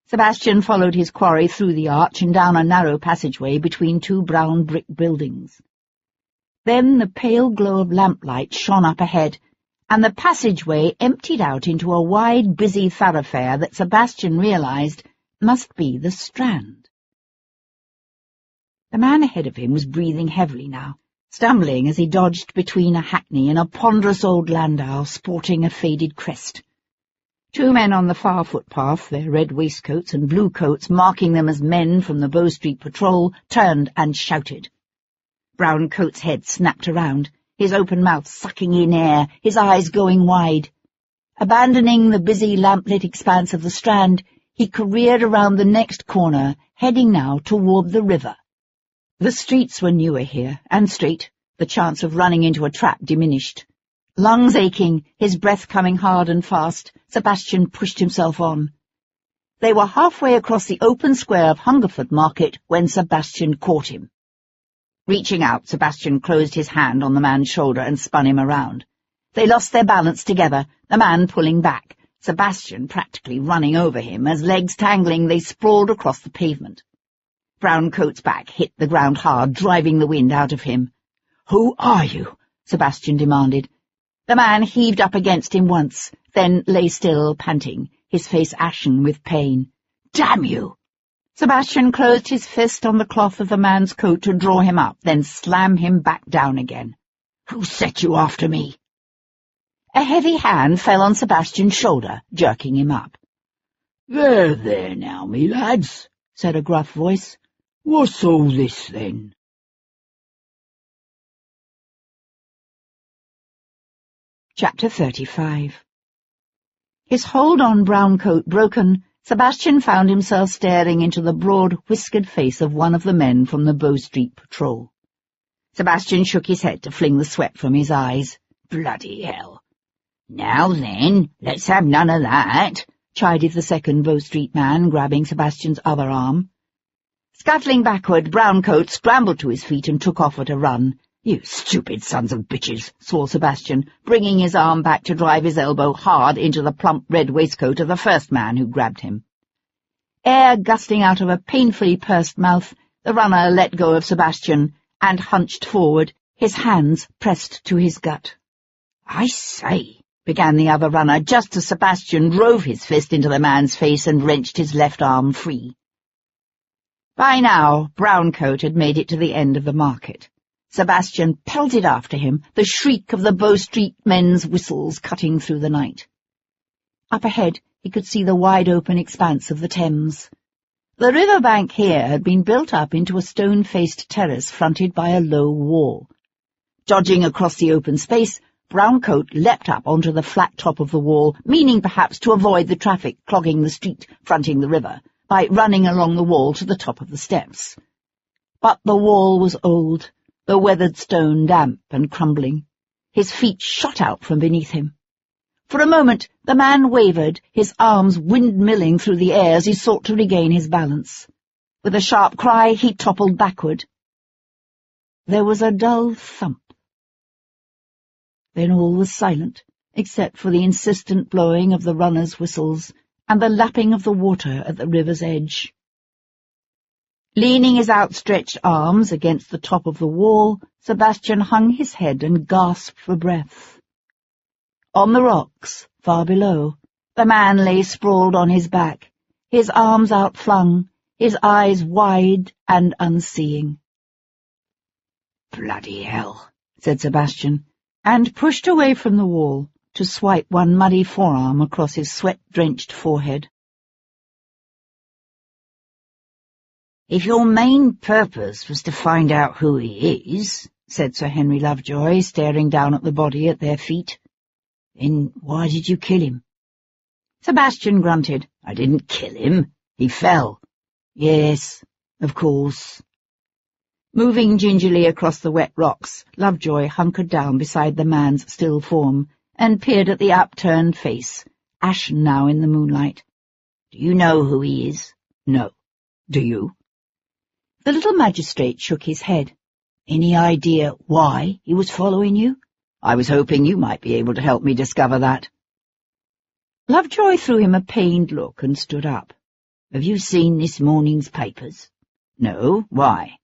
Sebastian followed his quarry through the arch and down a narrow passageway between 2 brown brick buildings. Then the pale glow of lamplight shone up ahead, and the passageway emptied out into a wide, busy thoroughfare that Sebastian realized must be the Strand. The man ahead of him was breathing heavily now, stumbling as he dodged between a hackney and a ponderous old landau sporting a faded crest. 2 men on the far footpath, their red waistcoats and blue coats marking them as men from the Bow Street patrol, turned and shouted. Brown-coat's head snapped around, his open mouth sucking in air, his eyes going wide. Abandoning the busy lamp-lit expanse of the Strand, he careered around the next corner, heading now toward the river. The streets were newer here, and straight, the chance of running into a trap diminished. Lungs aching, his breath coming hard and fast, Sebastian pushed himself on. They were halfway across the open square of Hungerford Market when Sebastian caught him. Reaching out, Sebastian closed his hand on the man's shoulder and spun him around. They lost their balance together, the man pulling back, Sebastian practically running over him as, legs tangling, they sprawled across the pavement. Brown-coat's back hit the ground hard, driving the wind out of him. "Who are you?" Sebastian demanded. The man heaved up against him once, then lay still, panting, his face ashen with pain. "Damn you!" Sebastian closed his fist on the cloth of the man's coat to draw him up, then slam him back down again. "Who set you after me?" A heavy hand fell on Sebastian's shoulder, jerking him up. There now, me lads," said a gruff voice. "What's all this, then?" Chapter 35. His hold on Brown-coat broken, Sebastian found himself staring into the broad, whiskered face of one of the men from the Bow Street patrol. Sebastian shook his head to fling the sweat from his eyes. "Bloody hell! Now then, let's have none of that," chided the second Bow Street man, grabbing Sebastian's other arm. Scuttling backward, Browncoat scrambled to his feet and took off at a run. "You stupid sons of bitches," swore Sebastian, bringing his arm back to drive his elbow hard into the plump red waistcoat of the first man who grabbed him. Air gusting out of a painfully pursed mouth, the runner let go of Sebastian and hunched forward, his hands pressed to his gut. "I say," began the other runner, just as Sebastian drove his fist into the man's face and wrenched his left arm free. By now, Browncoat had made it to the end of the market. Sebastian pelted after him, the shriek of the Bow Street men's whistles cutting through the night. Up ahead, he could see the wide-open expanse of the Thames. The river-bank here had been built up into a stone-faced terrace fronted by a low wall. Dodging across the open space, Browncoat leapt up onto the flat top of the wall, meaning perhaps to avoid the traffic clogging the street fronting the river, by running along the wall to the top of the steps. But the wall was old, the weathered stone damp and crumbling. His feet shot out from beneath him. For a moment the man wavered, his arms windmilling through the air as he sought to regain his balance. With a sharp cry he toppled backward. There was a dull thump. Then all was silent, except for the insistent blowing of the runners' whistles and the lapping of the water at the river's edge. Leaning his outstretched arms against the top of the wall, Sebastian hung his head and gasped for breath. On the rocks, far below, the man lay sprawled on his back, his arms outflung, his eyes wide and unseeing. "Bloody hell," said Sebastian, and pushed away from the wall to swipe one muddy forearm across his sweat-drenched forehead. "If your main purpose was to find out who he is," said Sir Henry Lovejoy, staring down at the body at their feet, "then why did you kill him?" Sebastian grunted. "I didn't kill him. He fell." "Yes, of course." Moving gingerly across the wet rocks, Lovejoy hunkered down beside the man's still form and peered at the upturned face, ashen now in the moonlight. "Do you know who he is?" "No. Do you?" The little magistrate shook his head. "Any idea why he was following you?" "I was hoping you might be able to help me discover that." Lovejoy threw him a pained look and stood up. "Have you seen this morning's papers?" "No. Why?"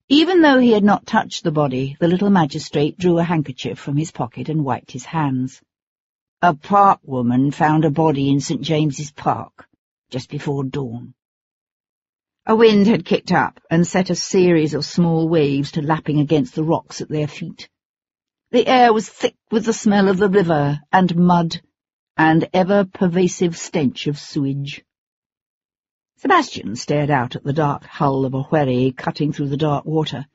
Even though he had not touched the body, the little magistrate drew a handkerchief from his pocket and wiped his hands. "A park woman found a body in St. James's Park, just before dawn." A wind had kicked up and set a series of small waves to lapping against the rocks at their feet. The air was thick with the smell of the river and mud and ever-pervasive stench of sewage. Sebastian stared out at the dark hull of a wherry cutting through the dark water.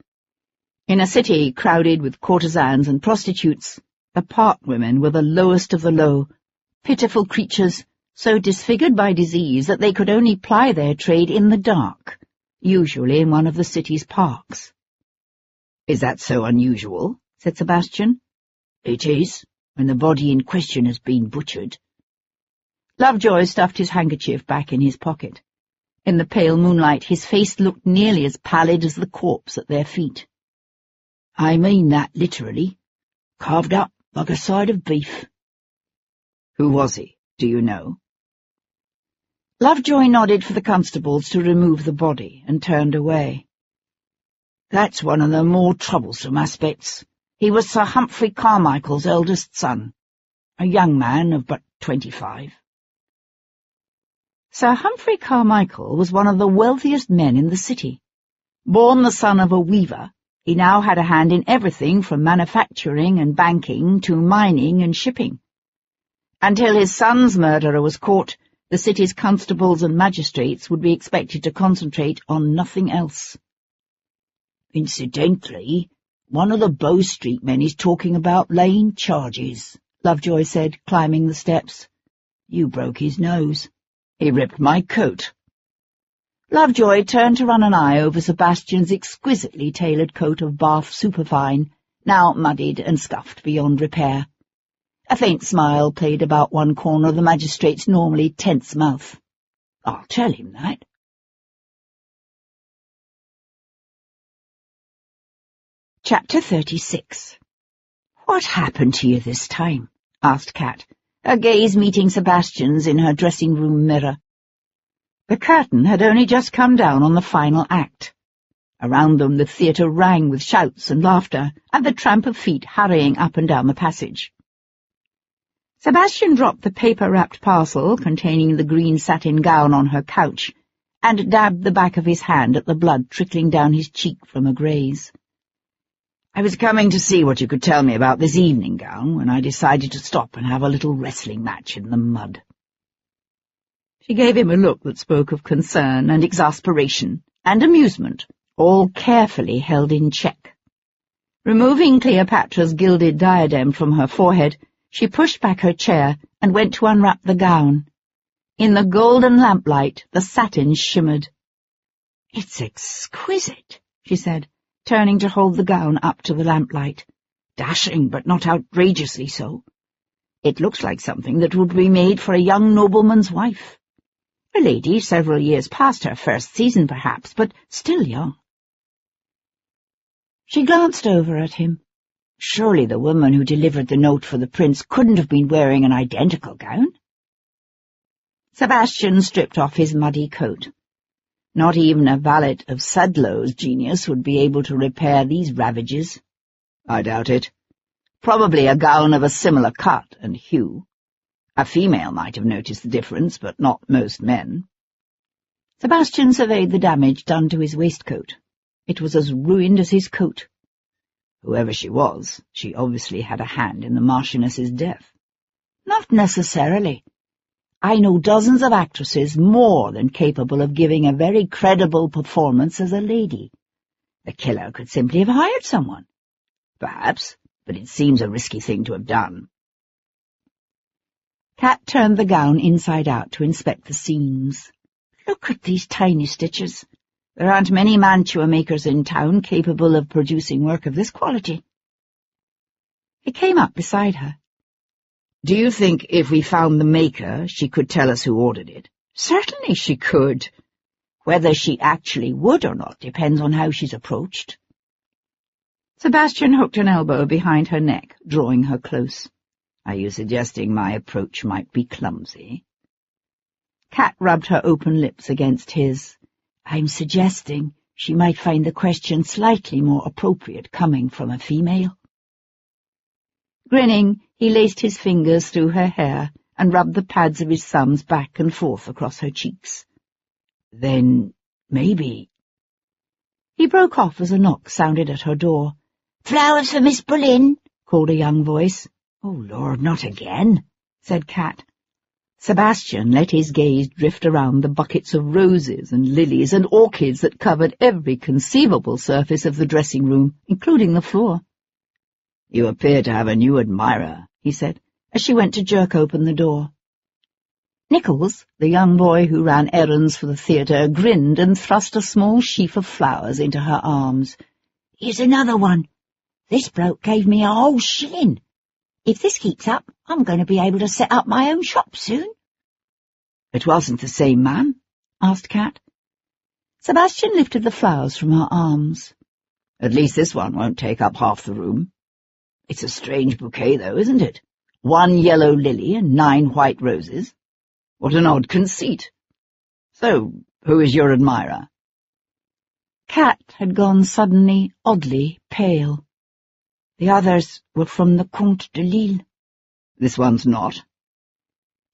In a city crowded with courtesans and prostitutes, the park women were the lowest of the low, pitiful creatures so disfigured by disease that they could only ply their trade in the dark, usually in one of the city's parks. "Is that so unusual?" said Sebastian. "It is, when the body in question has been butchered." Lovejoy stuffed his handkerchief back in his pocket. In the pale moonlight his face looked nearly as pallid as the corpse at their feet. "I mean that literally. Carved up like a side of beef." "Who was he? Do you know?" Lovejoy nodded for the constables to remove the body and turned away. "That's one of the more troublesome aspects. He was Sir Humphrey Carmichael's eldest son, a young man of but 25. Sir Humphrey Carmichael was one of the wealthiest men in the city. Born the son of a weaver, he now had a hand in everything from manufacturing and banking to mining and shipping. Until his son's murderer was caught, the city's constables and magistrates would be expected to concentrate on nothing else. "Incidentally, one of the Bow Street men is talking about laying charges," Lovejoy said, climbing the steps. "You broke his nose. He ripped my coat. Lovejoy turned to run an eye over Sebastian's exquisitely tailored coat of Bath superfine, now muddied and scuffed beyond repair. A faint smile played about one corner of the magistrate's normally tense mouth. "I'll tell him that." Chapter 36. "What happened to you this time?" asked Kat, her gaze meeting Sebastian's in her dressing-room mirror. The curtain had only just come down on the final act. Around them the theatre rang with shouts and laughter, and the tramp of feet hurrying up and down the passage. Sebastian dropped the paper-wrapped parcel containing the green satin gown on her couch, and dabbed the back of his hand at the blood trickling down his cheek from a graze. "I was coming to see what you could tell me about this evening gown when I decided to stop and have a little wrestling match in the mud." She gave him a look that spoke of concern and exasperation and amusement, all carefully held in check. Removing Cleopatra's gilded diadem from her forehead, she pushed back her chair and went to unwrap the gown. In the golden lamplight, the satin shimmered. "It's exquisite," she said, turning to hold the gown up to the lamplight. "Dashing, but not outrageously so. It looks like something that would be made for a young nobleman's wife. A lady several years past her first season, perhaps, but still young." She glanced over at him. Surely the woman who delivered the note for the prince couldn't have been wearing an identical gown. Sebastian stripped off his muddy coat. Not even a valet of Sudlow's genius would be able to repair these ravages. "I doubt it. Probably a gown of a similar cut and hue. A female might have noticed the difference, but not most men." Sebastian surveyed the damage done to his waistcoat. It was as ruined as his coat. Whoever she was, she obviously had a hand in the Marchioness's death. "Not necessarily. I know dozens of actresses more than capable of giving a very credible performance as a lady. The killer could simply have hired someone." "Perhaps, but it seems a risky thing to have done." Kat turned the gown inside out to inspect the seams. "Look at these tiny stitches. There aren't many mantua-makers in town capable of producing work of this quality." He came up beside her. "Do you think if we found the maker, she could tell us who ordered it?" "Certainly she could. Whether she actually would or not depends on how she's approached." Sebastian hooked an elbow behind her neck, drawing her close. "Are you suggesting my approach might be clumsy?" Kat rubbed her open lips against his. "I'm suggesting she might find the question slightly more appropriate coming from a female." Grinning, he laced his fingers through her hair and rubbed the pads of his thumbs back and forth across her cheeks. "Then, maybe—" He broke off as a knock sounded at her door. "Flowers for Miss Boleyn," called a young voice. "Oh, Lord, not again," said Kat. Sebastian let his gaze drift around the buckets of roses and lilies and orchids that covered every conceivable surface of the dressing-room, including the floor. "You appear to have a new admirer," he said, as she went to jerk open the door. Nichols, the young boy who ran errands for the theatre, grinned and thrust a small sheaf of flowers into her arms. "Here's another one. This bloke gave me a whole shilling. If this keeps up, I'm going to be able to set up my own shop soon." "It wasn't the same man?" asked Kat. Sebastian lifted the flowers from her arms. "At least this one won't take up half the room. It's a strange bouquet, though, isn't it? 1 yellow lily and 9 white roses. What an odd conceit. So, who is your admirer?" Kat had gone suddenly, oddly pale. "The others were from the Comte de Lille." "This one's not?"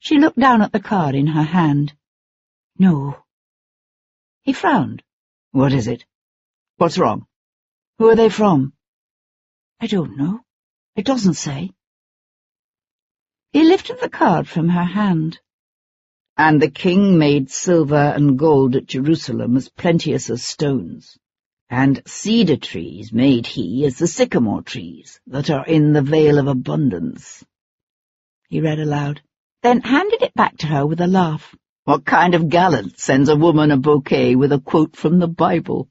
She looked down at the card in her hand. "No." He frowned. "What is it? What's wrong? Who are they from?" "I don't know. It doesn't say." He lifted the card from her hand. "And the king made silver and gold at Jerusalem as plenteous as stones. And cedar trees made he as the sycamore trees that are in the vale of abundance." He read aloud, then handed it back to her with a laugh. What kind of gallant sends a woman a bouquet with a quote from the Bible?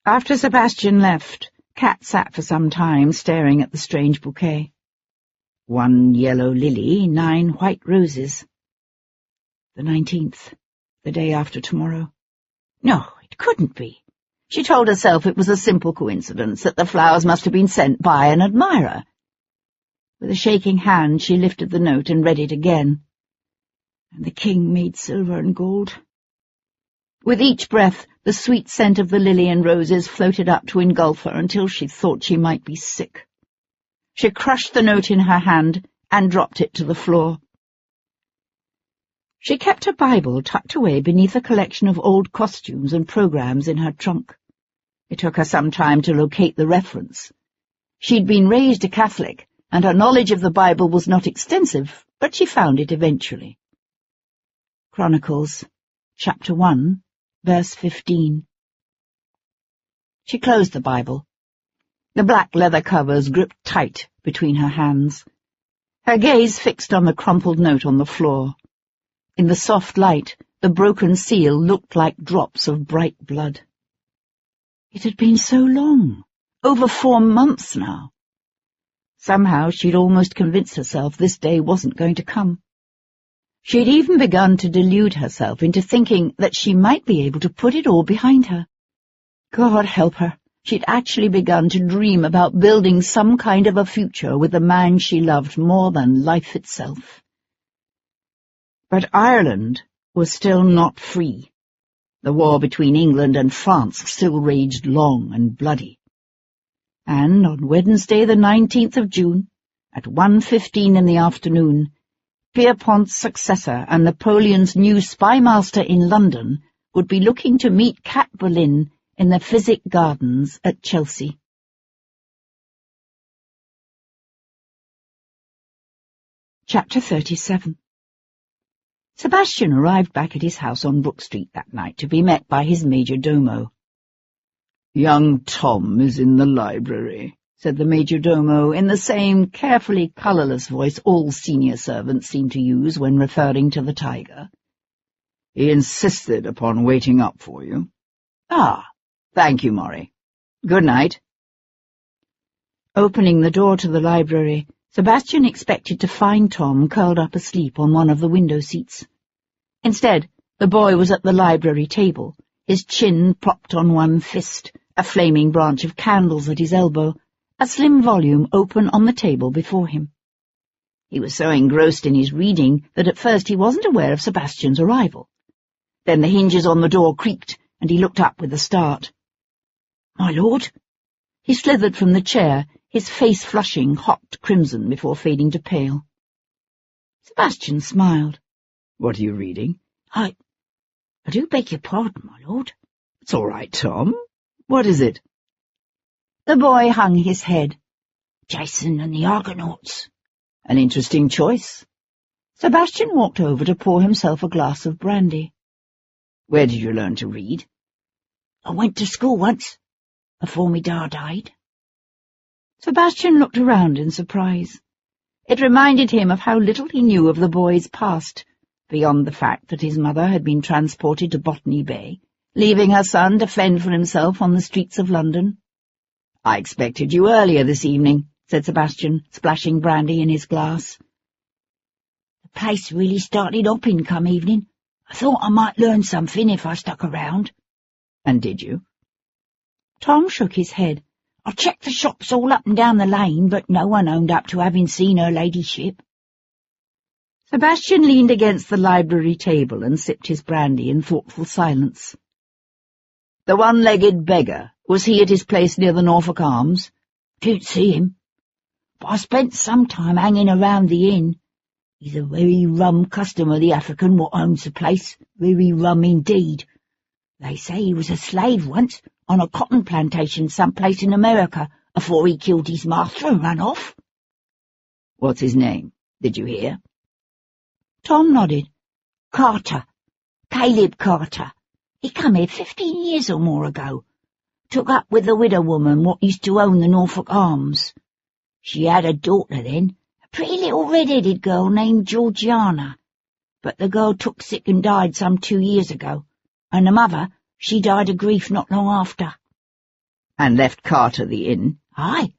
After Sebastian left, Kat sat for some time staring at the strange bouquet. 1 yellow lily, 9 white roses. The 19th, the day after tomorrow. No, it couldn't be. She told herself it was a simple coincidence, that the flowers must have been sent by an admirer. With a shaking hand she lifted the note and read it again. And the king made silver and gold. With each breath, the sweet scent of the lily and roses floated up to engulf her until she thought she might be sick. She crushed the note in her hand and dropped it to the floor. She kept her Bible tucked away beneath a collection of old costumes and programs in her trunk. It took her some time to locate the reference. She'd been raised a Catholic, and her knowledge of the Bible was not extensive, but she found it eventually. Chronicles, chapter 1, verse 15. She closed the Bible. The black leather covers gripped tight between her hands. Her gaze fixed on the crumpled note on the floor. In the soft light, the broken seal looked like drops of bright blood. It had been so long, over 4 months now. Somehow she'd almost convinced herself this day wasn't going to come. She'd even begun to delude herself into thinking that she might be able to put it all behind her. God help her, she'd actually begun to dream about building some kind of a future with the man she loved more than life itself. But Ireland was still not free. The war between England and France still raged long and bloody. And on Wednesday the 19th of June, at 1:15 in the afternoon, Pierrepont's successor and Napoleon's new spymaster in London would be looking to meet Kat Boleyn in the Physic Gardens at Chelsea. Chapter 37. Sebastian arrived back at his house on Brook Street that night to be met by his major domo. "Young Tom is in the library," said the major domo in the same carefully colourless voice all senior servants seem to use when referring to the tiger. "He insisted upon waiting up for you." "Ah, thank you, Maury. Good night." Opening the door to the library, Sebastian expected to find Tom curled up asleep on one of the window seats. Instead, the boy was at the library table, his chin propped on one fist, a flaming branch of candles at his elbow, a slim volume open on the table before him. He was so engrossed in his reading that at first he wasn't aware of Sebastian's arrival. Then the hinges on the door creaked, and he looked up with a start. "My lord?" He slithered from the chair, his face flushing hot crimson before fading to pale. Sebastian smiled. "What are you reading?" I do beg your pardon, my lord." "It's all right, Tom. What is it?" The boy hung his head. "Jason and the Argonauts." "An interesting choice." Sebastian walked over to pour himself a glass of brandy. "Where did you learn to read?" "I went to school once, before me da died." Sebastian looked around in surprise. It reminded him of how little he knew of the boy's past, beyond the fact that his mother had been transported to Botany Bay, leaving her son to fend for himself on the streets of London. "I expected you earlier this evening," said Sebastian, splashing brandy in his glass. "The place really started hopping come evening. I thought I might learn something if I stuck around." "And did you?" Tom shook his head. "I checked the shops all up and down the lane, but no one owned up to having seen her ladyship." Sebastian leaned against the library table and sipped his brandy in thoughtful silence. "The one-legged beggar, was he at his place near the Norfolk Arms?" "Didn't see him, but I spent some time hanging around the inn. He's a very rum customer, the African what owns the place, very rum indeed. They say he was a slave once, on a cotton plantation someplace in America, afore he killed his master and ran off." "What's his name? Did you hear?" Tom nodded. "Carter. Caleb Carter. He come here 15 years or more ago. Took up with the widow woman what used to own the Norfolk Arms. She had a daughter then, a pretty little red-headed girl named Georgiana, but the girl took sick and died some 2 years ago, and the mother, she died of grief not long after. And left Carter the inn? Aye.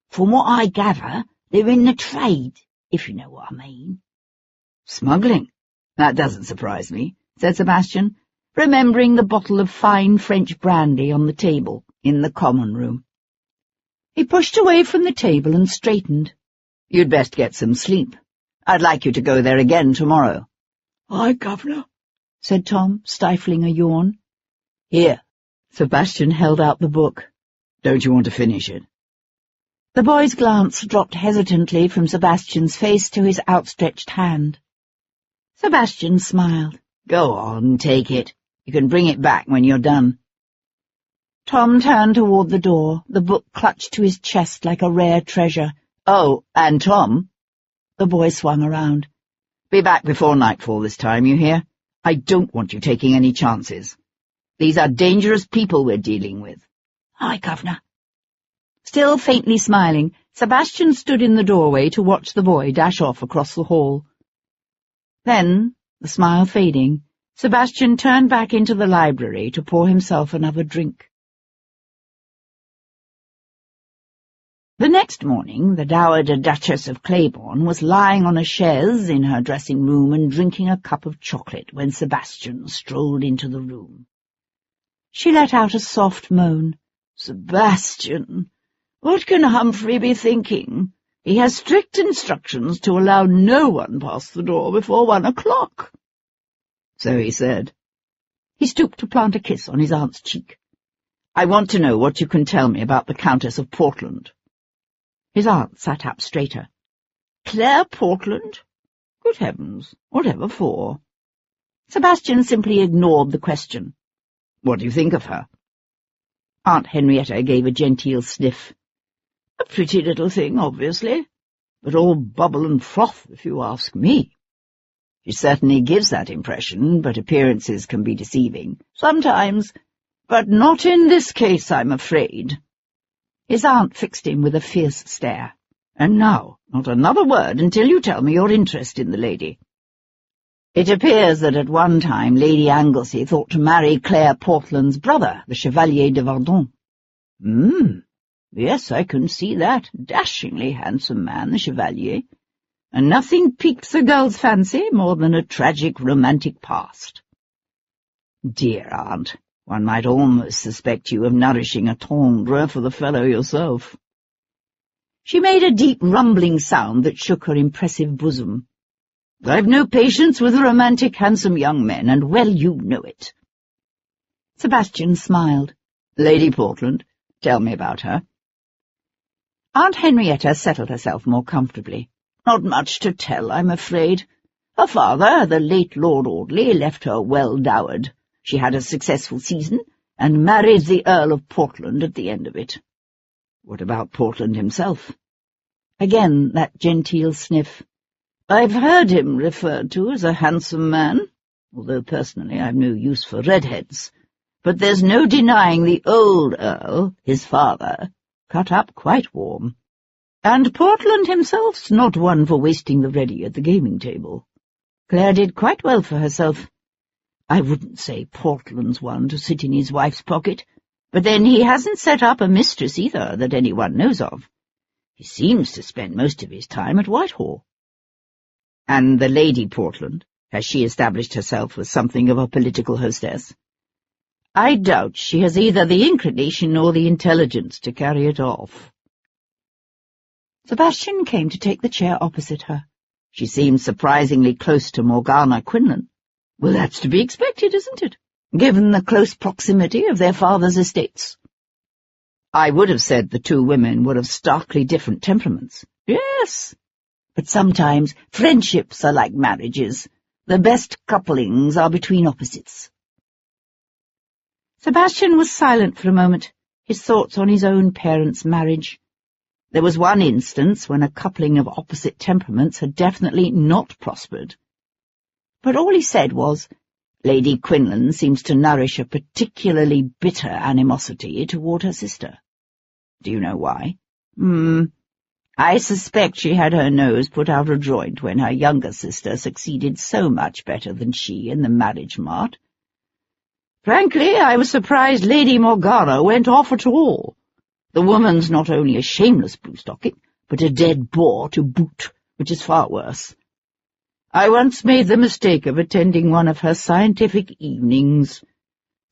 From what I gather, they're in the trade, if you know what I mean. Smuggling? That doesn't surprise me, said Sebastian, remembering the bottle of fine French brandy on the table in the common room. He pushed away from the table and straightened. You'd best get some sleep. I'd like you to go there again tomorrow. Aye, Governor, said Tom, stifling a yawn. Here. Sebastian held out the book. Don't you want to finish it? The boy's glance dropped hesitantly from Sebastian's face to his outstretched hand. Sebastian smiled. Go on, take it. You can bring it back when you're done. Tom turned toward the door, the book clutched to his chest like a rare treasure. Oh, and Tom. The boy swung around. Be back before nightfall this time, you hear? I don't want you taking any chances. These are dangerous people we're dealing with. Aye, Governor. Still faintly smiling, Sebastian stood in the doorway to watch the boy dash off across the hall. Then, the smile fading, Sebastian turned back into the library to pour himself another drink. The next morning, the Dowager Duchess of Claiborne was lying on a chaise in her dressing-room and drinking a cup of chocolate when Sebastian strolled into the room. She let out a soft moan. Sebastian, what can Humphrey be thinking? He has strict instructions to allow no one past the door before 1 o'clock. So he said. He stooped to plant a kiss on his aunt's cheek. I want to know what you can tell me about the Countess of Portland. His aunt sat up straighter. Claire Portland? Good heavens, whatever for? Sebastian simply ignored the question. What do you think of her? Aunt Henrietta gave a genteel sniff. A pretty little thing, obviously, but all bubble and froth, if you ask me. She certainly gives that impression, but appearances can be deceiving. Sometimes, but not in this case, I'm afraid. His aunt fixed him with a fierce stare. And now, not another word until you tell me your interest in the lady. It appears that at one time Lady Anglesey thought to marry Claire Portland's brother, the Chevalier de Verdun. Yes, I can see that. Dashingly handsome man, the Chevalier. And nothing piques a girl's fancy more than a tragic romantic past. Dear aunt, one might almost suspect you of nourishing a tendre for the fellow yourself. She made a deep rumbling sound that shook her impressive bosom. I've no patience with romantic, handsome young men, and well you know it. Sebastian smiled. Lady Portland, tell me about her. Aunt Henrietta settled herself more comfortably. Not much to tell, I'm afraid. Her father, the late Lord Audley, left her well dowered. She had a successful season, and married the Earl of Portland at the end of it. What about Portland himself? Again that genteel sniff. I've heard him referred to as a handsome man, although personally I've no use for redheads. But there's no denying the old Earl, his father, cut up quite warm. And Portland himself's not one for wasting the ready at the gaming table. Claire did quite well for herself. I wouldn't say Portland's one to sit in his wife's pocket, but then he hasn't set up a mistress either that anyone knows of. He seems to spend most of his time at Whitehall. And the Lady Portland, has she established herself as something of a political hostess? I doubt she has either the inclination or the intelligence to carry it off. Sebastian came to take the chair opposite her. She seemed surprisingly close to Morgana Quinlan. Well, that's to be expected, isn't it, given the close proximity of their father's estates? I would have said the two women would have starkly different temperaments. Yes, but sometimes friendships are like marriages. The best couplings are between opposites. Sebastian was silent for a moment, his thoughts on his own parents' marriage. There was one instance when a coupling of opposite temperaments had definitely not prospered. But all he said was, Lady Quinlan seems to nourish a particularly bitter animosity toward her sister. Do you know why? I suspect she had her nose put out of joint when her younger sister succeeded so much better than she in the marriage mart. Frankly, I was surprised Lady Morgana went off at all. The woman's not only a shameless bluestocking, but a dead bore to boot, which is far worse. I once made the mistake of attending one of her scientific evenings.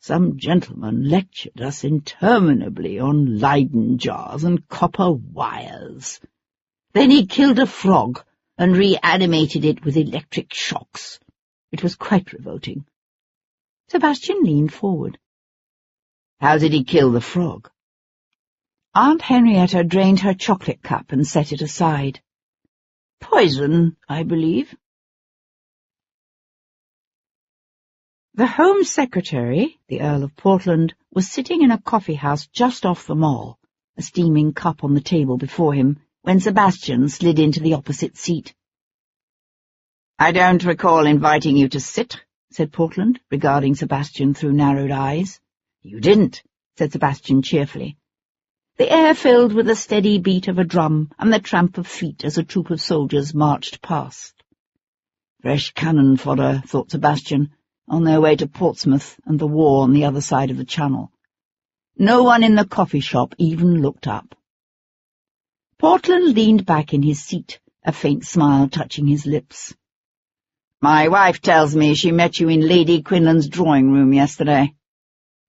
Some gentleman lectured us interminably on Leyden jars and copper wires. Then he killed a frog and reanimated it with electric shocks. It was quite revolting. Sebastian leaned forward. How did he kill the frog? Aunt Henrietta drained her chocolate cup and set it aside. Poison, I believe. The Home Secretary, the Earl of Portland, was sitting in a coffee-house just off the Mall, a steaming cup on the table before him, when Sebastian slid into the opposite seat. "I don't recall inviting you to sit," said Portland, regarding Sebastian through narrowed eyes. "You didn't," said Sebastian cheerfully. The air filled with the steady beat of a drum and the tramp of feet as a troop of soldiers marched past. Fresh cannon fodder, thought Sebastian, on their way to Portsmouth and the war on the other side of the Channel. No one in the coffee shop even looked up. Portland leaned back in his seat, a faint smile touching his lips. "My wife tells me she met you in Lady Quinlan's drawing-room yesterday.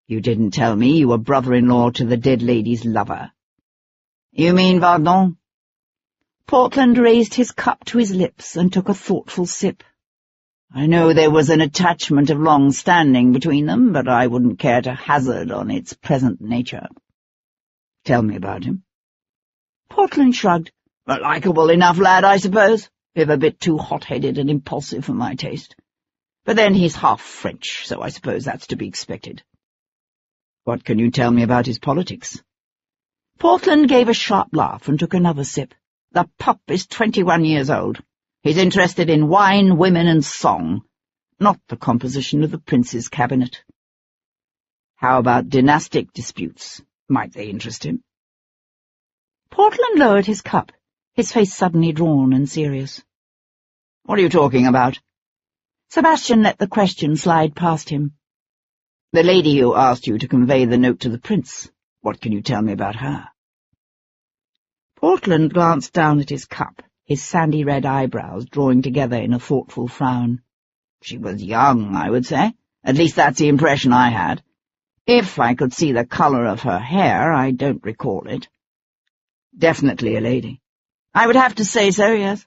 You didn't tell me you were brother-in-law to the dead lady's lover." "You mean Vardon?" Portland raised his cup to his lips and took a thoughtful sip. "I know there was an attachment of long standing between them, but I wouldn't care to hazard on its present nature." "Tell me about him." Portland shrugged. "A likeable enough lad, I suppose, if a bit too hot-headed and impulsive for my taste. But then he's half French, so I suppose that's to be expected." "What can you tell me about his politics?" Portland gave a sharp laugh and took another sip. "The pup is 21 years old. He's interested in wine, women, and song, not the composition of the prince's cabinet." "How about dynastic disputes? Might they interest him?" Portland lowered his cup, his face suddenly drawn and serious. "What are you talking about?" Sebastian let the question slide past him. "The lady who asked you to convey the note to the prince. What can you tell me about her?" Portland glanced down at his cup, his sandy red eyebrows drawing together in a thoughtful frown. "She was young, I would say. At least that's the impression I had. If I could see the colour of her hair, I don't recall it." "Definitely a lady." "I would have to say so, yes."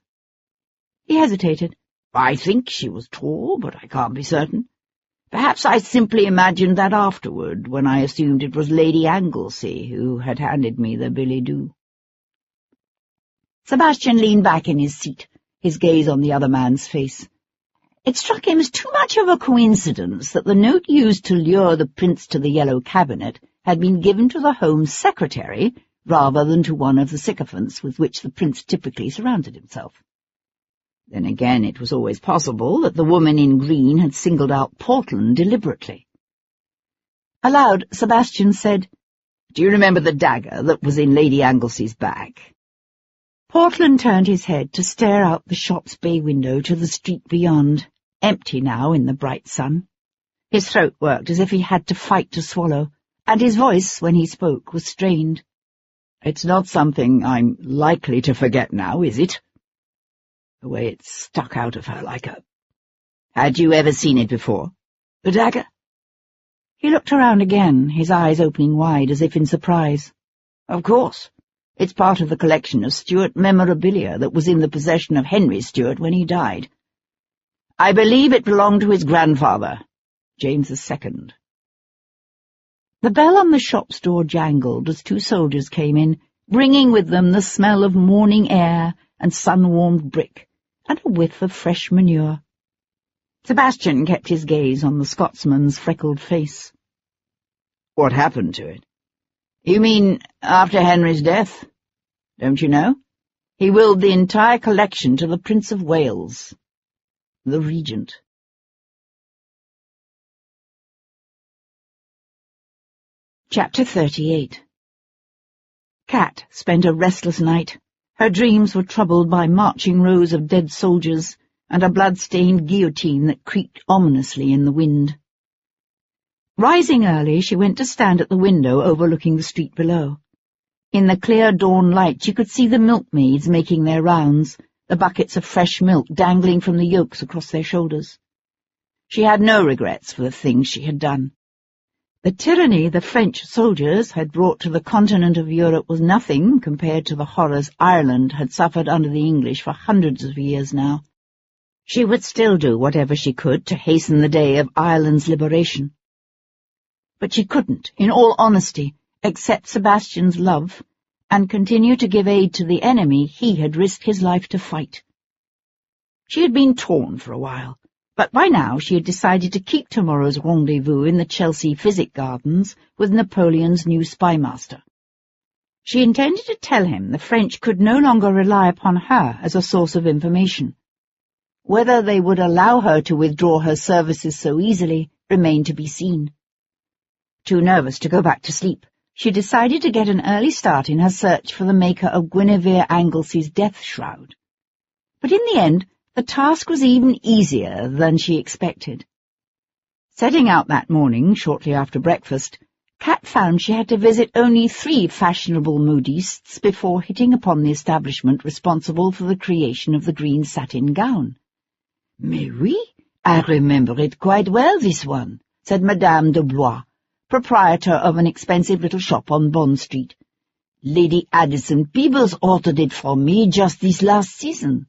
He hesitated. "I think she was tall, but I can't be certain. Perhaps I simply imagined that afterward, when I assumed it was Lady Anglesey who had handed me the billet-doux." Sebastian leaned back in his seat, his gaze on the other man's face. It struck him as too much of a coincidence that the note used to lure the prince to the Yellow Cabinet had been given to the Home Secretary rather than to one of the sycophants with which the prince typically surrounded himself. Then again, it was always possible that the woman in green had singled out Portland deliberately. Aloud, Sebastian said, "Do you remember the dagger that was in Lady Anglesey's bag?" Portland turned his head to stare out the shop's bay window to the street beyond, empty now in the bright sun. His throat worked as if he had to fight to swallow, and his voice, when he spoke, was strained. "It's not something I'm likely to forget now, is it?" The way it stuck out of her like a... "Had you ever seen it before? The dagger?" He looked around again, his eyes opening wide as if in surprise. "Of course. It's part of the collection of Stuart memorabilia that was in the possession of Henry Stuart when he died. I believe it belonged to his grandfather, James II. The bell on the shop's door jangled as two soldiers came in, bringing with them the smell of morning air and sun-warmed brick, and a whiff of fresh manure. Sebastian kept his gaze on the Scotsman's freckled face. "What happened to it?" "You mean after Henry's death? Don't you know? He willed the entire collection to the Prince of Wales, the Regent." Chapter 38. Kat spent a restless night. Her dreams were troubled by marching rows of dead soldiers and a blood-stained guillotine that creaked ominously in the wind. Rising early, she went to stand at the window overlooking the street below. In the clear dawn light she could see the milkmaids making their rounds, the buckets of fresh milk dangling from the yokes across their shoulders. She had no regrets for the things she had done. The tyranny the French soldiers had brought to the continent of Europe was nothing compared to the horrors Ireland had suffered under the English for hundreds of years now. She would still do whatever she could to hasten the day of Ireland's liberation. But she couldn't, in all honesty, accept Sebastian's love and continue to give aid to the enemy he had risked his life to fight. She had been torn for a while, but by now she had decided to keep tomorrow's rendezvous in the Chelsea Physic Gardens with Napoleon's new spymaster. She intended to tell him the French could no longer rely upon her as a source of information. Whether they would allow her to withdraw her services so easily remained to be seen. Too nervous to go back to sleep, she decided to get an early start in her search for the maker of Guinevere Anglesey's death shroud. But in the end, the task was even easier than she expected. Setting out that morning, shortly after breakfast, Kat found she had to visit only 3 fashionable modistes before hitting upon the establishment responsible for the creation of the green satin gown. "Mais oui, I remember it quite well, this one," said Madame de Blois, proprietor of an expensive little shop on Bond Street. "Lady Addison Peebles ordered it for me just this last season."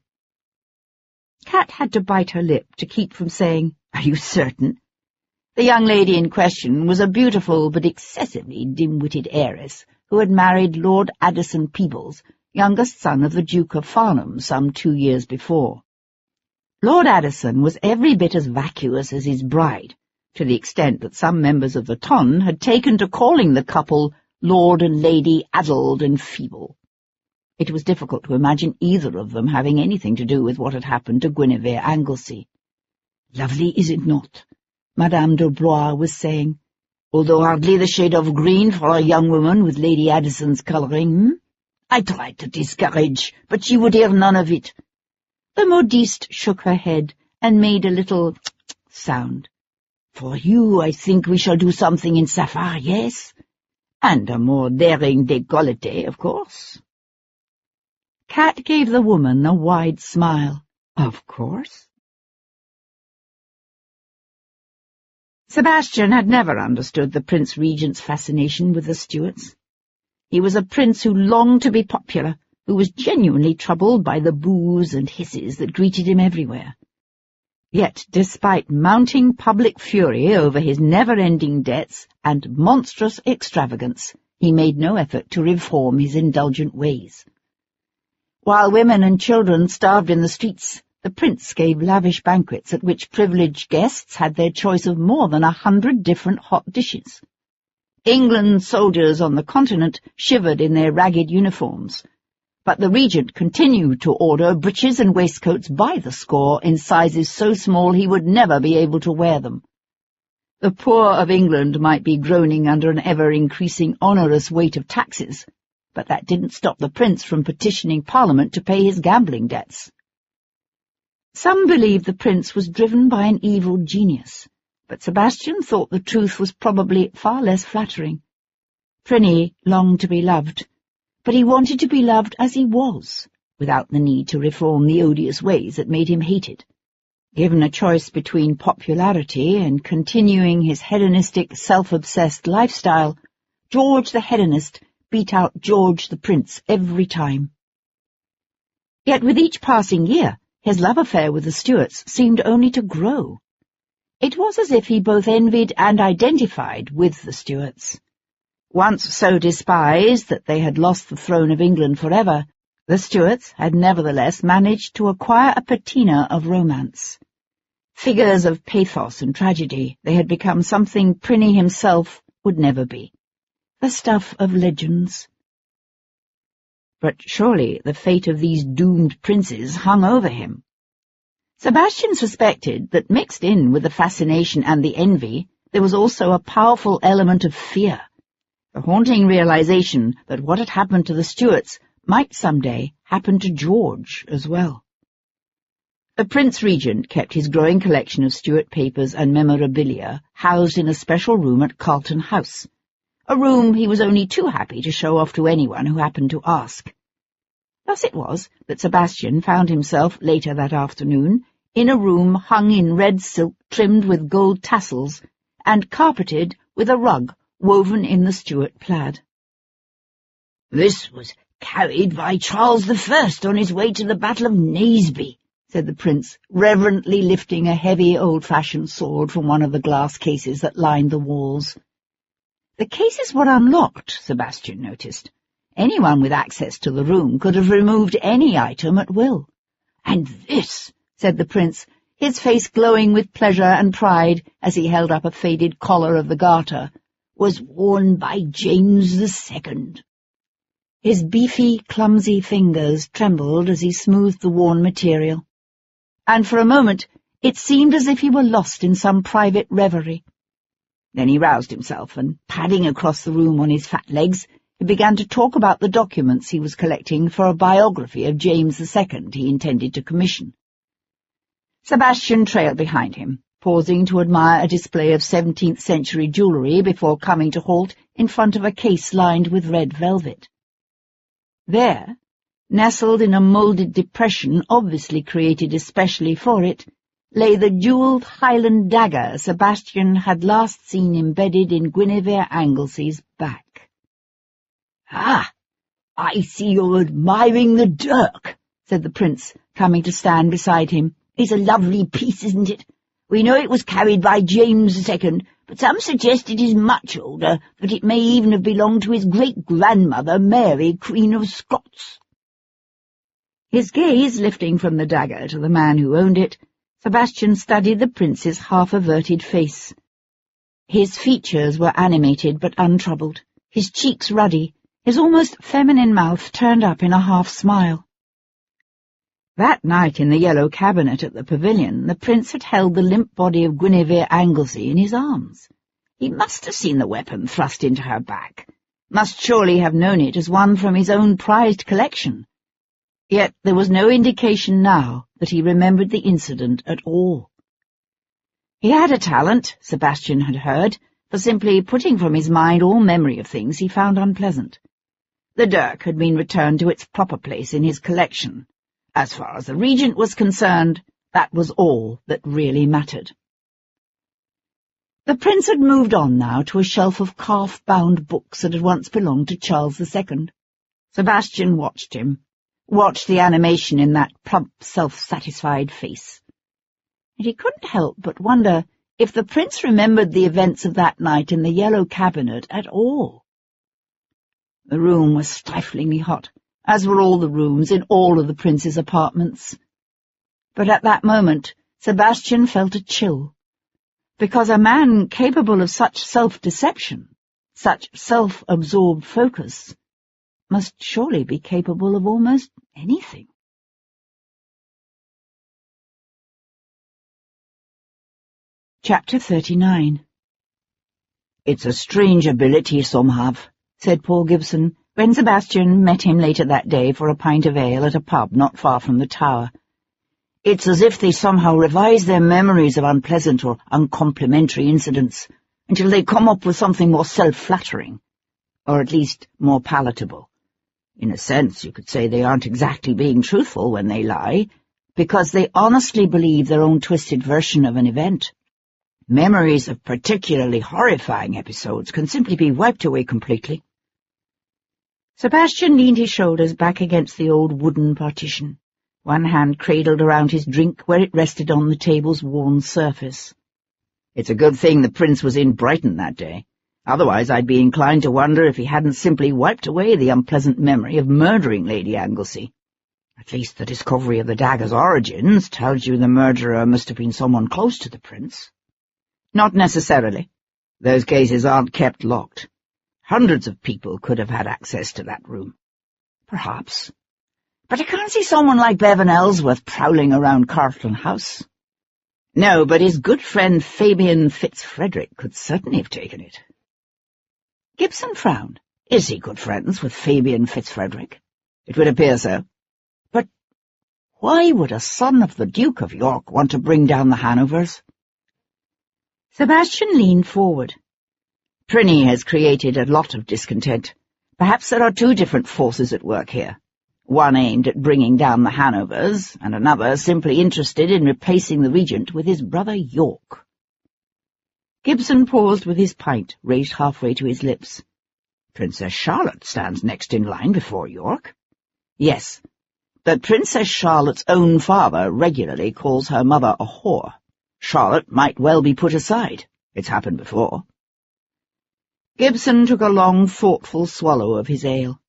Kat had to bite her lip to keep from saying, "Are you certain?" The young lady in question was a beautiful but excessively dim-witted heiress who had married Lord Addison Peebles, youngest son of the Duke of Farnham, some 2 years before. Lord Addison was every bit as vacuous as his bride, to the extent that some members of the ton had taken to calling the couple Lord and Lady Addled and Feeble. It was difficult to imagine either of them having anything to do with what had happened to Guinevere Anglesey. "Lovely, is it not?" Madame de Blois was saying, "although hardly the shade of green for a young woman with Lady Addison's colouring. I tried to discourage, but she would hear none of it." The modiste shook her head and made a little sound. "For you, I think we shall do something in sapphire, yes? And a more daring décolleté, of course." Kat gave the woman a wide smile. "Of course." Sebastian had never understood the Prince Regent's fascination with the Stuarts. He was a prince who longed to be popular, who was genuinely troubled by the boos and hisses that greeted him everywhere. Yet, despite mounting public fury over his never-ending debts and monstrous extravagance, he made no effort to reform his indulgent ways. While women and children starved in the streets, the prince gave lavish banquets at which privileged guests had their choice of more than 100 different hot dishes. England's soldiers on the continent shivered in their ragged uniforms, but the regent continued to order breeches and waistcoats by the score in sizes so small he would never be able to wear them. The poor of England might be groaning under an ever-increasing onerous weight of taxes, but that didn't stop the prince from petitioning Parliament to pay his gambling debts. Some believed the prince was driven by an evil genius, but Sebastian thought the truth was probably far less flattering. Prinny longed to be loved, but he wanted to be loved as he was, without the need to reform the odious ways that made him hated. Given a choice between popularity and continuing his hedonistic, self-obsessed lifestyle, George the hedonist beat out George the prince every time. Yet with each passing year, his love affair with the Stuarts seemed only to grow. It was as if he both envied and identified with the Stuarts. Once so despised that they had lost the throne of England forever, the Stuarts had nevertheless managed to acquire a patina of romance. Figures of pathos and tragedy, they had become something Prinny himself would never be. The stuff of legends. But surely the fate of these doomed princes hung over him. Sebastian suspected that mixed in with the fascination and the envy, there was also a powerful element of fear, the haunting realization that what had happened to the Stuarts might someday happen to George as well. The Prince Regent kept his growing collection of Stuart papers and memorabilia housed in a special room at Carlton House, a room he was only too happy to show off to anyone who happened to ask. Thus it was that Sebastian found himself later that afternoon in a room hung in red silk trimmed with gold tassels and carpeted with a rug woven in the Stuart plaid. "This was carried by Charles I on his way to the Battle of Naseby," said the prince, reverently lifting a heavy old-fashioned sword from one of the glass cases that lined the walls. The cases were unlocked, Sebastian noticed. Anyone with access to the room could have removed any item at will. "And this," said the prince, his face glowing with pleasure and pride as he held up a faded collar of the garter, "was worn by James II. His beefy, clumsy fingers trembled as he smoothed the worn material, and for a moment it seemed as if he were lost in some private reverie. Then he roused himself, and, padding across the room on his fat legs, he began to talk about the documents he was collecting for a biography of James II he intended to commission. Sebastian trailed behind him, pausing to admire a display of 17th-century jewellery before coming to halt in front of a case lined with red velvet. There, nestled in a moulded depression obviously created especially for it, lay the jewelled Highland dagger Sebastian had last seen embedded in Guinevere Anglesea's back. "Ah, I see you're admiring the dirk," said the prince, coming to stand beside him. "It's a lovely piece, isn't it? We know it was carried by James II, but some suggest it is much older, that it may even have belonged to his great-grandmother, Mary, Queen of Scots." His gaze lifting from the dagger to the man who owned it, Sebastian studied the prince's half-averted face. His features were animated but untroubled, his cheeks ruddy, his almost feminine mouth turned up in a half-smile. That night in the yellow cabinet at the pavilion, the prince had held the limp body of Guinevere Anglesey in his arms. He must have seen the weapon thrust into her back, must surely have known it as one from his own prized collection. Yet there was no indication now that he remembered the incident at all. He had a talent, Sebastian had heard, for simply putting from his mind all memory of things he found unpleasant. The dirk had been returned to its proper place in his collection. As far as the regent was concerned, that was all that really mattered. The prince had moved on now to a shelf of calf-bound books that had once belonged to Charles II. Sebastian watched him, watched the animation in that plump, self-satisfied face. And he couldn't help but wonder if the prince remembered the events of that night in the yellow cabinet at all. The room was stiflingly hot, as were all the rooms in all of the prince's apartments. But at that moment Sebastian felt a chill, because a man capable of such self-deception, such self-absorbed focus, must surely be capable of almost anything. Chapter 39. "It's a strange ability some have," said Paul Gibson, when Sebastian met him later that day for a pint of ale at a pub not far from the Tower. "It's as if they somehow revise their memories of unpleasant or uncomplimentary incidents until they come up with something more self-flattering, or at least more palatable. In a sense, you could say they aren't exactly being truthful when they lie, because they honestly believe their own twisted version of an event. Memories of particularly horrifying episodes can simply be wiped away completely." Sebastian leaned his shoulders back against the old wooden partition, one hand cradled around his drink where it rested on the table's worn surface. "It's a good thing the prince was in Brighton that day. Otherwise I'd be inclined to wonder if he hadn't simply wiped away the unpleasant memory of murdering Lady Anglesey. At least the discovery of the dagger's origins tells you the murderer must have been someone close to the prince." "Not necessarily. Those cases aren't kept locked. Hundreds of people could have had access to that room." "Perhaps. But I can't see someone like Bevan Ellsworth prowling around Carlton House." "No, but his good friend Fabian Fitzfrederick could certainly have taken it." Gibson frowned. "Is he good friends with Fabian Fitzfrederick?" It would appear so. But why would a son of the Duke of York want to bring down the Hanovers? Sebastian leaned forward. Prinny has created a lot of discontent. Perhaps there are two different forces at work here. One aimed at bringing down the Hanovers, and another simply interested in replacing the regent with his brother York. Gibson paused with his pint raised halfway to his lips. Princess Charlotte stands next in line before York. Yes, but Princess Charlotte's own father regularly calls her mother a whore. Charlotte might well be put aside. It's happened before. Gibson took a long, thoughtful swallow of his ale.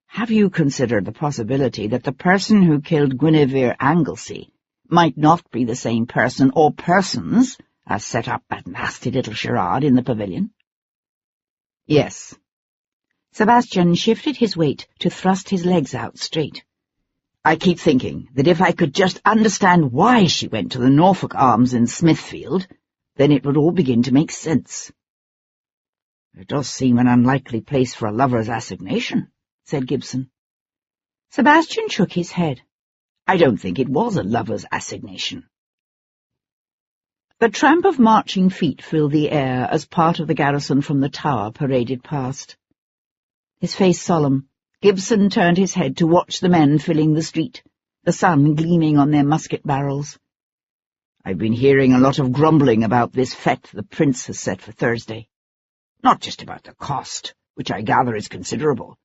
Have you considered the possibility that the person who killed Guinevere Anglesey might not be the same person or persons as set up that nasty little charade in the pavilion? Yes. Sebastian shifted his weight to thrust his legs out straight. I keep thinking that if I could just understand why she went to the Norfolk Arms in Smithfield, then it would all begin to make sense. It does seem an unlikely place for a lover's assignation, said Gibson. Sebastian shook his head. I don't think it was a lover's assignation. The tramp of marching feet filled the air as part of the garrison from the tower paraded past. His face solemn, Gibson turned his head to watch the men filling the street, the sun gleaming on their musket barrels. I've been hearing a lot of grumbling about this fête the prince has set for Thursday. Not just about the cost, which I gather is considerable,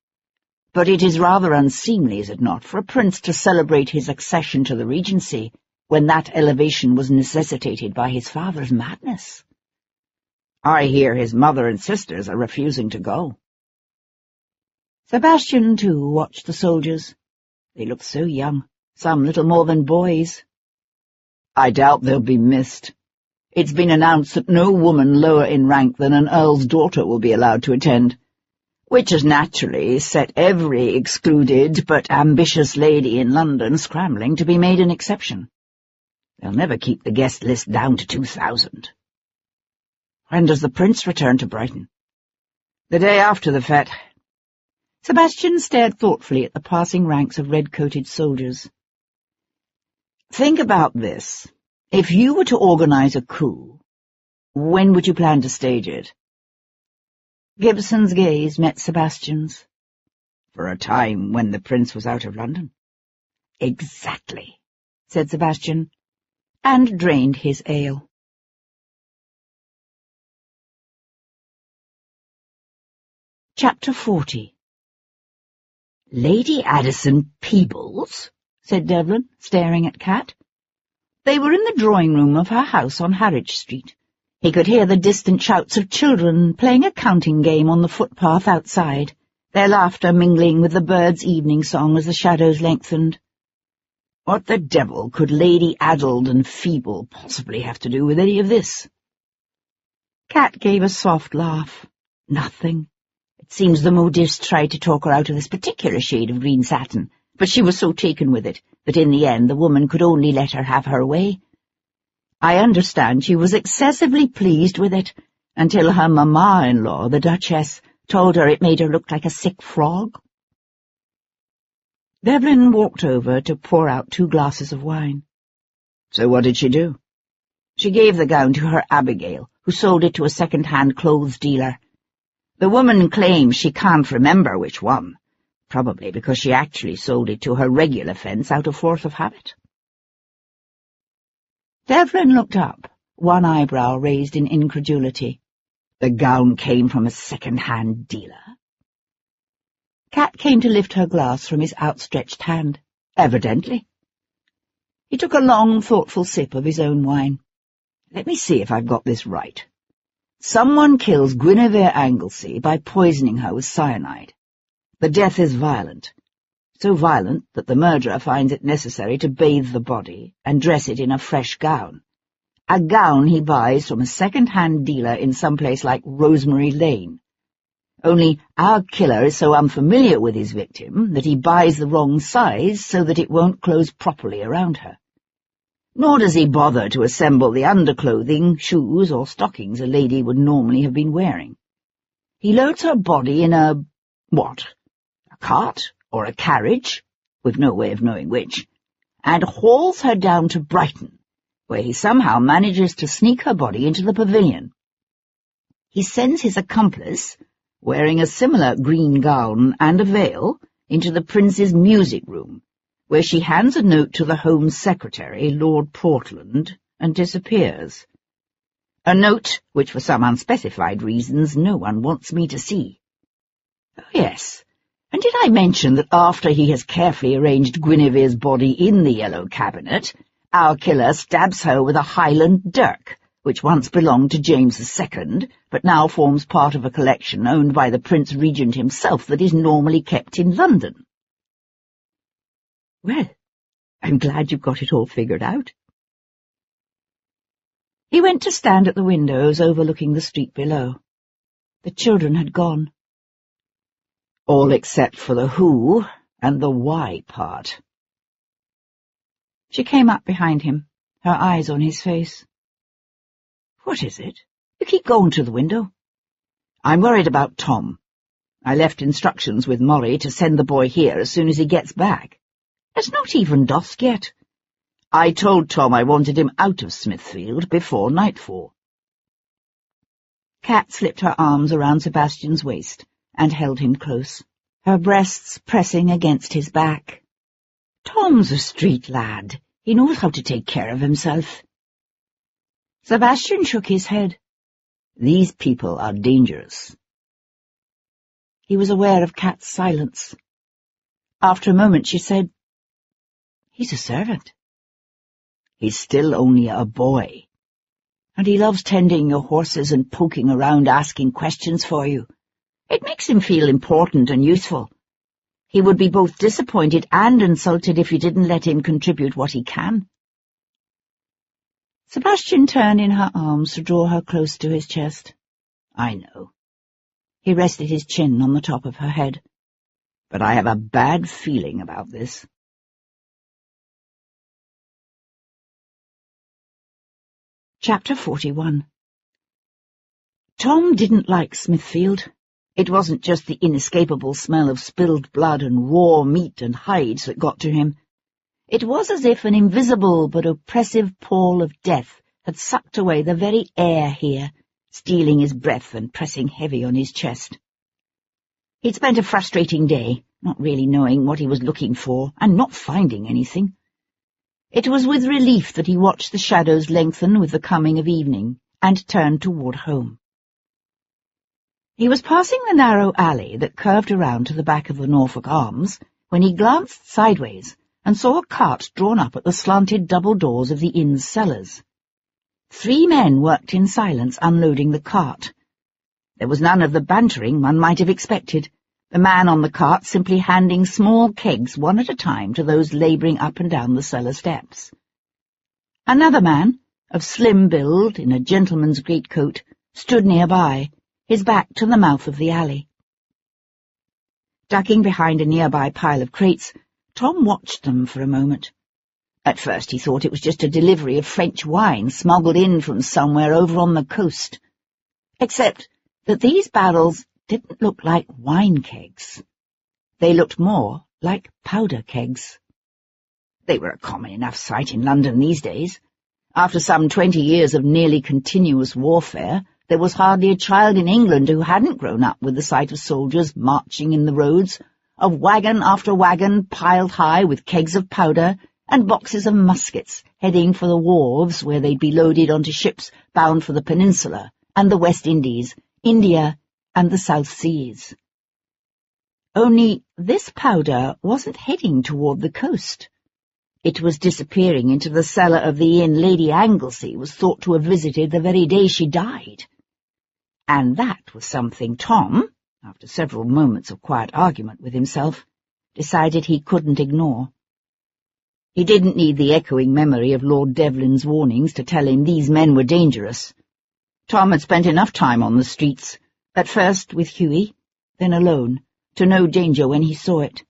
but it is rather unseemly, is it not, for a prince to celebrate his accession to the regency when that elevation was necessitated by his father's madness? I hear his mother and sisters are refusing to go. Sebastian, too, watched the soldiers. They looked so young, some little more than boys. I doubt they'll be missed. It's been announced that no woman lower in rank than an earl's daughter will be allowed to attend, which has naturally set every excluded but ambitious lady in London scrambling to be made an exception. They'll never keep the guest list down to 2,000. When does the prince return to Brighton? The day after the fête. Sebastian stared thoughtfully at the passing ranks of red-coated soldiers. Think about this. If you were to organize a coup, when would you plan to stage it? Gibson's gaze met Sebastian's. For a time when the prince was out of London. Exactly, said Sebastian, and drained his ale. Chapter 40. Lady Addison Peebles? Said Devlin, staring at Kat. They were in the drawing-room of her house on Harwich Street. He could hear the distant shouts of children playing a counting game on the footpath outside, their laughter mingling with the birds' evening song as the shadows lengthened. What the devil could Lady Addled and Feeble possibly have to do with any of this? Kat gave a soft laugh. Nothing. It seems the modiste tried to talk her out of this particular shade of green satin, but she was so taken with it that in the end the woman could only let her have her way. I understand she was excessively pleased with it, until her mamma-in-law, the Duchess, told her it made her look like a sick frog. Devlin walked over to pour out 2 glasses of wine. So what did she do? She gave the gown to her Abigail, who sold it to a second-hand clothes dealer. The woman claims she can't remember which one, probably because she actually sold it to her regular fence out of force of habit. Devlin looked up, one eyebrow raised in incredulity. The gown came from a second-hand dealer? Kat came to lift her glass from his outstretched hand. Evidently. He took a long, thoughtful sip of his own wine. Let me see if I've got this right. Someone kills Guinevere Anglesey by poisoning her with cyanide. The death is violent, so violent that the murderer finds it necessary to bathe the body and dress it in a fresh gown. A gown he buys from a second-hand dealer in some place like Rosemary Lane. Only our killer is so unfamiliar with his victim that he buys the wrong size so that it won't close properly around her. Nor does he bother to assemble the underclothing, shoes, or stockings a lady would normally have been wearing. He loads her body in a... what? A cart? or a carriage, with no way of knowing which, and hauls her down to Brighton, where he somehow manages to sneak her body into the pavilion. He sends his accomplice, wearing a similar green gown and a veil, into the prince's music room, where she hands a note to the Home Secretary, Lord Portland, and disappears. A note which, for some unspecified reasons, no one wants me to see. Oh, yes, and did I mention that after he has carefully arranged Guinevere's body in the yellow cabinet, our killer stabs her with a Highland dirk, which once belonged to James II, but now forms part of a collection owned by the Prince Regent himself that is normally kept in London? Well, I'm glad you've got it all figured out. He went to stand at the windows overlooking the street below. The children had gone. All except for the who and the why part. She came up behind him, her eyes on his face. What is it? You keep going to the window. I'm worried about Tom. I left instructions with Murray to send the boy here as soon as he gets back. It's not even dusk yet. I told Tom I wanted him out of Smithfield before nightfall. Kat slipped her arms around Sebastian's waist and held him close, her breasts pressing against his back. Tom's a street lad. He knows how to take care of himself. Sebastian shook his head. These people are dangerous. He was aware of Kat's silence. After a moment she said, He's a servant. He's still only a boy. And he loves tending your horses and poking around asking questions for you. It makes him feel important and useful. He would be both disappointed and insulted if you didn't let him contribute what he can. Sebastian turned in her arms to draw her close to his chest. I know. He rested his chin on the top of her head. But I have a bad feeling about this. Chapter 41. Tom didn't like Smithfield. It wasn't just the inescapable smell of spilled blood and raw meat and hides that got to him. It was as if an invisible but oppressive pall of death had sucked away the very air here, stealing his breath and pressing heavy on his chest. He'd spent a frustrating day, not really knowing what he was looking for and not finding anything. It was with relief that he watched the shadows lengthen with the coming of evening and turned toward home. He was passing the narrow alley that curved around to the back of the Norfolk Arms when he glanced sideways and saw a cart drawn up at the slanted double doors of the inn's cellars. 3 men worked in silence unloading the cart. There was none of the bantering one might have expected, the man on the cart simply handing small kegs one at a time to those labouring up and down the cellar steps. Another man, of slim build, in a gentleman's greatcoat, stood nearby, his back to the mouth of the alley. Ducking behind a nearby pile of crates, Tom watched them for a moment. At first he thought it was just a delivery of French wine smuggled in from somewhere over on the coast. Except that these barrels didn't look like wine kegs. They looked more like powder kegs. They were a common enough sight in London these days. After some 20 years of nearly continuous warfare, there was hardly a child in England who hadn't grown up with the sight of soldiers marching in the roads, of wagon after wagon piled high with kegs of powder and boxes of muskets heading for the wharves where they'd be loaded onto ships bound for the Peninsula and the West Indies, India, and the South Seas. Only this powder wasn't heading toward the coast. It was disappearing into the cellar of the inn Lady Anglesey was thought to have visited the very day she died. And that was something Tom, after several moments of quiet argument with himself, decided he couldn't ignore. He didn't need the echoing memory of Lord Devlin's warnings to tell him these men were dangerous. Tom had spent enough time on the streets, at first with Hughie, then alone, to know danger when he saw it.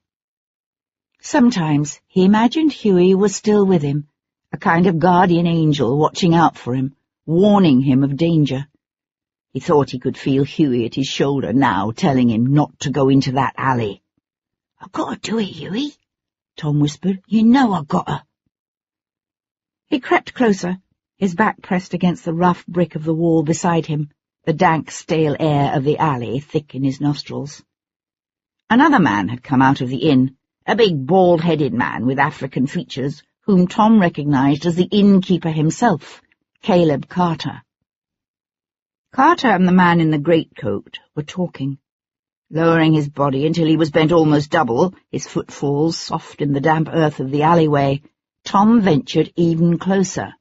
Sometimes he imagined Hughie was still with him, a kind of guardian angel watching out for him, warning him of danger. He thought he could feel Hughie at his shoulder now, telling him not to go into that alley. "I've got to do it, Hughie," Tom whispered. "You know I've got to." He crept closer, his back pressed against the rough brick of the wall beside him, the dank, stale air of the alley thick in his nostrils. Another man had come out of the inn, a big, bald-headed man with African features, whom Tom recognized as the innkeeper himself, Caleb Carter. Carter and the man in the greatcoat were talking. Lowering his body until he was bent almost double, his footfalls soft in the damp earth of the alleyway, Tom ventured even closer.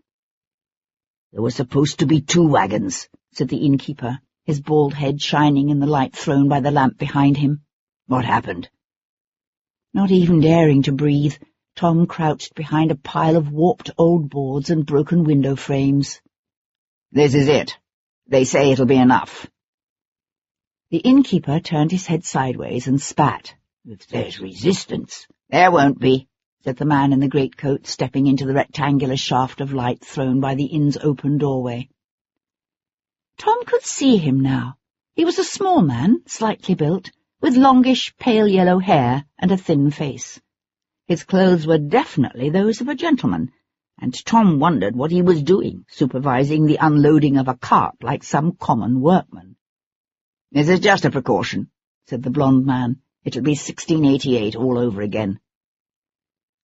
"There were supposed to be 2 wagons," said the innkeeper, his bald head shining in the light thrown by the lamp behind him. "What happened?" Not even daring to breathe, Tom crouched behind a pile of warped old boards and broken window frames. "This is it. They say it'll be enough." The innkeeper turned his head sideways and spat. "If there's resistance—" "There won't be," said the man in the greatcoat, stepping into the rectangular shaft of light thrown by the inn's open doorway. Tom could see him now. He was a small man, slightly built, with longish, pale yellow hair and a thin face. His clothes were definitely those of a gentleman, and Tom wondered what he was doing, supervising the unloading of a cart like some common workman. "This is just a precaution," said the blond man. "It'll be 1688 all over again."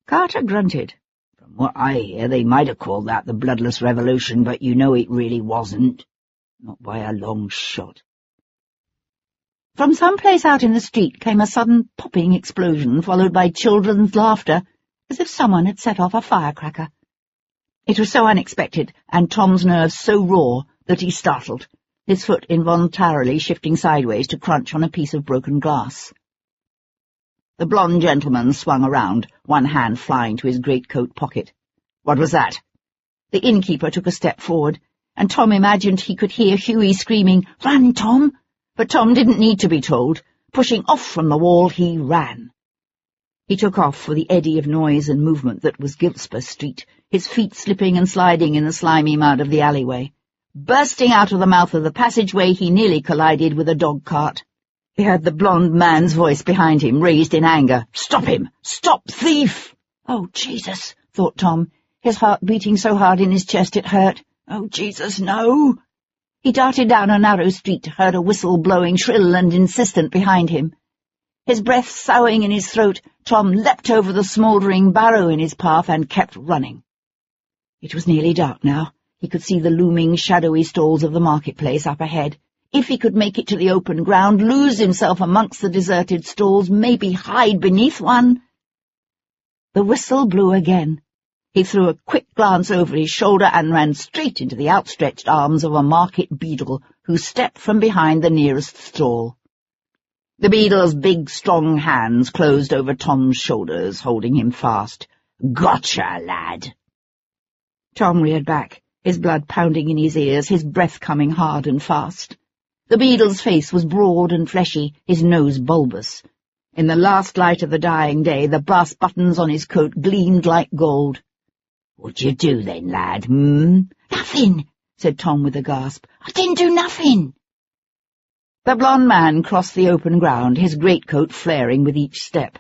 Carter grunted. "From what I hear, they might have called that the Bloodless Revolution, but you know it really wasn't. Not by a long shot." From some place out in the street came a sudden popping explosion, followed by children's laughter, as if someone had set off a firecracker. It was so unexpected, and Tom's nerves so raw, that he startled, his foot involuntarily shifting sideways to crunch on a piece of broken glass. The blond gentleman swung around, one hand flying to his greatcoat pocket. "What was that?" The innkeeper took a step forward, and Tom imagined he could hear Hughie screaming, "Run, Tom!" But Tom didn't need to be told. Pushing off from the wall, he ran. He took off for the eddy of noise and movement that was Giltspur Street, his feet slipping and sliding in the slimy mud of the alleyway. Bursting out of the mouth of the passageway, he nearly collided with a dog-cart. He heard the blond man's voice behind him, raised in anger. "Stop him! Stop, thief!" "Oh, Jesus," thought Tom, his heart beating so hard in his chest it hurt. "Oh, Jesus, no!" He darted down a narrow street, heard a whistle blowing shrill and insistent behind him. His breath soughing in his throat, Tom leapt over the smouldering barrow in his path and kept running. It was nearly dark now. He could see the looming, shadowy stalls of the marketplace up ahead. If he could make it to the open ground, lose himself amongst the deserted stalls, maybe hide beneath one. The whistle blew again. He threw a quick glance over his shoulder and ran straight into the outstretched arms of a market beadle who stepped from behind the nearest stall. The beadle's big, strong hands closed over Tom's shoulders, holding him fast. "Gotcha, lad!" Tom reared back, his blood pounding in his ears, his breath coming hard and fast. The beadle's face was broad and fleshy, his nose bulbous. In the last light of the dying day, the brass buttons on his coat gleamed like gold. "What'd you do then, lad, "Nothing," said Tom with a gasp. "I didn't do nothing." The blond man crossed the open ground, his greatcoat flaring with each step.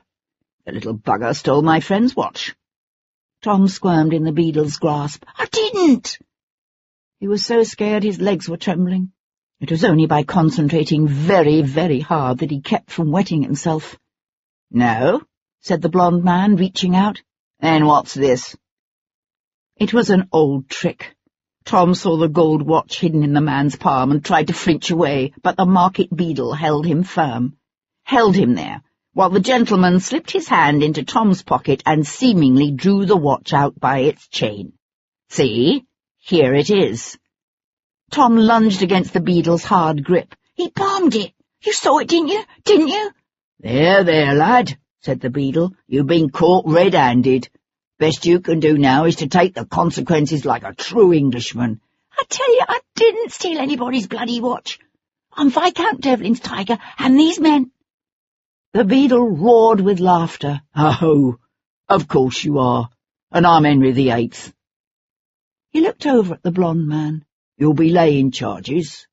"The little bugger stole my friend's watch." Tom squirmed in the beadle's grasp. "I didn't!" He was so scared his legs were trembling. It was only by concentrating very, very hard that he kept from wetting himself. "No," said the blond man, reaching out. "Then what's this?" It was an old trick. Tom saw the gold watch hidden in the man's palm and tried to flinch away, but the market beadle held him firm, held him there, while the gentleman slipped his hand into Tom's pocket and seemingly drew the watch out by its chain. "See? Here it is." Tom lunged against the beadle's hard grip. "He palmed it. You saw it, didn't you? Didn't you?" "There, there, lad," said the beadle. "You've been caught red-handed. Best you can do now is to take the consequences like a true Englishman." "I tell you, I didn't steal anybody's bloody watch. I'm Viscount Devlin's tiger, and these men—" The beadle roared with laughter. "Oh, of course you are, and I'm Henry VIII. He looked over at the blond man. "You'll be laying charges."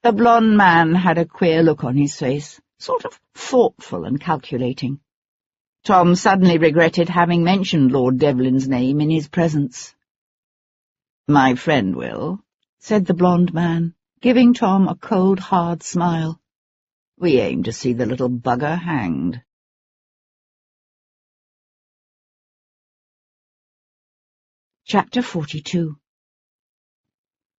The blond man had a queer look on his face. sort of thoughtful and calculating. Tom suddenly regretted having mentioned Lord Devlin's name in his presence. "My friend will," said the blond man, giving Tom a cold, hard smile. "We aim to see the little bugger hanged." Chapter 42.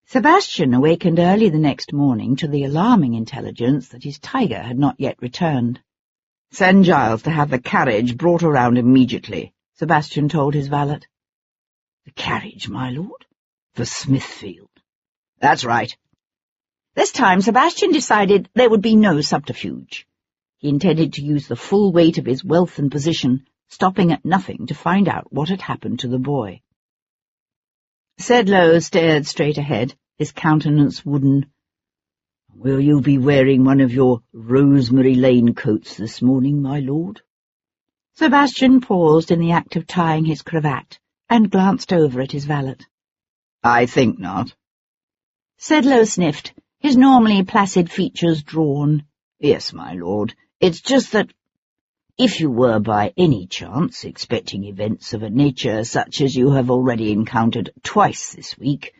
Sebastian awakened early the next morning to the alarming intelligence that his tiger had not yet returned. "Send Giles to have the carriage brought around immediately," Sebastian told his valet. "The carriage, my lord? For Smithfield?" "That's right." This time Sebastian decided there would be no subterfuge. He intended to use the full weight of his wealth and position, stopping at nothing to find out what had happened to the boy. Sedlow stared straight ahead, his countenance wooden. "Will you be wearing one of your Rosemary Lane coats this morning, my lord?" Sebastian paused in the act of tying his cravat and glanced over at his valet. "I think not." Sedlow sniffed, his normally placid features drawn. "Yes, my lord. It's just that, if you were by any chance expecting events of a nature such as you have already encountered twice this week,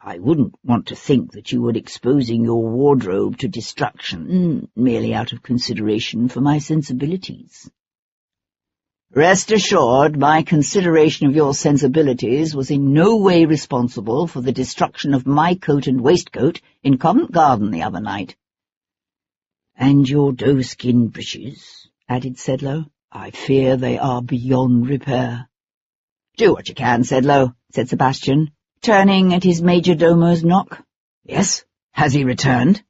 I wouldn't want to think that you were exposing your wardrobe to destruction merely out of consideration for my sensibilities." "Rest assured, my consideration of your sensibilities was in no way responsible for the destruction of my coat and waistcoat in Covent Garden the other night." "And your doeskin breeches," added Sedlow. "I fear they are beyond repair." "Do what you can, Sedlow," said Sebastian, turning at his major-domo's knock. "Yes? Has he returned?"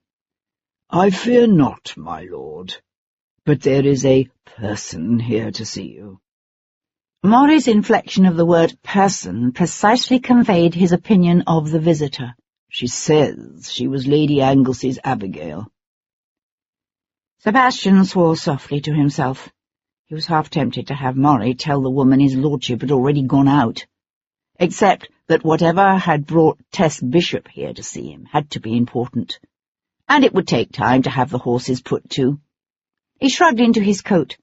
"I fear not, my lord. But there is a person here to see you." Maury's inflection of the word person precisely conveyed his opinion of the visitor. "She says she was Lady Anglesey's Abigail." Sebastian swore softly to himself. He was half tempted to have Maury tell the woman his lordship had already gone out, except that whatever had brought Tess Bishop here to see him had to be important, and it would take time to have the horses put to. He shrugged into his coat.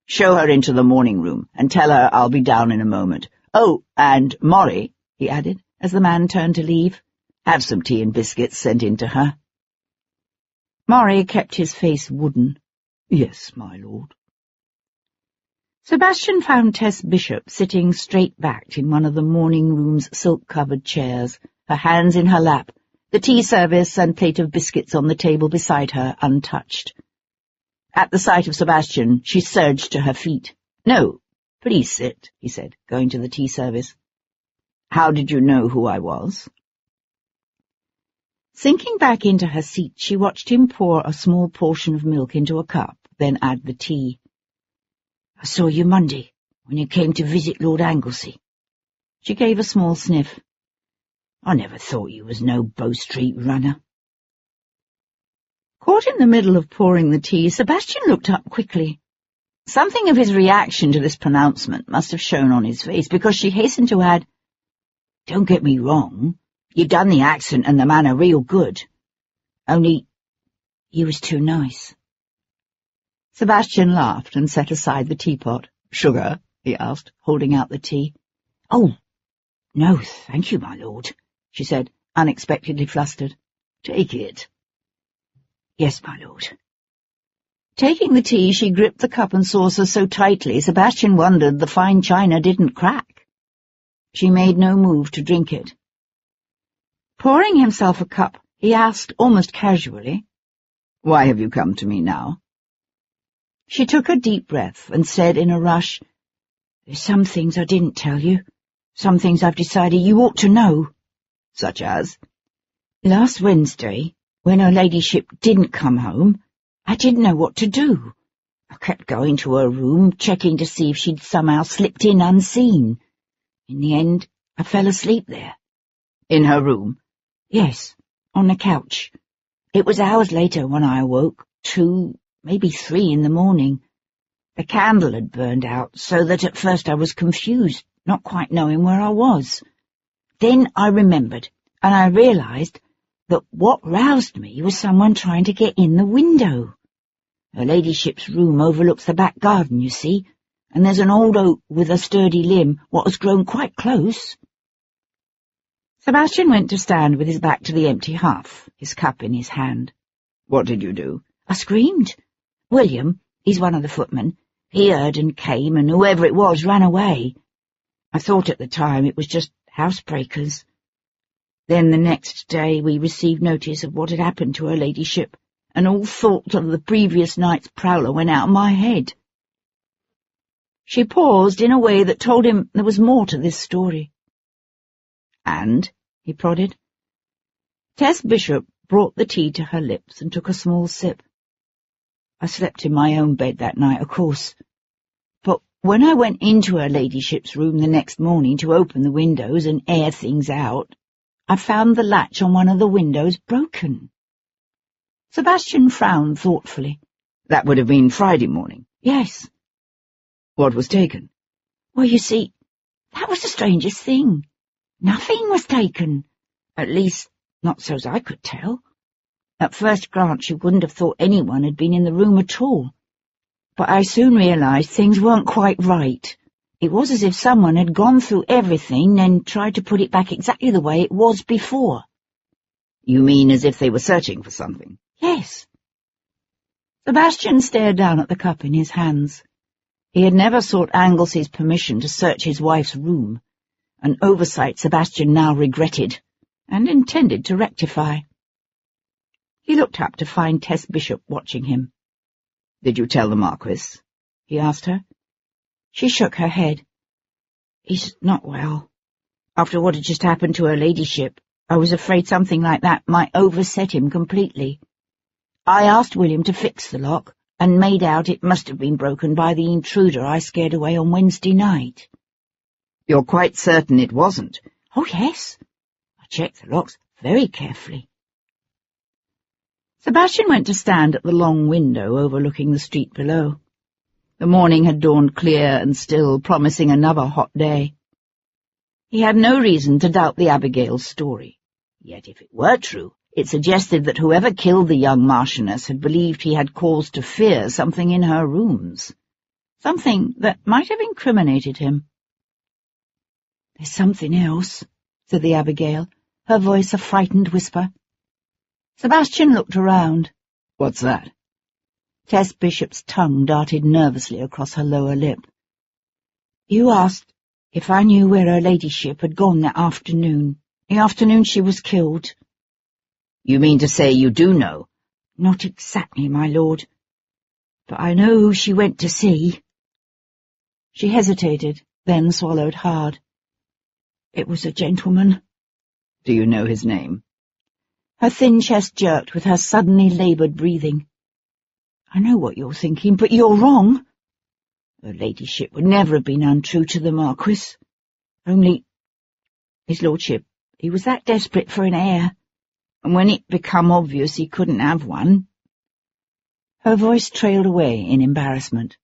"Show her into the morning room, and tell her I'll be down in a moment. Oh, and Maury," he added, as the man turned to leave, "have some tea and biscuits sent in to her." Maury kept his face wooden. "Yes, my lord." Sebastian found Tess Bishop sitting straight-backed in one of the morning-room's silk-covered chairs, her hands in her lap, the tea service and plate of biscuits on the table beside her untouched. At the sight of Sebastian, she surged to her feet. "No, please sit," he said, going to the tea service. "How did you know who I was?" Sinking back into her seat, she watched him pour a small portion of milk into a cup, then add the tea. "I saw you Monday, when you came to visit Lord Anglesey." She gave a small sniff. "I never thought you was no Bow Street runner." Caught in the middle of pouring the tea, Sebastian looked up quickly. Something of his reaction to this pronouncement must have shown on his face, because she hastened to add, "Don't get me wrong, you done the accent and the manner real good. Only, you was too nice." Sebastian laughed and set aside the teapot. "Sugar?" he asked, holding out the tea. "Oh, no, thank you, my lord," she said, unexpectedly flustered. "Take it." "Yes, my lord." Taking the tea, she gripped the cup and saucer so tightly Sebastian wondered the fine china didn't crack. She made no move to drink it. Pouring himself a cup, he asked almost casually, "Why have you come to me now?" She took a deep breath and said in a rush, "There's some things I didn't tell you, some things I've decided you ought to know." "Such as?" "Last Wednesday, when her ladyship didn't come home, I didn't know what to do. I kept going to her room, checking to see if she'd somehow slipped in unseen. In the end, I fell asleep there." "In her room?" "Yes, on the couch. It was hours later when I awoke, 2, maybe 3 in the morning. The candle had burned out, so that at first I was confused, not quite knowing where I was. Then I remembered, and I realized that what roused me was someone trying to get in the window. Her ladyship's room overlooks the back garden, you see, and there's an old oak with a sturdy limb what has grown quite close." Sebastian went to stand with his back to the empty hearth, his cup in his hand. "What did you do?" "I screamed. William, he's one of the footmen, he heard and came, and whoever it was ran away. I thought at the time it was just housebreakers. Then the next day we received notice of what had happened to her ladyship, and all thought of the previous night's prowler went out of my head." She paused in a way that told him there was more to this story. "And?" he prodded. Tess Bishop brought the tea to her lips and took a small sip. "I slept in my own bed that night, of course. But when I went into her ladyship's room the next morning to open the windows and air things out, I found the latch on one of the windows broken." Sebastian frowned thoughtfully. "That would have been Friday morning?" "Yes." "What was taken?" "Well, you see, that was the strangest thing. Nothing was taken. At least, not so's I could tell. At first glance you wouldn't have thought anyone had been in the room at all. But I soon realized things weren't quite right. It was as if someone had gone through everything and tried to put it back exactly the way it was before." "You mean as if they were searching for something?" "Yes." Sebastian stared down at the cup in his hands. He had never sought Anglesey's permission to search his wife's room, an oversight Sebastian now regretted, and intended to rectify. He looked up to find Tess Bishop watching him. "Did you tell the Marquis?" he asked her. She shook her head. "He's not well. After what had just happened to her ladyship, I was afraid something like that might overset him completely. I asked William to fix the lock, and made out it must have been broken by the intruder I scared away on Wednesday night." "You're quite certain it wasn't?" "Oh, yes. I checked the locks very carefully." Sebastian went to stand at the long window overlooking the street below. The morning had dawned clear and still, promising another hot day. He had no reason to doubt the Abigail's story. Yet if it were true, it suggested that whoever killed the young Marchioness had believed he had cause to fear something in her rooms, something that might have incriminated him. "There's something else," said the Abigail, her voice a frightened whisper. Sebastian looked around. "What's that?" Tess Bishop's tongue darted nervously across her lower lip. "You asked if I knew where her ladyship had gone that afternoon, the afternoon she was killed." "You mean to say you do know?" "Not exactly, my lord. But I know who she went to see." She hesitated, then swallowed hard. "It was a gentleman." "Do you know his name?" Her thin chest jerked with her suddenly laboured breathing. "I know what you're thinking, but you're wrong. Her ladyship would never have been untrue to the Marquis. Only, his lordship, he was that desperate for an heir, and when it became obvious he couldn't have one—" Her voice trailed away in embarrassment.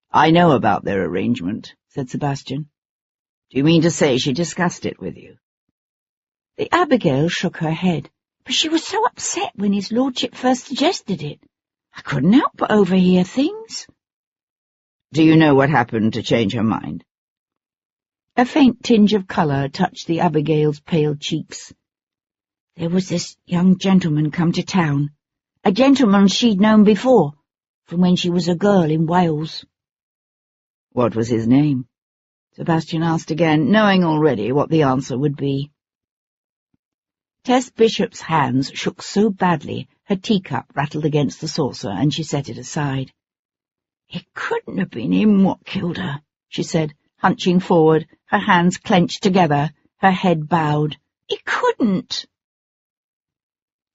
"I know about their arrangement," said Sebastian. "Do you mean to say she discussed it with you?" The Abigail shook her head, but she was so upset when his lordship first suggested it. I couldn't help but overhear things." "Do you know what happened to change her mind?" A faint tinge of colour touched the Abigail's pale cheeks. "There was this young gentleman come to town, a gentleman she'd known before, from when she was a girl in Wales." "What was his name?" Sebastian asked again, knowing already what the answer would be. Tess Bishop's hands shook so badly her teacup rattled against the saucer, and she set it aside. "It couldn't have been him what killed her," she said, hunching forward, her hands clenched together, her head bowed. "It couldn't."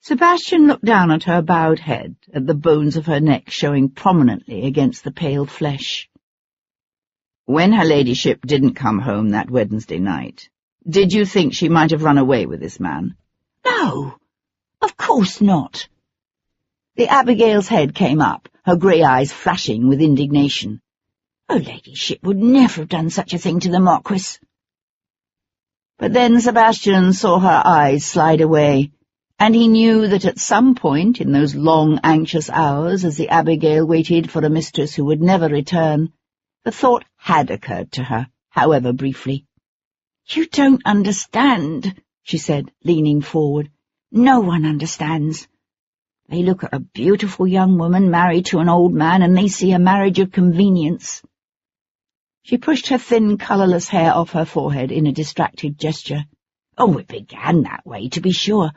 Sebastian looked down at her bowed head, at the bones of her neck showing prominently against the pale flesh. "When her ladyship didn't come home that Wednesday night, did you think she might have run away with this man?" "No, of course not." The Abigail's head came up, her grey eyes flashing with indignation. "Her ladyship would never have done such a thing to the Marquis." But then Sebastian saw her eyes slide away, and he knew that at some point in those long, anxious hours, as the Abigail waited for a mistress who would never return, the thought had occurred to her, however briefly. "You don't understand," she said, leaning forward. "No one understands. They look at a beautiful young woman married to an old man, and they see a marriage of convenience." She pushed her thin, colourless hair off her forehead in a distracted gesture. "Oh, it began that way, to be sure.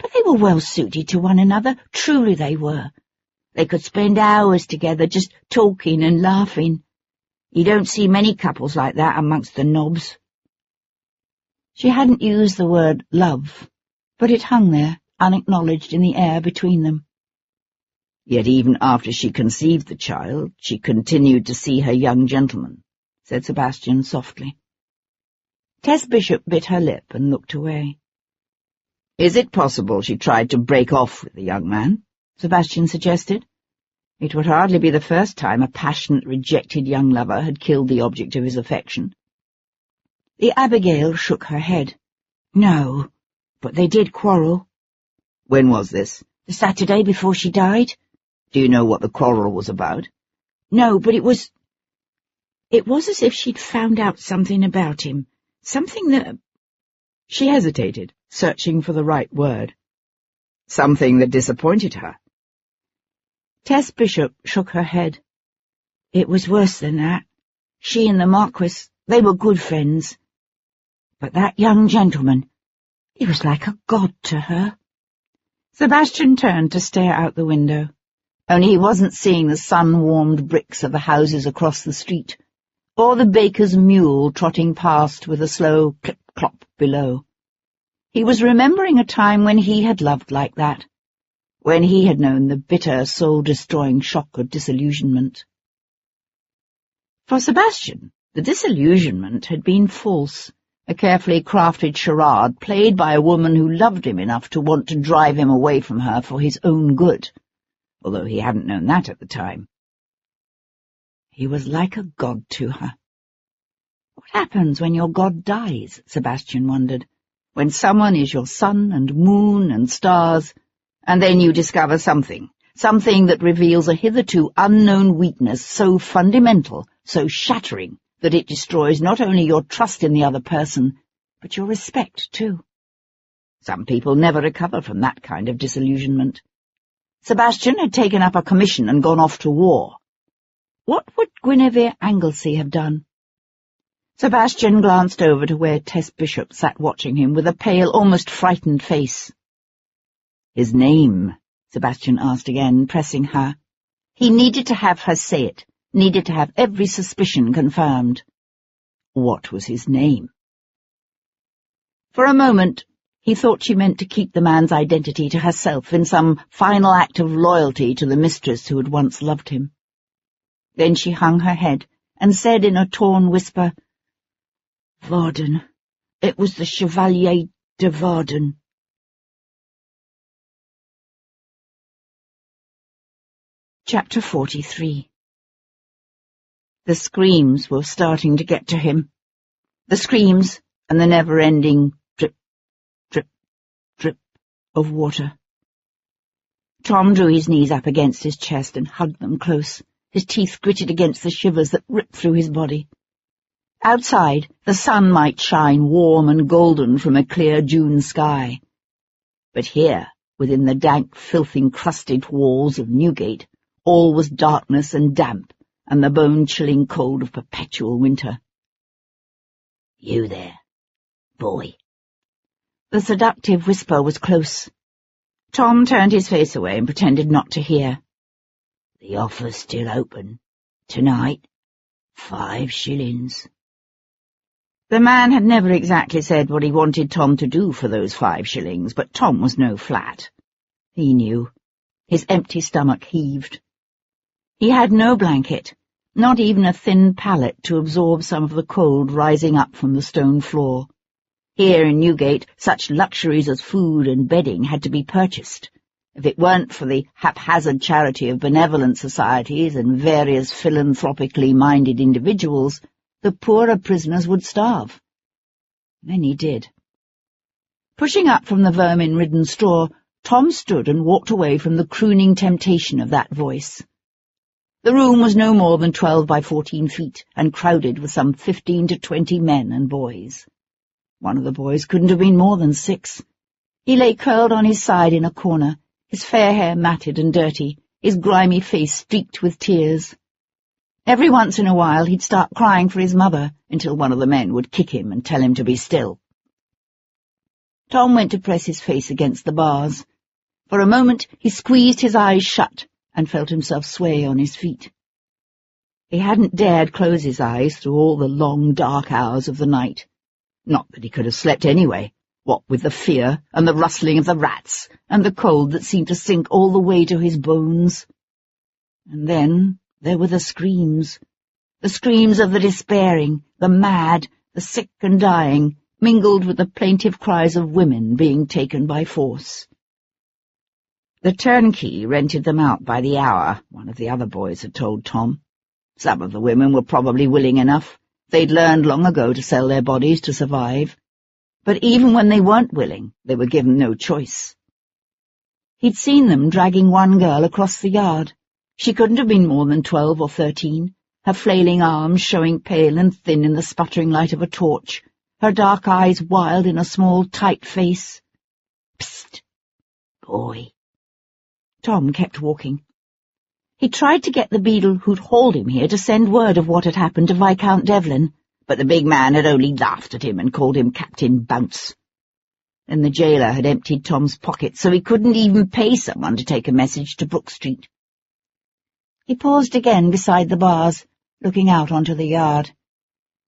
But they were well suited to one another, truly they were. They could spend hours together just talking and laughing. You don't see many couples like that amongst the knobs." She hadn't used the word love, but it hung there, unacknowledged in the air between them. "Yet even after she conceived the child, she continued to see her young gentleman," said Sebastian softly. Tess Bishop bit her lip and looked away. "Is it possible she tried to break off with the young man?" Sebastian suggested. It would hardly be the first time a passionate, rejected young lover had killed the object of his affection. The Abigail shook her head. "No, but they did quarrel." "When was this?" "The Saturday before she died." "Do you know what the quarrel was about?" "No, but it was as if she'd found out something about him, something that—" She hesitated, searching for the right word. "Something that disappointed her." Tess Bishop shook her head. "It was worse than that. She and the Marquis, they were good friends. But that young gentleman, he was like a god to her." Sebastian turned to stare out the window, only he wasn't seeing the sun-warmed bricks of the houses across the street, or the baker's mule trotting past with a slow clip-clop below. He was remembering a time when he had loved like that, when he had known the bitter, soul-destroying shock of disillusionment. For Sebastian, the disillusionment had been false, a carefully crafted charade played by a woman who loved him enough to want to drive him away from her for his own good, although he hadn't known that at the time. He was like a god to her. What happens when your god dies, Sebastian wondered, when someone is your sun and moon and stars, and then you discover something that reveals a hitherto unknown weakness so fundamental, so shattering, that it destroys not only your trust in the other person, but your respect, too. Some people never recover from that kind of disillusionment. Sebastian had taken up a commission and gone off to war. What would Guinevere Anglesey have done? Sebastian glanced over to where Tess Bishop sat watching him with a pale, almost frightened face. "His name?" Sebastian asked again, pressing her. He needed to have her say it, needed to have every suspicion confirmed. "What was his name?" For a moment, he thought she meant to keep the man's identity to herself in some final act of loyalty to the mistress who had once loved him. Then she hung her head and said in a torn whisper, "Varden. It was the Chevalier de Varden." Chapter 43. The screams were starting to get to him. The screams and the never-ending drip, drip, drip of water. Tom drew his knees up against his chest and hugged them close, his teeth gritted against the shivers that ripped through his body. Outside, the sun might shine warm and golden from a clear June sky. But here, within the dank, filth-encrusted walls of Newgate, all was darkness and damp, and the bone-chilling cold of perpetual winter. "You there, boy?" The seductive whisper was close. Tom turned his face away and pretended not to hear. "The offer's still open. Tonight, 5 shillings. The man had never exactly said what he wanted Tom to do for those 5 shillings, but Tom was no flat. He knew. His empty stomach heaved. He had no blanket, not even a thin pallet to absorb some of the cold rising up from the stone floor. Here in Newgate, such luxuries as food and bedding had to be purchased. If it weren't for the haphazard charity of benevolent societies and various philanthropically minded individuals, the poorer prisoners would starve. Many did. Pushing up from the vermin-ridden straw, Tom stood and walked away from the crooning temptation of that voice. The room was no more than 12 by 14 feet, and crowded with some 15 to 20 men and boys. One of the boys couldn't have been more than 6. He lay curled on his side in a corner, his fair hair matted and dirty, his grimy face streaked with tears. Every once in a while he'd start crying for his mother, until one of the men would kick him and tell him to be still. Tom went to press his face against the bars. For a moment he squeezed his eyes shut and felt himself sway on his feet. He hadn't dared close his eyes through all the long, dark hours of the night. Not that he could have slept anyway, what with the fear and the rustling of the rats and the cold that seemed to sink all the way to his bones. And then there were the screams of the despairing, the mad, the sick and dying, mingled with the plaintive cries of women being taken by force. The turnkey rented them out by the hour, one of the other boys had told Tom. Some of the women were probably willing enough. They'd learned long ago to sell their bodies to survive. But even when they weren't willing, they were given no choice. He'd seen them dragging one girl across the yard. She couldn't have been more than 12 or 13, her flailing arms showing pale and thin in the sputtering light of a torch, her dark eyes wild in a small, tight face. Psst, boy. Tom kept walking. He tried to get the beadle who'd hauled him here to send word of what had happened to Viscount Devlin, but the big man had only laughed at him and called him Captain Bounce. Then the jailer had emptied Tom's pockets, so he couldn't even pay someone to take a message to Brook Street. He paused again beside the bars, looking out onto the yard.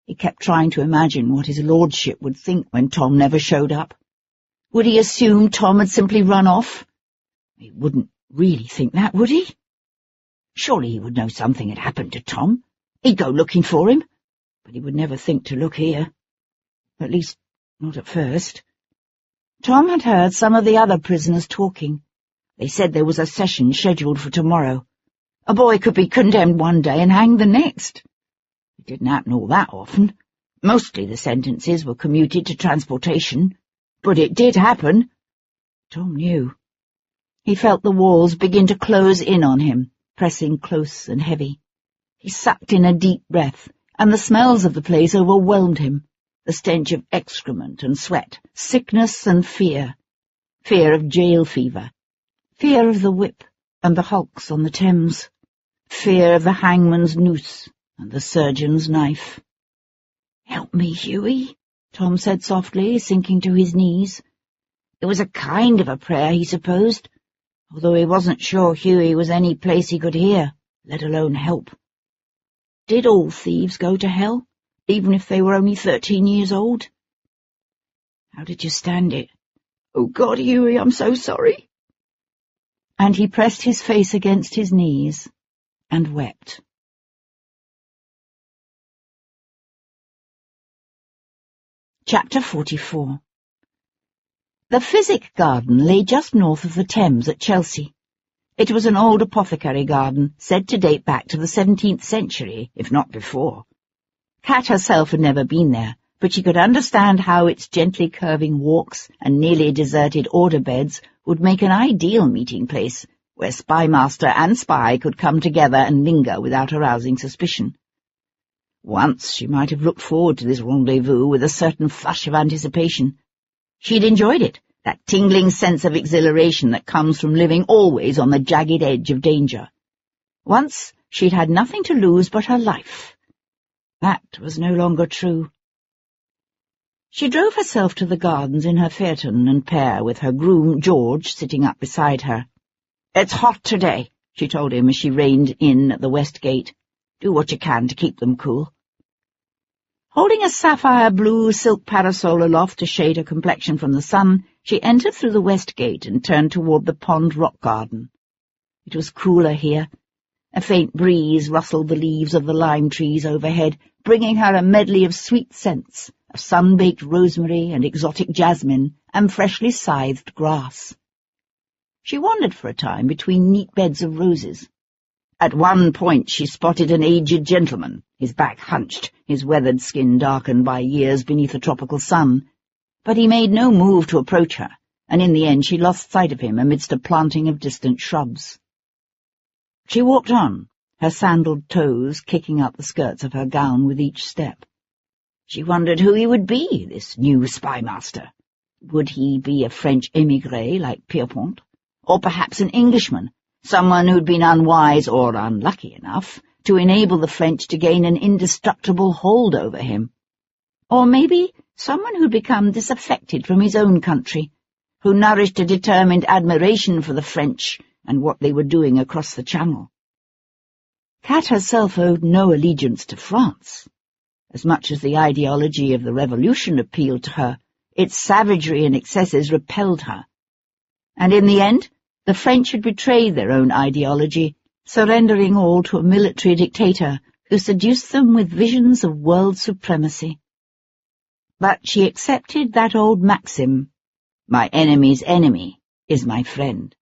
He kept trying to imagine what his lordship would think when Tom never showed up. Would he assume Tom had simply run off? He wouldn't really think that, would he? Surely he would know something had happened to Tom. He'd go looking for him, but he would never think to look here. At least, not at first. Tom had heard some of the other prisoners talking. They said there was a session scheduled for tomorrow. A boy could be condemned one day and hanged the next. It didn't happen all that often. Mostly the sentences were commuted to transportation. But it did happen. Tom knew. He felt the walls begin to close in on him, pressing close and heavy. He sucked in a deep breath, and the smells of the place overwhelmed him, the stench of excrement and sweat, sickness and fear. Fear of jail fever, fear of the whip and the hulks on the Thames, fear of the hangman's noose and the surgeon's knife. "Help me, Hughie," Tom said softly, sinking to his knees. It was a kind of a prayer, he supposed, although he wasn't sure Hughie was any place he could hear, let alone help. Did all thieves go to hell, even if they were only 13 years old? How did you stand it? "Oh, God, Hughie, I'm so sorry." And he pressed his face against his knees and wept. Chapter 44. The Physic Garden lay just north of the Thames at Chelsea. It was an old apothecary garden, said to date back to the 17th century, if not before. Kat herself had never been there, but she could understand how its gently curving walks and nearly deserted order beds would make an ideal meeting place, where spymaster and spy could come together and linger without arousing suspicion. Once she might have looked forward to this rendezvous with a certain flush of anticipation. She'd enjoyed it, that tingling sense of exhilaration that comes from living always on the jagged edge of danger. Once she'd had nothing to lose but her life. That was no longer true. She drove herself to the gardens in her phaeton and pair, with her groom, George, sitting up beside her. "It's hot today," she told him as she reined in at the west gate. "Do what you can to keep them cool." Holding a sapphire-blue silk parasol aloft to shade her complexion from the sun, she entered through the west gate and turned toward the pond rock garden. It was cooler here. A faint breeze rustled the leaves of the lime trees overhead, bringing her a medley of sweet scents, of sun-baked rosemary and exotic jasmine and freshly scythed grass. She wandered for a time between neat beds of roses. At one point she spotted an aged gentleman, his back hunched, his weathered skin darkened by years beneath a tropical sun. but he made no move to approach her, and in the end she lost sight of him amidst a planting of distant shrubs. She walked on, her sandaled toes kicking up the skirts of her gown with each step. She wondered who he would be, this new spymaster. Would he be a French émigré like Pierpont, or perhaps an Englishman, someone who'd been unwise or unlucky enough to enable the French to gain an indestructible hold over him? Or maybe someone who'd become disaffected from his own country, who nourished a determined admiration for the French and what they were doing across the Channel. Kat herself owed no allegiance to France. As much as the ideology of the Revolution appealed to her, its savagery and excesses repelled her. And in the end, the French had betrayed their own ideology, surrendering all to a military dictator who seduced them with visions of world supremacy. But she accepted that old maxim, "My enemy's enemy is my friend."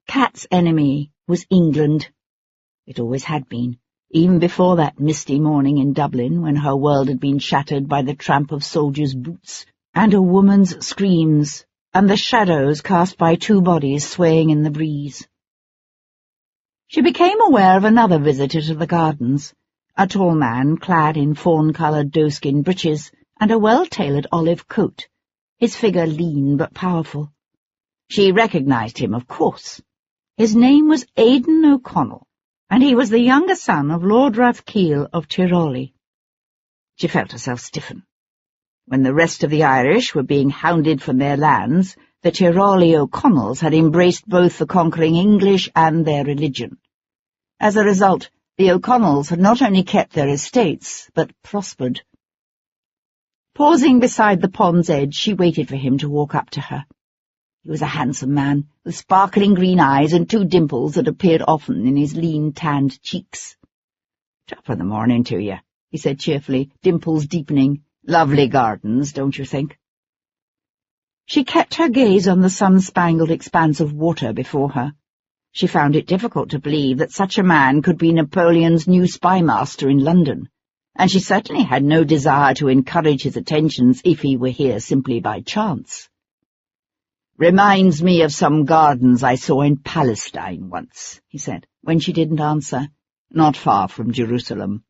Kat's enemy was England. It always had been, even before that misty morning in Dublin when her world had been shattered by the tramp of soldiers' boots and a woman's screams and the shadows cast by two bodies swaying in the breeze. She became aware of another visitor to the gardens, a tall man clad in fawn-coloured doeskin breeches and a well-tailored olive coat, his figure lean but powerful. She recognized him, of course. His name was Aidan O'Connell, and he was the younger son of Lord Rathkeil of Tiroli. She felt herself stiffen. When the rest of the Irish were being hounded from their lands, the Tiroli O'Connells had embraced both the conquering English and their religion. As a result, the O'Connells had not only kept their estates, but prospered. Pausing beside the pond's edge, she waited for him to walk up to her. He was a handsome man, with sparkling green eyes and two dimples that appeared often in his lean, tanned cheeks. "Top of the morning to you," he said cheerfully, dimples deepening. "Lovely gardens, don't you think?" She kept her gaze on the sun-spangled expanse of water before her. She found it difficult to believe that such a man could be Napoleon's new spymaster in London, and she certainly had no desire to encourage his attentions if he were here simply by chance. "Reminds me of some gardens I saw in Palestine once," he said, when she didn't answer, "not far from Jerusalem.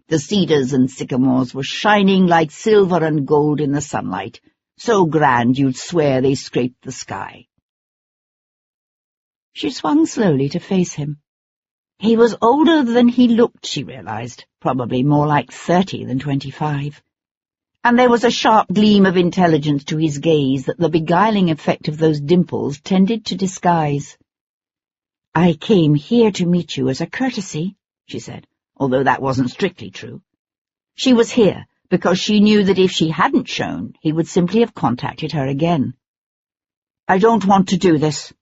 The cedars and sycamores were shining like silver and gold in the sunlight, so grand you'd swear they scraped the sky." She swung slowly to face him. He was older than he looked, she realized, probably more like 30 than 25. And there was a sharp gleam of intelligence to his gaze that the beguiling effect of those dimples tended to disguise. "I came here to meet you as a courtesy," she said, although that wasn't strictly true. She was here because she knew that if she hadn't shown, he would simply have contacted her again. "I don't want to do this.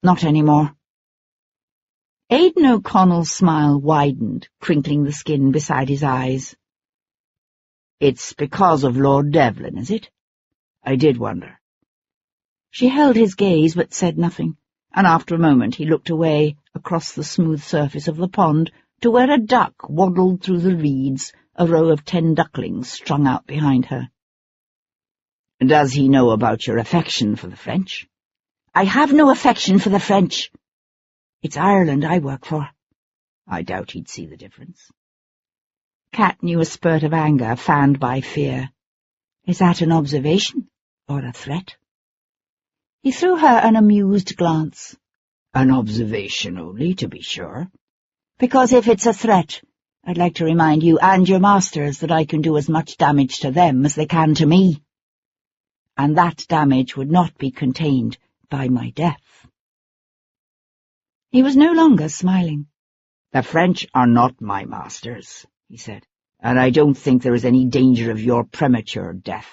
Not anymore." Aidan O'Connell's smile widened, crinkling the skin beside his eyes. "It's because of Lord Devlin, is it? I did wonder." She held his gaze but said nothing, and after a moment he looked away across the smooth surface of the pond to where a duck waddled through the reeds, a row of 10 ducklings strung out behind her. "Does he know about your affection for the French?" "I have no affection for the French. It's Ireland I work for." "I doubt he'd see the difference." Kat knew a spurt of anger fanned by fear. Is that an observation or a threat? He threw her an amused glance. "An observation only, to be sure." "Because if it's a threat, I'd like to remind you and your masters that I can do as much damage to them as they can to me. And that damage would not be contained by my death." He was no longer smiling. "The French are not my masters," he said, "and I don't think there is any danger of your premature death."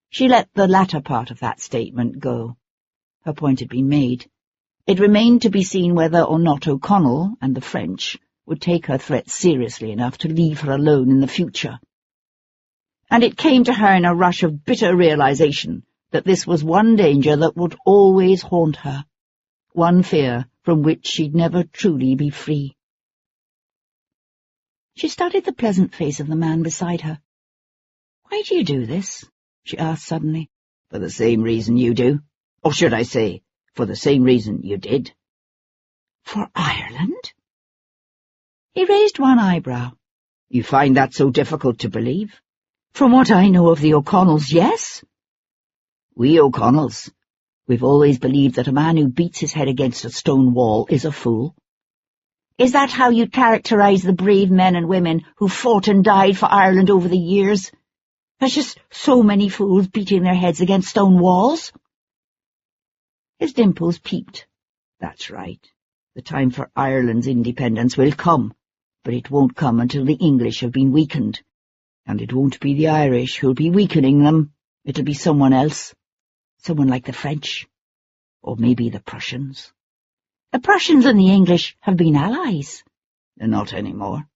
She let the latter part of that statement go. Her point had been made. It remained to be seen whether or not O'Connell and the French would take her threat seriously enough to leave her alone in the future. And it came to her in a rush of bitter realization that this was one danger that would always haunt her, one fear from which she'd never truly be free. She studied the pleasant face of the man beside her. "Why do you do this?" she asked suddenly. "For the same reason you do. Or should I say, for the same reason you did." "For Ireland?" He raised one eyebrow. "You find that so difficult to believe?" "From what I know of the O'Connells, yes." "We O'Connells, we've always believed that a man who beats his head against a stone wall is a fool." "Is that how you'd characterize the brave men and women who fought and died for Ireland over the years? There's just so many fools beating their heads against stone walls?" His dimples peeped. "That's right. The time for Ireland's independence will come, but it won't come until the English have been weakened. And it won't be the Irish who'll be weakening them. It'll be someone else. Someone like the French. Or maybe the Prussians." "The Prussians and the English have been allies." "Not anymore."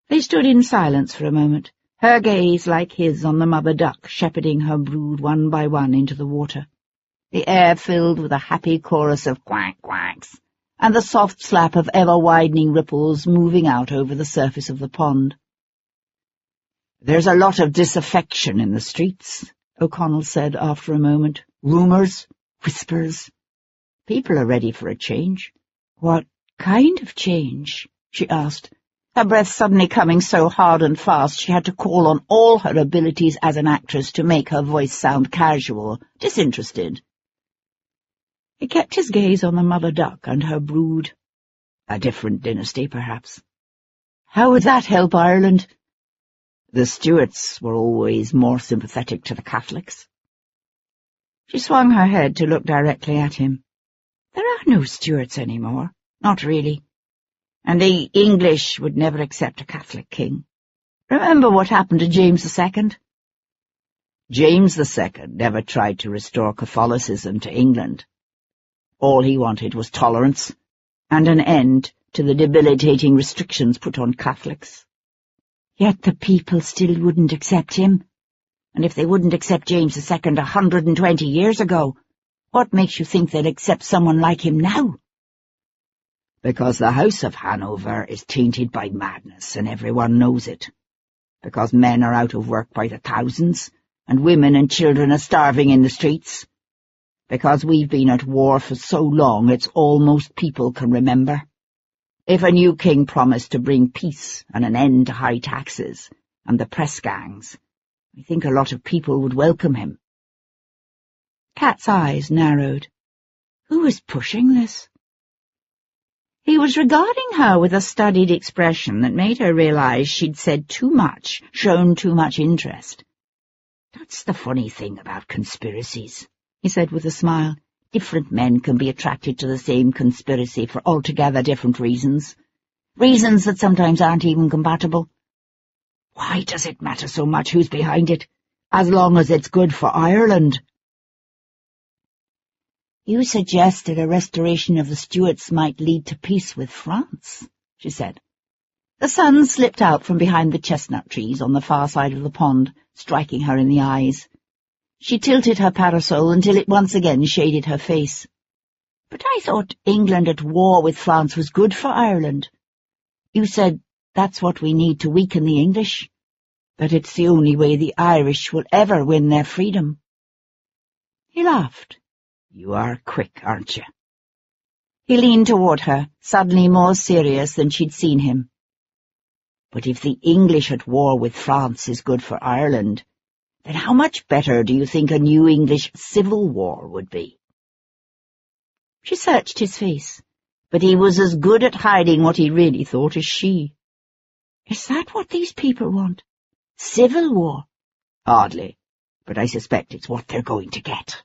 They stood in silence for a moment, her gaze like his on the mother duck shepherding her brood one by one into the water, the air filled with a happy chorus of quack-quacks, and the soft slap of ever-widening ripples moving out over the surface of the pond. "There's a lot of disaffection in the streets," O'Connell said after a moment. "Rumours, whispers. People are ready for a change." "What kind of change?" she asked, her breath suddenly coming so hard and fast she had to call on all her abilities as an actress to make her voice sound casual, disinterested. He kept his gaze on the mother duck and her brood. "A different dynasty, perhaps." "How would that help Ireland?" "The Stuarts were always more sympathetic to the Catholics." She swung her head to look directly at him. "There are no Stuarts anymore, not really. And the English would never accept a Catholic king. Remember what happened to James II? James II never tried to restore Catholicism to England. All he wanted was tolerance, and an end to the debilitating restrictions put on Catholics. Yet the people still wouldn't accept him. And if they wouldn't accept James II 120 years ago, what makes you think they'll accept someone like him now?" "Because the House of Hanover is tainted by madness, and everyone knows it. Because men are out of work by the thousands, and women and children are starving in the streets. Because we've been at war for so long it's all most people can remember. If a new king promised to bring peace and an end to high taxes and the press gangs, I think a lot of people would welcome him." Kat's eyes narrowed. Who is pushing this? He was regarding her with a studied expression that made her realize she'd said too much, shown too much interest. "That's the funny thing about conspiracies," he said with a smile. "Different men can be attracted to the same conspiracy for altogether different reasons. Reasons that sometimes aren't even compatible. Why does it matter so much who's behind it, as long as it's good for Ireland?" "You suggested a restoration of the Stuarts might lead to peace with France," she said. The sun slipped out from behind the chestnut trees on the far side of the pond, striking her in the eyes. She tilted her parasol until it once again shaded her face. "But I thought England at war with France was good for Ireland. You said that's what we need to weaken the English, that it's the only way the Irish will ever win their freedom." He laughed. "You are quick, aren't you?" He leaned toward her, suddenly more serious than she'd seen him. "But if the English at war with France is good for Ireland, then how much better do you think a new English civil war would be?" She searched his face, but he was as good at hiding what he really thought as she. "Is that what these people want? Civil war?" "Hardly, but I suspect it's what they're going to get."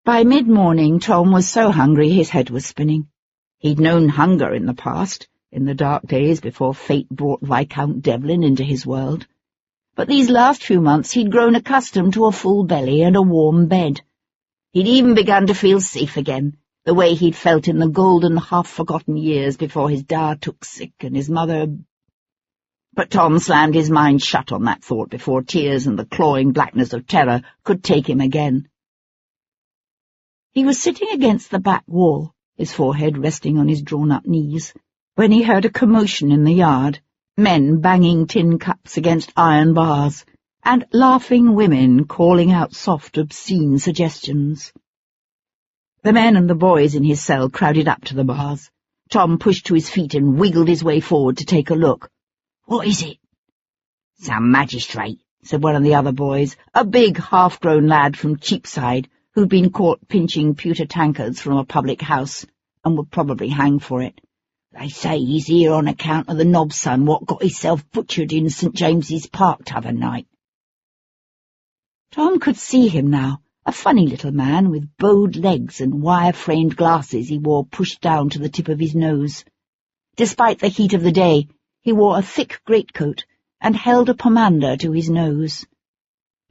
By mid-morning, Tom was so hungry his head was spinning. He'd known hunger in the past, in the dark days before fate brought Viscount Devlin into his world. But these last few months he'd grown accustomed to a full belly and a warm bed. He'd even begun to feel safe again, the way he'd felt in the golden, half-forgotten years before his dad took sick and his mother— But Tom slammed his mind shut on that thought before tears and the clawing blackness of terror could take him again. He was sitting against the back wall, his forehead resting on his drawn-up knees, when he heard a commotion in the yard, men banging tin cups against iron bars, and laughing women calling out soft, obscene suggestions. The men and the boys in his cell crowded up to the bars. Tom pushed to his feet and wiggled his way forward to take a look. "What is it?" "Some magistrate," said one of the other boys, a big, half-grown lad from Cheapside, who'd been caught pinching pewter tankards from a public house, and would probably hang for it. "They say he's here on account of the knob's son what got hisself butchered in St. James's Park t'other night." Tom could see him now, a funny little man with bowed legs and wire-framed glasses he wore pushed down to the tip of his nose. Despite the heat of the day, he wore a thick greatcoat and held a pomander to his nose.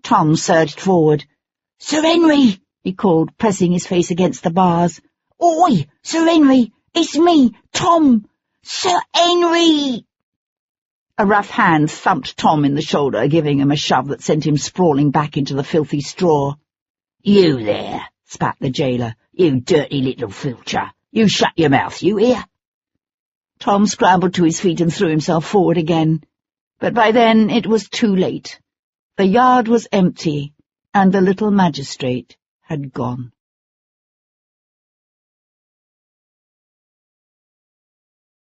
Tom surged forward. "Sir Henry!" he called, pressing his face against the bars. "Oi, Sir Henry! It's me, Tom! Sir Henry!" A rough hand thumped Tom in the shoulder, giving him a shove that sent him sprawling back into the filthy straw. "You there," spat the jailer. "You dirty little filcher. You shut your mouth, you hear?" Tom scrambled to his feet and threw himself forward again. But by then it was too late. The yard was empty, and the little magistrate had gone.